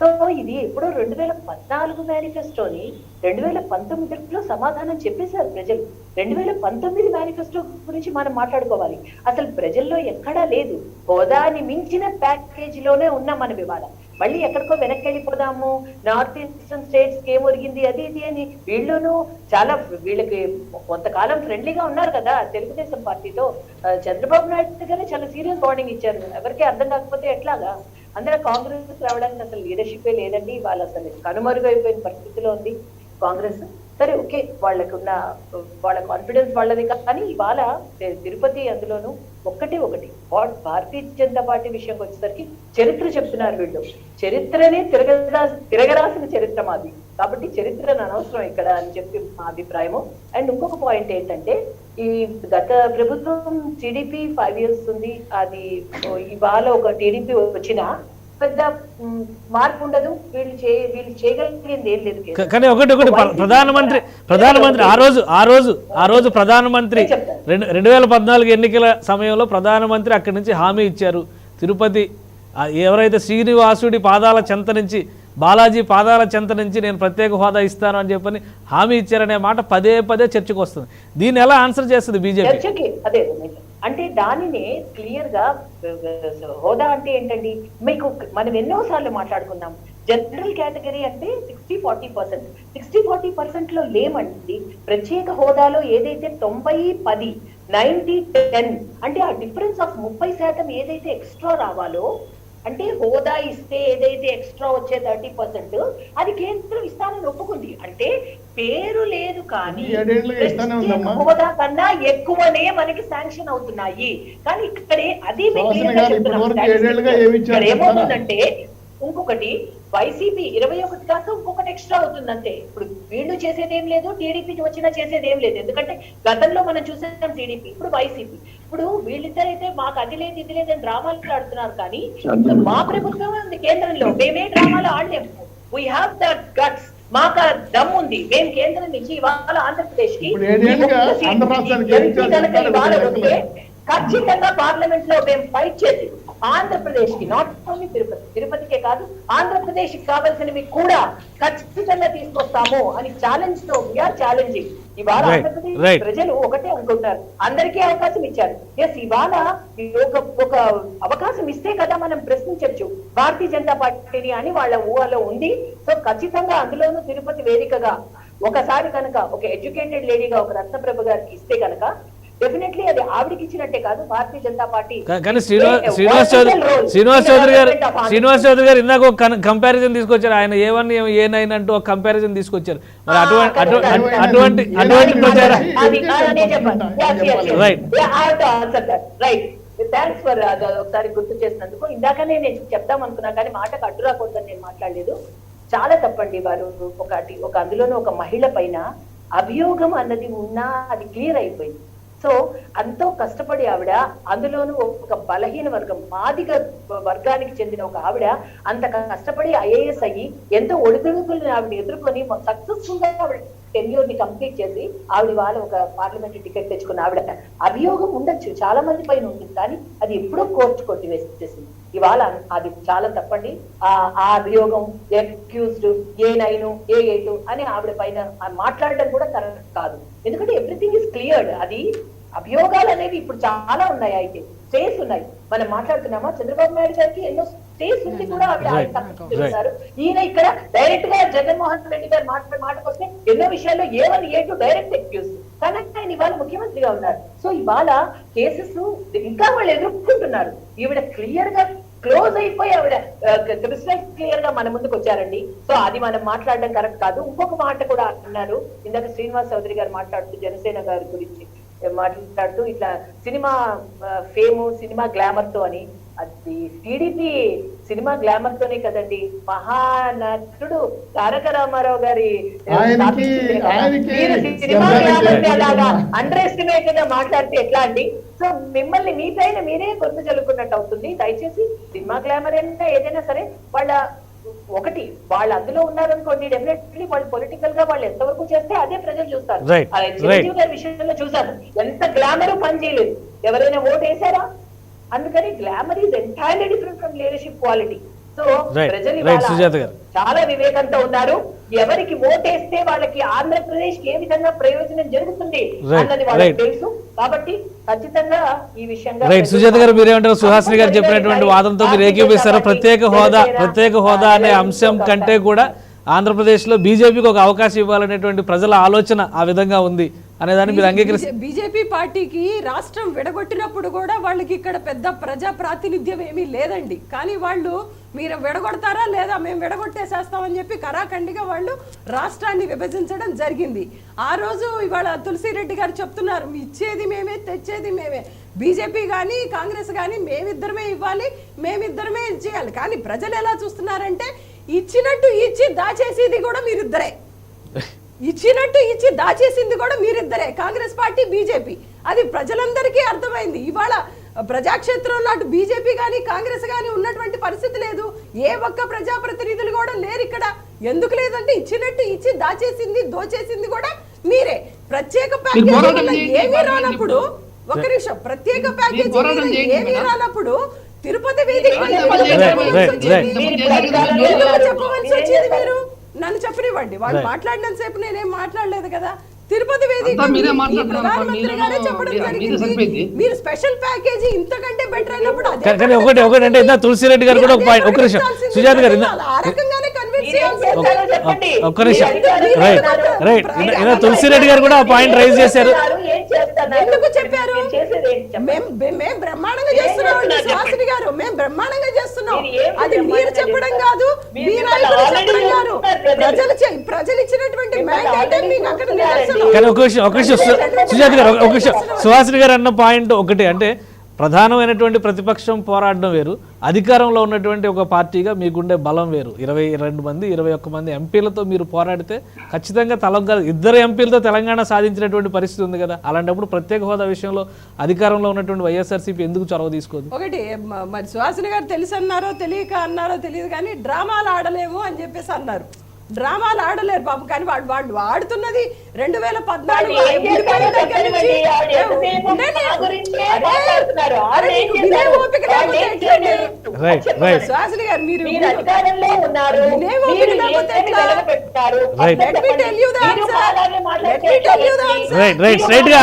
సో ఇది ఎప్పుడో 2014 మేనిఫెస్టోని 2019లో సమాధానం చెప్పేశారు ప్రజలు. 2019 మేనిఫెస్టో గురించి మనం మాట్లాడుకోవాలి. అసలు ప్రజల్లో ఎక్కడా లేదు. హోదాని మించిన ప్యాకేజీలోనే ఉన్నాం మనం ఇవాళ. మళ్ళీ ఎక్కడికో వెనక్కి వెళ్ళిపోదాము, నార్త్ ఈస్టర్న్ స్టేట్స్ కి ఏం ఒరిగింది అది ఇది అని. వీళ్ళను చాలా వీళ్ళకి కొంతకాలం ఫ్రెండ్లీగా ఉన్నారు కదా తెలుగుదేశం పార్టీతో. చంద్రబాబు నాయుడు గారే చాలా సీరియస్ వార్నింగ్ ఇచ్చారు. ఎవరికి అర్థం కాకపోతే ఎట్లాగా. అందరూ కాంగ్రెస్ రావడానికి అసలు లీడర్షిపే లేదండి. వాళ్ళు అసలు కనుమరుగైపోయిన పరిస్థితిలో ఉంది కాంగ్రెస్. సరే ఓకే, వాళ్ళకున్న వాళ్ళ కాన్ఫిడెన్స్ వాళ్ళది. కానీ ఇవాళ తిరుపతి అందులోనూ ఒకటి భారతీయ జనతా పార్టీ విషయంకి వచ్చేసరికి చరిత్ర చెప్తున్నారు వీళ్ళు. చరిత్రనే తిరగరాసిన చరిత్ర మాది. కాబట్టి చరిత్రను అనవసరం ఇక్కడ అని చెప్పి మా అభిప్రాయము. అండ్ ఇంకొక పాయింట్ ఏంటంటే, ఈ గత ప్రభుత్వం టీడీపీ 5 years ఉంది. అది ఇవాళ ఒక టీడీపీ వచ్చినా పెద్ద మార్పు ఉండదు. వీళ్ళు చేయగలిగింది ఏం లేదు. కానీ ఒకటి ప్రధానమంత్రి ఆ రోజు ప్రధానమంత్రి 2014 ఎన్నికల సమయంలో ప్రధానమంత్రి అక్కడి నుంచి హామీ ఇచ్చారు. తిరుపతి ఎవరైతే శ్రీనివాసుడి పాదాల చెంత నుంచి, బాలాజీ పాదాల చెంత నుంచి నేను ప్రత్యేక హోదా ఇస్తాను అని చెప్పని హామీ ఇచ్చారనే మాట పదే పదే చర్చకు వస్తుంది. దీన్ని ఎలా ఆన్సర్ చేస్తుంది బీజేపీ? చర్చకి అదే అంటే దానినే క్లియర్ గా హోదా అంటే ఏంటండి, మీకు మనం ఎన్నోసార్లు మాట్లాడుకున్నాం. జనరల్ కేటగిరీ అంటే 60-40%. 60-40% లో లేమండి. ప్రత్యేక హోదాలో ఏదైతే 90-10, 90-10 అంటే ఆ డిఫరెన్స్ ఆఫ్ 30% ఏదైతే ఎక్స్ట్రా రావాలో, అంటే హోదా ఇస్తే ఏదైతే ఎక్స్ట్రా వచ్చే 30% అది కేంద్రం ఇస్తానని ఒప్పుకుంది. అంటే పేరు లేదు కానీ హోదా కన్నా ఎక్కువనే మనకి శాంక్షన్ అవుతున్నాయి. కానీ ఇక్కడే అది ఏమవుతుందంటే ఇంకొకటి వైసీపీ 21 కాక ఇంకొకటి ఎక్స్ట్రా అవుతుంది అంతే. ఇప్పుడు వీళ్ళు చేసేది ఏం లేదు, టీడీపీ వచ్చినా చేసేది ఏం లేదు. ఎందుకంటే గతంలో మనం చూసాం టీడీపీ, ఇప్పుడు వైసీపీ. ఇప్పుడు వీళ్ళిద్దరైతే మాకు అది లేదు ఇది లేదని డ్రామాలు ఆడుతున్నారు. కానీ మా ప్రభుత్వమే ఉంది కేంద్రంలో, మేమే డ్రామాలు ఆడలేము. వీ హ్యావ్ ద గట్స్, మాకు దమ్ ఉంది. మేము కేంద్రం నుంచి ఇవాళ ఆంధ్రప్రదేశ్ కి ఖచ్చితంగా పార్లమెంట్ లో మేము ఫైట్ చేసి ఆంధ్రప్రదేశ్ కి, నాట్ ఓన్లీ తిరుపతికే కాదు ఆంధ్రప్రదేశ్ కి కావాల్సినవి కూడా ఖచ్చితంగా తీసుకొస్తాము అని ఛాలెంజ్ తో వీఆర్ ఛాలెంజింగ్. ఇవాళ ఆంధ్రప్రదేశ్ ప్రజలు ఒకటే అనుకుంటారు, అందరికీ అవకాశం ఇచ్చారు. ఎస్, ఇవాళ ఒక అవకాశం ఇస్తే కదా మనం ప్రశ్నించవచ్చు భారతీయ జనతా పార్టీని అని వాళ్ళ ఊహలో ఉంది. సో ఖచ్చితంగా అందులోనూ తిరుపతి వేదికగా ఒకసారి కనుక ఒక ఎడ్యుకేటెడ్ లేడీగా ఒక రత్నప్రభ గారికి ఇస్తే కనుక డెఫినెట్లీ అది ఆవిడకి ఇచ్చినట్టే కాదు, భారతీయ జనతా పార్టీ. కానీ శ్రీనివాస్ చౌదరి గారు ఇందాక ఒక కంపారిజన్ తీసుకొచ్చారు. ఆయన ఏ1 ఏ9 అంటూ ఒక కంపారిజన్ తీసుకొచ్చారు. మరి అటువంటి ప్రచారం థ్యాంక్స్ ఫర్ ఒకసారి గుర్తు చేసినందుకు. ఇందాకనే నేను చెప్దాం అనుకున్నా కానీ మాటకు అడ్డు రాకూడదని నేను మాట్లాడలేదు. చాలా తప్పండి. వారు ఒక అందులోనూ ఒక మహిళ పైన అభియోగం అన్నది ఉన్నా అది క్లియర్ అయిపోయింది. సో ఎంతో కష్టపడి ఆవిడ, అందులోనూ ఒక బలహీన వర్గం మాదిగ వర్గానికి చెందిన ఒక ఆవిడ అంత కష్టపడి ఐఏఎస్ అయ్యి ఎంతో ఒడిదుడుకుల్ని ఆవిడ ఎదుర్కొని సక్సెస్ఫుల్ గా ఆవిడ టెన్యూర్ ని కంప్లీట్ చేసి ఆవిడ వాళ్ళ ఒక పార్లమెంటరీ టికెట్ తెచ్చుకున్న ఆవిడ. అభియోగం ఉండొచ్చు, చాలా మంది పైన ఉంటుంది, కానీ అది ఎప్పుడో కోర్టు కొట్టివేసేసింది. ఇవాళ అది చాలా తప్పండి. ఆ అభియోగం అక్యూజ్డ్ ఏ9 ఏ8 అని ఆవిడ పైన మాట్లాడడం కూడా కరెక్ట్ కాదు. ఎందుకంటే ఎవ్రీథింగ్ ఇస్ క్లియర్డ్. అది అభియోగాలు అనేవి ఇప్పుడు చాలా ఉన్నాయి. అయితే స్టేస్ ఉన్నాయి. మనం మాట్లాడుతున్నామా, చంద్రబాబు నాయుడు గారికి ఎన్నో స్టేస్ ఉంది కూడా ఆవిడ. ఈయన ఇక్కడ డైరెక్ట్ గా జగన్మోహన్ రెడ్డి గారు మాటకొస్తే ఎన్నో విషయాల్లో ఏ1 ఏ2 డైరెక్ట్ ఎక్యూజ్, కానీ ఆయన ఇవాళ ముఖ్యమంత్రిగా ఉన్నారు. సో ఇవాళ కేసెస్ ఇంకా వాళ్ళు ఎదుర్కొంటున్నారు. ఈవిడ క్లియర్ గా క్లోజ్ అయిపోయి ఆవిడ క్రిస్టల్ క్లియర్ గా మన ముందుకు వచ్చారండి. సో అది మనం మాట్లాడడం కరెక్ట్ కాదు. ఇంకొక మాట కూడా అన్నారు ఇందాక శ్రీనివాస్ చౌదరి గారు మాట్లాడుతూ, జనసేన గారి గురించి మాట్లాడుతూ ఇట్లా సినిమా ఫేము, సినిమా గ్లామర్ తో అని. అది టీడీపీ సినిమా గ్లామర్ తోనే కదండి, మహానటుడు తారక రామారావు గారి సినిమా గ్లామర్ అలాగా అండర్ ఎస్టిమేట్ గా మాట్లాడితే ఎట్లా అండి? సో మిమ్మల్ని మీ పైన మీరే గొంతు చల్లుకున్నట్టు అవుతుంది. దయచేసి సినిమా గ్లామర్ అయినా ఏదైనా సరే వాళ్ళ ఒకటి వాళ్ళు అందులో ఉన్నారనుకోండి, డెఫినెట్లీ వాళ్ళు పొలిటికల్ గా వాళ్ళు ఎంతవరకు చేస్తే అదే ప్రజలు చూస్తారు. చిరంజీవి గారి విషయంలో చూసారు, ఎంత గ్లామర్ పని చేయలేదు. ఎవరైనా ఓటు వేసారా? అందుకని glamour is entirely different from leadership quality. So ప్రజలు చాలా వివేకంతో ఉన్నారు. ఎవరికి ఓటేస్తే వాళ్ళకి ఆంధ్రప్రదేశ్ ఏ విధంగా ప్రయోజనం జరుగుతుంది అన్నది వాళ్ళకి తెలుసు. కాబట్టి ఖచ్చితంగా ఈ విషయంగా సుజాత గారు మీరేమంటారు? సుహాసిని గారు చెప్పినటువంటి వాదంతో మీరు ఏకీపిస్తారా? ప్రత్యేక హోదా అనే అంశం కంటే కూడా ఆంధ్రప్రదేశ్ లో బీజేపీకి ఒక అవకాశం ఇవ్వాలనేటువంటి ప్రజల ఆలోచన ఆ విధంగా ఉంది అనేదాన్ని మీరు అంగీకరిస్తారు? బీజేపీ పార్టీకి రాష్ట్రం విడగొట్టినప్పుడు కూడా వాళ్ళకి ఇక్కడ పెద్ద ప్రజా ప్రాతినిధ్యం ఏమీ లేదండి. కానీ వాళ్ళు మీరు విడగొడతారా లేదా మేము విడగొట్టేసేస్తామని చెప్పి కరాఖండిగా వాళ్ళు రాష్ట్రాన్ని విభజించడం జరిగింది. ఆ రోజు ఇవాళ తులసిరెడ్డి గారు చెప్తున్నారు, ఇచ్చేది మేమే తెచ్చేది మేమే, బీజేపీ కానీ కాంగ్రెస్ కానీ మేమిద్దరమే ఇవ్వాలి, మేమిద్దరమే చేయాలి. కానీ ప్రజలు ఎలా చూస్తున్నారంటే ఇచ్చినట్టు ఇచ్చి దాచేసేది కూడా మీరిద్దరే, ఇచ్చినట్టు ఇచ్చి దాచేసింది కూడా మీరిద్దరే, కాంగ్రెస్ పార్టీ బీజేపీ. అది ప్రజలందరికీ అర్థమైంది. ఇవాళ ప్రజాక్షేత్రంలో అటు బీజేపీ కానీ కాంగ్రెస్ కానీ ఉన్నటువంటి పరిస్థితి లేదు. ఏ ఒక్క ప్రజాప్రతినిధులు కూడా లేరు ఇక్కడ. ఎందుకు లేదంటే ఇచ్చినట్టు ఇచ్చి దాచేసింది దోచేసింది కూడా మీరే. ప్రత్యేక ప్యాకేజీ వల్ల ఏమీ రానప్పుడు, ఒక్క నిమిషం, ప్రత్యేక ప్యాకేజీ ఏమీ రానప్పుడు తిరుపతి వేదిక చెప్పవలసి వచ్చింది మీరు. నన్ను చెప్పనివ్వండి, వాళ్ళు మాట్లాడినంత సేపు నేనేం మాట్లాడలేదు కదా. తిరుపతి వేదిక ప్రధానమంత్రి గారే చెప్పడం జరిగింది. మీరు స్పెషల్ ప్యాకేజీ ఇంతకంటే బెటర్ అయినప్పుడు కానీ ఒకటి అంటే ఇందా తులసిరెడ్డి గారు కూడా ఒక పాయింట్, ఒక్క నిమిషం సుజాత గారు ఆ రకంగానే కన్విన్స్ ఒక్క నిమిషం, రైట్ ఇందా తులసిరెడ్డి గారు కూడా ఆ పాయింట్ రైజ్ చేశారు. ఎందుకు చెప్పారు? మేము బ్రహ్మాండంగా చేస్తున్నాం శాస్త్రి గారు, మేము బ్రహ్మాండంగా చేస్తున్నాం. అది మీరు చెప్పడం కాదు, మీ నాయకులు చెప్పడం కాదు. ప్రజలు ఇచ్చినటువంటి మ్యాండేట్ మీకు అక్కడ నిదర్శనం. కానీ ఒక విషయం సుజాత గారు, ఒక విషయం సుహాసిని గారు అన్న పాయింట్ ఒకటి, అంటే ప్రధానమైనటువంటి ప్రతిపక్షం పోరాడడం వేరు, అధికారంలో ఉన్నటువంటి ఒక పార్టీగా మీకుండే బలం వేరు. 22 మంది 21 మంది ఎంపీలతో మీరు పోరాడితే ఖచ్చితంగా ఇద్దరు ఎంపీలతో తెలంగాణ సాధించినటువంటి పరిస్థితి ఉంది కదా. అలాంటప్పుడు ప్రత్యేక హోదా విషయంలో అధికారంలో ఉన్నటువంటి వైఎస్ఆర్సీపీ ఎందుకు చొరవ తీసుకోదు? ఒకటి మరి సుహాసిని గారు తెలుసు అన్నారో తెలియక అన్నారో తెలియదు కానీ డ్రామాలు ఆడలేము అని చెప్పేసి అన్నారు. డ్రామాలు ఆడలేరు పాపం. కానీ వాళ్ళు ఆడుతున్నది 2014 సుహాసిని గారు మీరు స్ట్రైట్ గా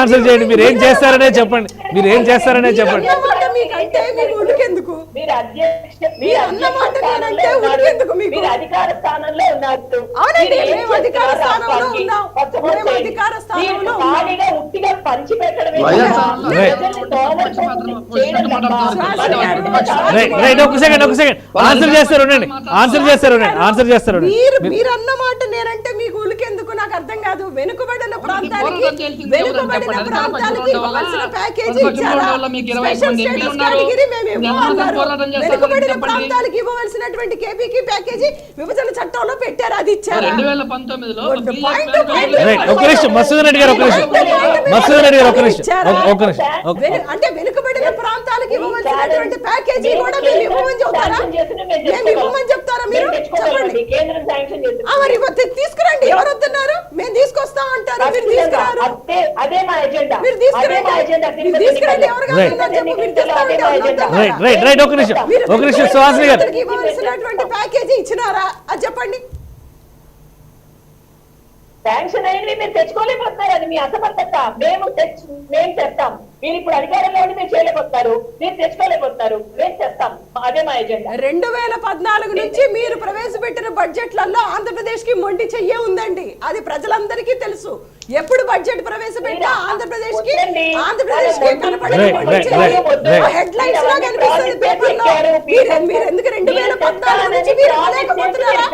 ఆన్సర్ చేయండి. మీరు ఏం చేస్తారనే చెప్పండి. మీకంటే మీరు ఉడికెందుకు? అధికార స్థానంలో ఉన్నారు. అవునండి, మేము అధికార స్థానంలో ఉన్నాం. ఉట్టిగా పంచి పెట్టడం మీరు అన్నమాట నేనంటే మీకు ఉలికెందుకు నాకు అర్థం కాదు. వెనుకబడిన ప్రాంతానికి ఇవ్వాల్సిన ప్యాకేజీ ఇచ్చారా? స్పెషల్ స్టేటస్ కేటగిరీ మేము ఇవ్వమన్నారు. వెనుకబడిన ప్రాంతాలకు ఇవ్వవలసినటువంటి కేపీకి ప్యాకేజీ విభజన చట్టంలో పెట్టారు, అది ఇచ్చారు. 2019లో అంటే వెనుకబడిన ప్రాంతాలకు ఇవ్వవలసినటువంటి ప్యాకేజీ కూడా మేము ఇవ్వమని చెప్తారా? మేము ఇవ్వమని చెప్తారా? మీరు చెప్పండి. మరి తీసుకురండి. ఎవరు వస్తున్నారు? మేము తీసుకొస్తాం అంటారు, మీరు తీసుకురారు. మీరు తీసుకురండి. ఎవరు ఇవ్వవలసినటువంటి ప్యాకేజీ ఇచ్చినారా అది చెప్పండి. శాంక్షన్ అయినవి మీరు తెచ్చుకోలేకపోతున్నారు, అది మీ అసమర్థత. మేము తెస్తాం. మీరు ఇప్పుడు అధికారంలో ఉండి మీరు చేయలేకపోతున్నారు, మీరు తెచ్చుకోలేకపోతున్నారు, మేము తెస్తాం. అదే మా ఎజెండా. 2014 నుంచి మీరు ప్రవేశపెట్టిన బడ్జెట్లలో ఆంధ్రప్రదేశ్ కి మొండి చెయ్యే ఉందండి, అది ప్రజలందరికీ తెలుసు. ఎప్పుడు బడ్జెట్ ప్రవేశపెట్టా ఆంధ్రప్రదేశ్ కి హెడ్ లైన్స్ లా కనిపిస్తుంది పేపర్లో. మీరు ఎందుకు 2014 నుంచి మీరు ఇవ్వలేకపోతున్నారా?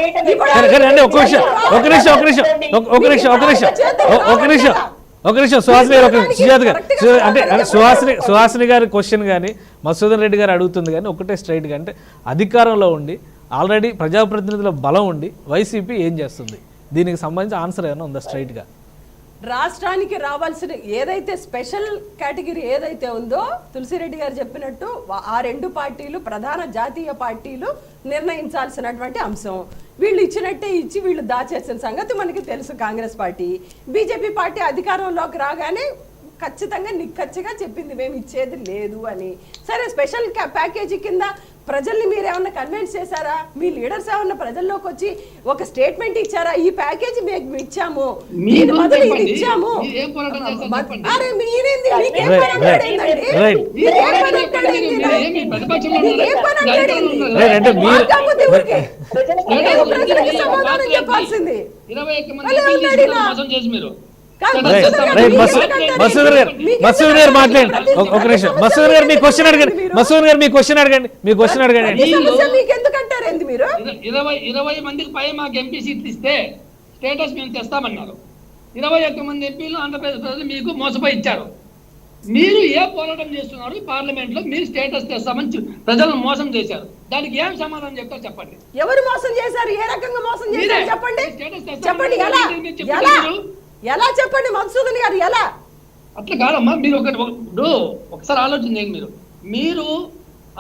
సుహాసిని గారి క్వశ్చన్ కానీ మధుసూదన్ రెడ్డి గారు అడుగుతుంది కానీ ఒకటే స్ట్రైట్ గా, అంటే అధికారంలో ఉండి ఆల్రెడీ ప్రజాప్రతినిధుల బలం ఉండి వైసీపీ ఏం చేస్తుంది? దీనికి సంబంధించి ఆన్సర్ ఏమైనా ఉందా స్ట్రైట్ గా? రాష్ట్రానికి రావాల్సిన ఏదైతే స్పెషల్ కేటగిరీ ఏదైతే ఉందో తులసిరెడ్డి గారు చెప్పినట్టు ఆ రెండు పార్టీలు ప్రధాన జాతీయ పార్టీలు నిర్ణయించాల్సినటువంటి అంశం. వీళ్ళు ఇచ్చినట్టే ఇచ్చి వీళ్ళు దాచేసిన సంగతి మనకి తెలుసు. కాంగ్రెస్ పార్టీ, బీజేపీ పార్టీ అధికారంలోకి రాగానే ఖచ్చితంగా నిక్కచ్చిగా చెప్పింది మేము ఇచ్చేది లేదు అని. సరే, స్పెషల్ ప్యాకేజీ కింద ప్రజల్ని మీరు ఏమన్నా కన్విన్స్ చేశారా? మీ లీడర్స్ ఏమన్నా ప్రజల్లోకి వచ్చి ఒక స్టేట్మెంట్ ఇచ్చారా? ఈ ప్యాకేజీ మేము ఇచ్చాము, దీని బదులు ఇది ఇచ్చాము. అరే మీరేంది, మీకేం పని అంటాడేందండి? సమాధానం చెప్పాల్సింది. మసూద్ గారు మాట్లాడండి. ఒక నిమిషం మసూద్ గారు మీ క్వశ్చన్ అడగండి. మీ క్వశ్చన్ అడగండి. 20 మందికి పై మాకు ఎంపీ సీట్లు ఇస్తే స్టేటస్ మేము తెస్తామన్నారు. 21 మంది ఎంపీలు ఆంధ్రప్రదేశ్ ప్రజలు మీకు మోసపోయి ఇచ్చారు. మీరు ఏ పోరాటం చేస్తున్నారు? పార్లమెంట్ లో మీరు స్టేటస్ తెస్తామని ప్రజలను మోసం చేశారు. దానికి ఏం సమాధానం చెప్తారు చెప్పండి. ఎవరు మోసం చేశారు? ఏ రకంగా మోసం చేశారు చెప్పండి. చెప్పండి ఎలా చెప్పండి మధుసూదన్ గారు, ఎలా? అట్లా కాదమ్మా, మీరు ఒకసారి ఆలోచన చేయండి. మీరు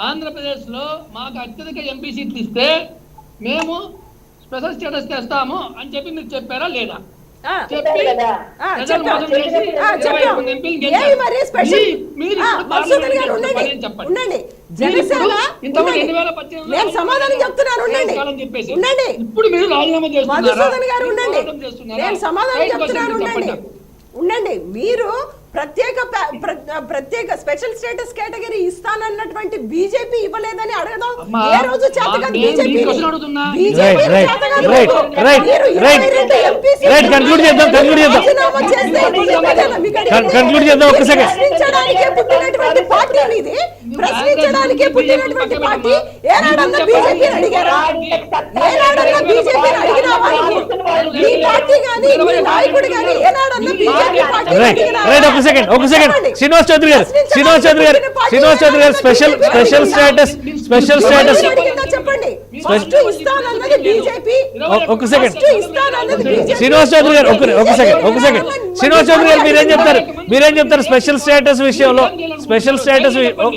ఆంధ్రప్రదేశ్లో మాకు అత్యధిక ఎంపీ సీట్లు ఇస్తే మేము స్పెషల్ స్టేటస్ తెస్తాము అని చెప్పి మీరు చెప్పారా లేదా? చెప్పి ప్రజలు మోసం చేసి 21 ఎంపీలు గెలిచారు. మీరు ఇప్పుడు పార్లమెంట్ చేస్తున్న చెప్పండి. ఇంతకుముందు 2018 నేను సమాధానం చెప్తున్నాను, ఉండండి. ఇప్పుడు మీరు రాజీనామా మధుసూదన్ గారు ఉండండి, నేను సమాధానం చెప్తున్నాను, ఉండండి. మీరు ప్రత్యేక స్పెషల్ స్టేటస్ కేటగిరీ ఇస్తానన్నటువంటి బీజేపీ ఇవ్వలేదని అడగడం ఏ రోజు చేతగా బీజేపీ పుట్టినటువంటి పార్టీ ఇది, ప్రశ్నించడానికే పుట్టినటువంటి పార్టీ. ఏనాడన్నా బీజేపీ అడిగారా? ఏనాడన్నా బీజేపీ అడిగినావా? మీ పార్టీ గాని మీ నాయకుడు గాని ఏనాడన్నా బీజేపీ పార్టీ అడిగినారా? ఒక సెకండ్ శ్రీనివాస్ చౌదరి గారు స్పెషల్ స్టేటస్ చెప్పండి. ఒక సెకండ్ శ్రీనివాస్ చౌదరి గారు శ్రీనివాస్ చౌదరి గారు మీరేం చెప్తారు స్పెషల్ స్టేటస్ విషయంలో?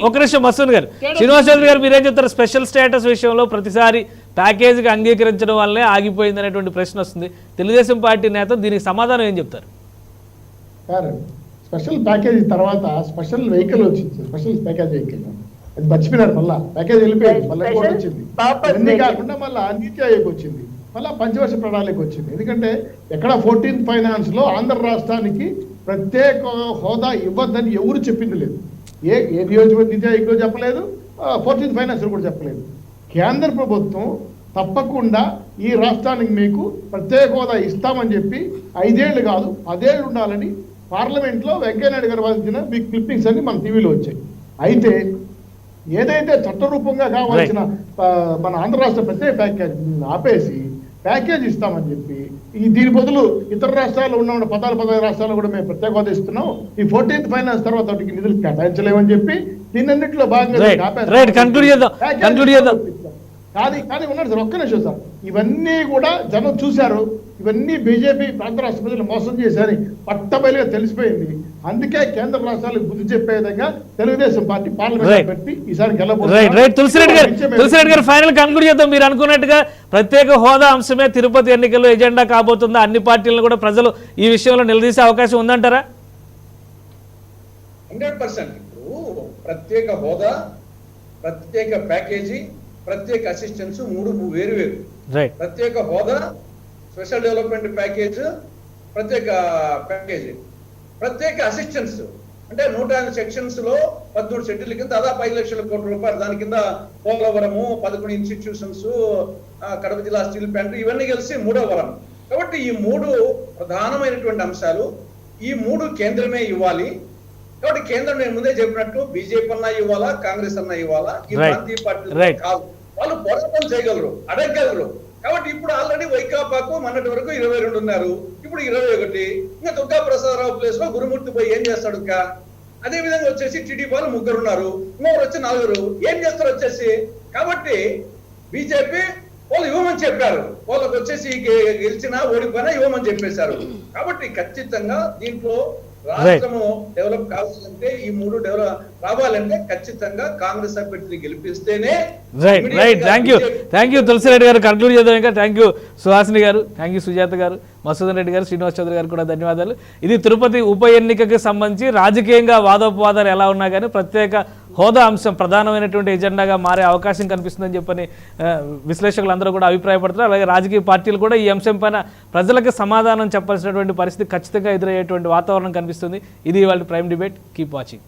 ఒక నిమిషం మసూద్ గారు, శ్రీనివాస్ చౌదరి గారు మీరేం చెప్తారు స్పెషల్ స్టేటస్ విషయంలో? ప్రతిసారి ప్యాకేజీకి అంగీకరించడం వల్లే ఆగిపోయింది అనేటువంటి ప్రశ్న వస్తుంది. తెలుగుదేశం పార్టీ నేత దీనికి సమాధానం ఏం చెప్తారు? స్పెషల్ ప్యాకేజ్ తర్వాత స్పెషల్ వెహికల్ వచ్చింది, స్పెషల్ ప్యాకేజ్ వెహికల్ అది మర్చిపోయినారు. మళ్ళా ప్యాకేజ్ వెళ్ళిపోయింది, మళ్ళీ ఇంకోటి వచ్చింది. అన్ని కాకుండా మళ్ళీ నీతి ఆయోగ్ వచ్చింది, మళ్ళీ పంచవర్ష ప్రణాళిక వచ్చింది. ఎందుకంటే ఎక్కడ 14th ఫైనాన్స్ లో ఆంధ్ర రాష్ట్రానికి ప్రత్యేక హోదా ఇవ్వద్దని ఎవరు చెప్పింది లేదు. ఏ నియోజకవర్గ నీతి ఆయోగ్లో చెప్పలేదు, 14th ఫైనాన్స్ కూడా చెప్పలేదు. కేంద్ర ప్రభుత్వం తప్పకుండా ఈ రాష్ట్రానికి మీకు ప్రత్యేక హోదా ఇస్తామని చెప్పి 5 ఏళ్ళు కాదు 10 ఏళ్ళు ఉండాలని పార్లమెంట్ లో వెంకయ్యనాయుడు గారు వాదించిన బిగ్ క్లిప్పింగ్స్ అన్ని మన టీవీలో వచ్చాయి. అయితే ఏదైతే చట్టరూపంగా కావాల్సిన మన ఆంధ్ర రాష్ట్ర ప్రత్యేక ప్యాకేజ్ ఆపేసి ప్యాకేజ్ ఇస్తామని చెప్పి దీని బదులు ఇతర రాష్ట్రాల్లో ఉన్న 14 రాష్ట్రాల్లో కూడా మేము ప్రత్యేక హోదా ఇస్తున్నాం, ఈ 14th ఫైనాన్స్ తర్వాత నిధులు కేటాయించలేమని చెప్పి దీనన్నింటిలో భాగంగా కానీ ఉన్నాడు సార్. ఒక్క నిమిషం సార్, ఇవన్నీ కూడా జనం చూశారు, ఇవన్నీ బీజేపీ ప్రాంత రాష్ట్ర ప్రజలు మోసం చేశారని పట్టబయలుగా తెలిసిపోయింది. అందుకే కేంద్ర రాష్ట్రాలకు బుద్ధి చెప్పే విధంగా తెలుగుదేశం పార్టీ పార్లమెంట్ పెట్టి ఈసారి గెలవబోతున్నారు. తులసిరెడ్డి గారు ఫైనల్ కన్క్లూడ్ చేద్దాం. మీరు అనుకున్నట్టుగా ప్రత్యేక హోదా అంశమే తిరుపతి ఎన్నికల్లో ఎజెండా కాబోతుందా? అన్ని పార్టీలను కూడా ప్రజలు ఈ విషయంలో నిలదీసే అవకాశం ఉందంటారా? 100%. ఇప్పుడు ప్రత్యేక హోదా, ప్రత్యేక ప్యాకేజీ, ప్రత్యేక అసిస్టెన్స్ మూడు వేరు. ప్రత్యేక హోదా, స్పెషల్ డెవలప్మెంట్ ప్యాకేజ్, ప్రత్యేక ప్యాకేజీ, ప్రత్యేక అసిస్టెన్స్ అంటే 150 సెక్షన్స్ లో 13 షెడ్యూల్ కింద దాదాపు 5 లక్షల కోట్ల రూపాయలు. దాని కింద పోలవరము, 11 ఇన్స్టిట్యూషన్స్, కడప జిల్లా స్టీల్ ప్లాంట్, ఇవన్నీ కలిసి 3వ వరం. కాబట్టి ఈ 3 ప్రధానమైనటువంటి అంశాలు, ఈ 3 కేంద్రమే ఇవ్వాలి. కాబట్టి కేంద్రం నేను ముందే చెప్పినట్టు బీజేపీ అన్నా ఇవ్వాలా, కాంగ్రెస్ అన్నా ఇవ్వాలా, ఈ ప్రాంతీయ పార్టీలు కాదు. వాళ్ళు పోరాటం చేయగలరు, అడగగలరు. కాబట్టి ఇప్పుడు ఆల్రెడీ వైకాపాకు మొన్నటి వరకు 22 ఉన్నారు, ఇప్పుడు 21. ఇంకా దుర్గా ప్రసాదరావు ప్లేస్ లో గురుమూర్తి పోయి ఏం చేస్తాడు? ఇంకా అదే విధంగా వచ్చేసి టీడీపీ వాళ్ళు 3 ఉన్నారు, ఇంకొకరు వచ్చి 4 ఏం చేస్తారు వచ్చేసి. కాబట్టి బీజేపీ వాళ్ళు ఇవ్వమని చెప్పారు, వాళ్ళకి వచ్చేసి గెలిచినా ఓడిపోయినా ఇవ్వమని చెప్పేశారు. కాబట్టి ఖచ్చితంగా దీంట్లో రాష్ట్రము డెవలప్ కావాలంటే, ఈ 3 డెవలప్ రావాలంటే ఖచ్చితంగా కాంగ్రెస్ అభ్యర్థిని గెలిపిస్తేనే. థ్యాంక్ యూ తులసిరెడ్డి గారు. కన్క్లూడ్ చేద్దాం. ఇంకా థ్యాంక్ యూ సుహాసిని గారు, థ్యాంక్ యూ సుజాత గారు, మసూదన్ రెడ్డి గారు, శ్రీనివాస్ చౌదరి గారు కూడా ధన్యవాదాలు. ఇది తిరుపతి ఉప ఎన్నికకి సంబంధించి రాజకీయంగా వాదోపవాదాలు ఎలా ఉన్నా కానీ ప్రత్యేక హోదా అంశం ప్రధానమైనటువంటి ఎజెండాగా మారే అవకాశం కనిపిస్తుందని చెప్పని విశ్లేషకులు అందరూ కూడా అభిప్రాయపడుతున్నారు. అలాగే రాజకీయ పార్టీలు కూడా ఈ అంశం పైన ప్రజలకు సమాధానం చెప్పాల్సినటువంటి పరిస్థితి ఖచ్చితంగా ఎదురయ్యేటువంటి వాతావరణం కనిపిస్తుంది. ఇది ఇవాళ ప్రైమ్ డిబేట్. Keep watching.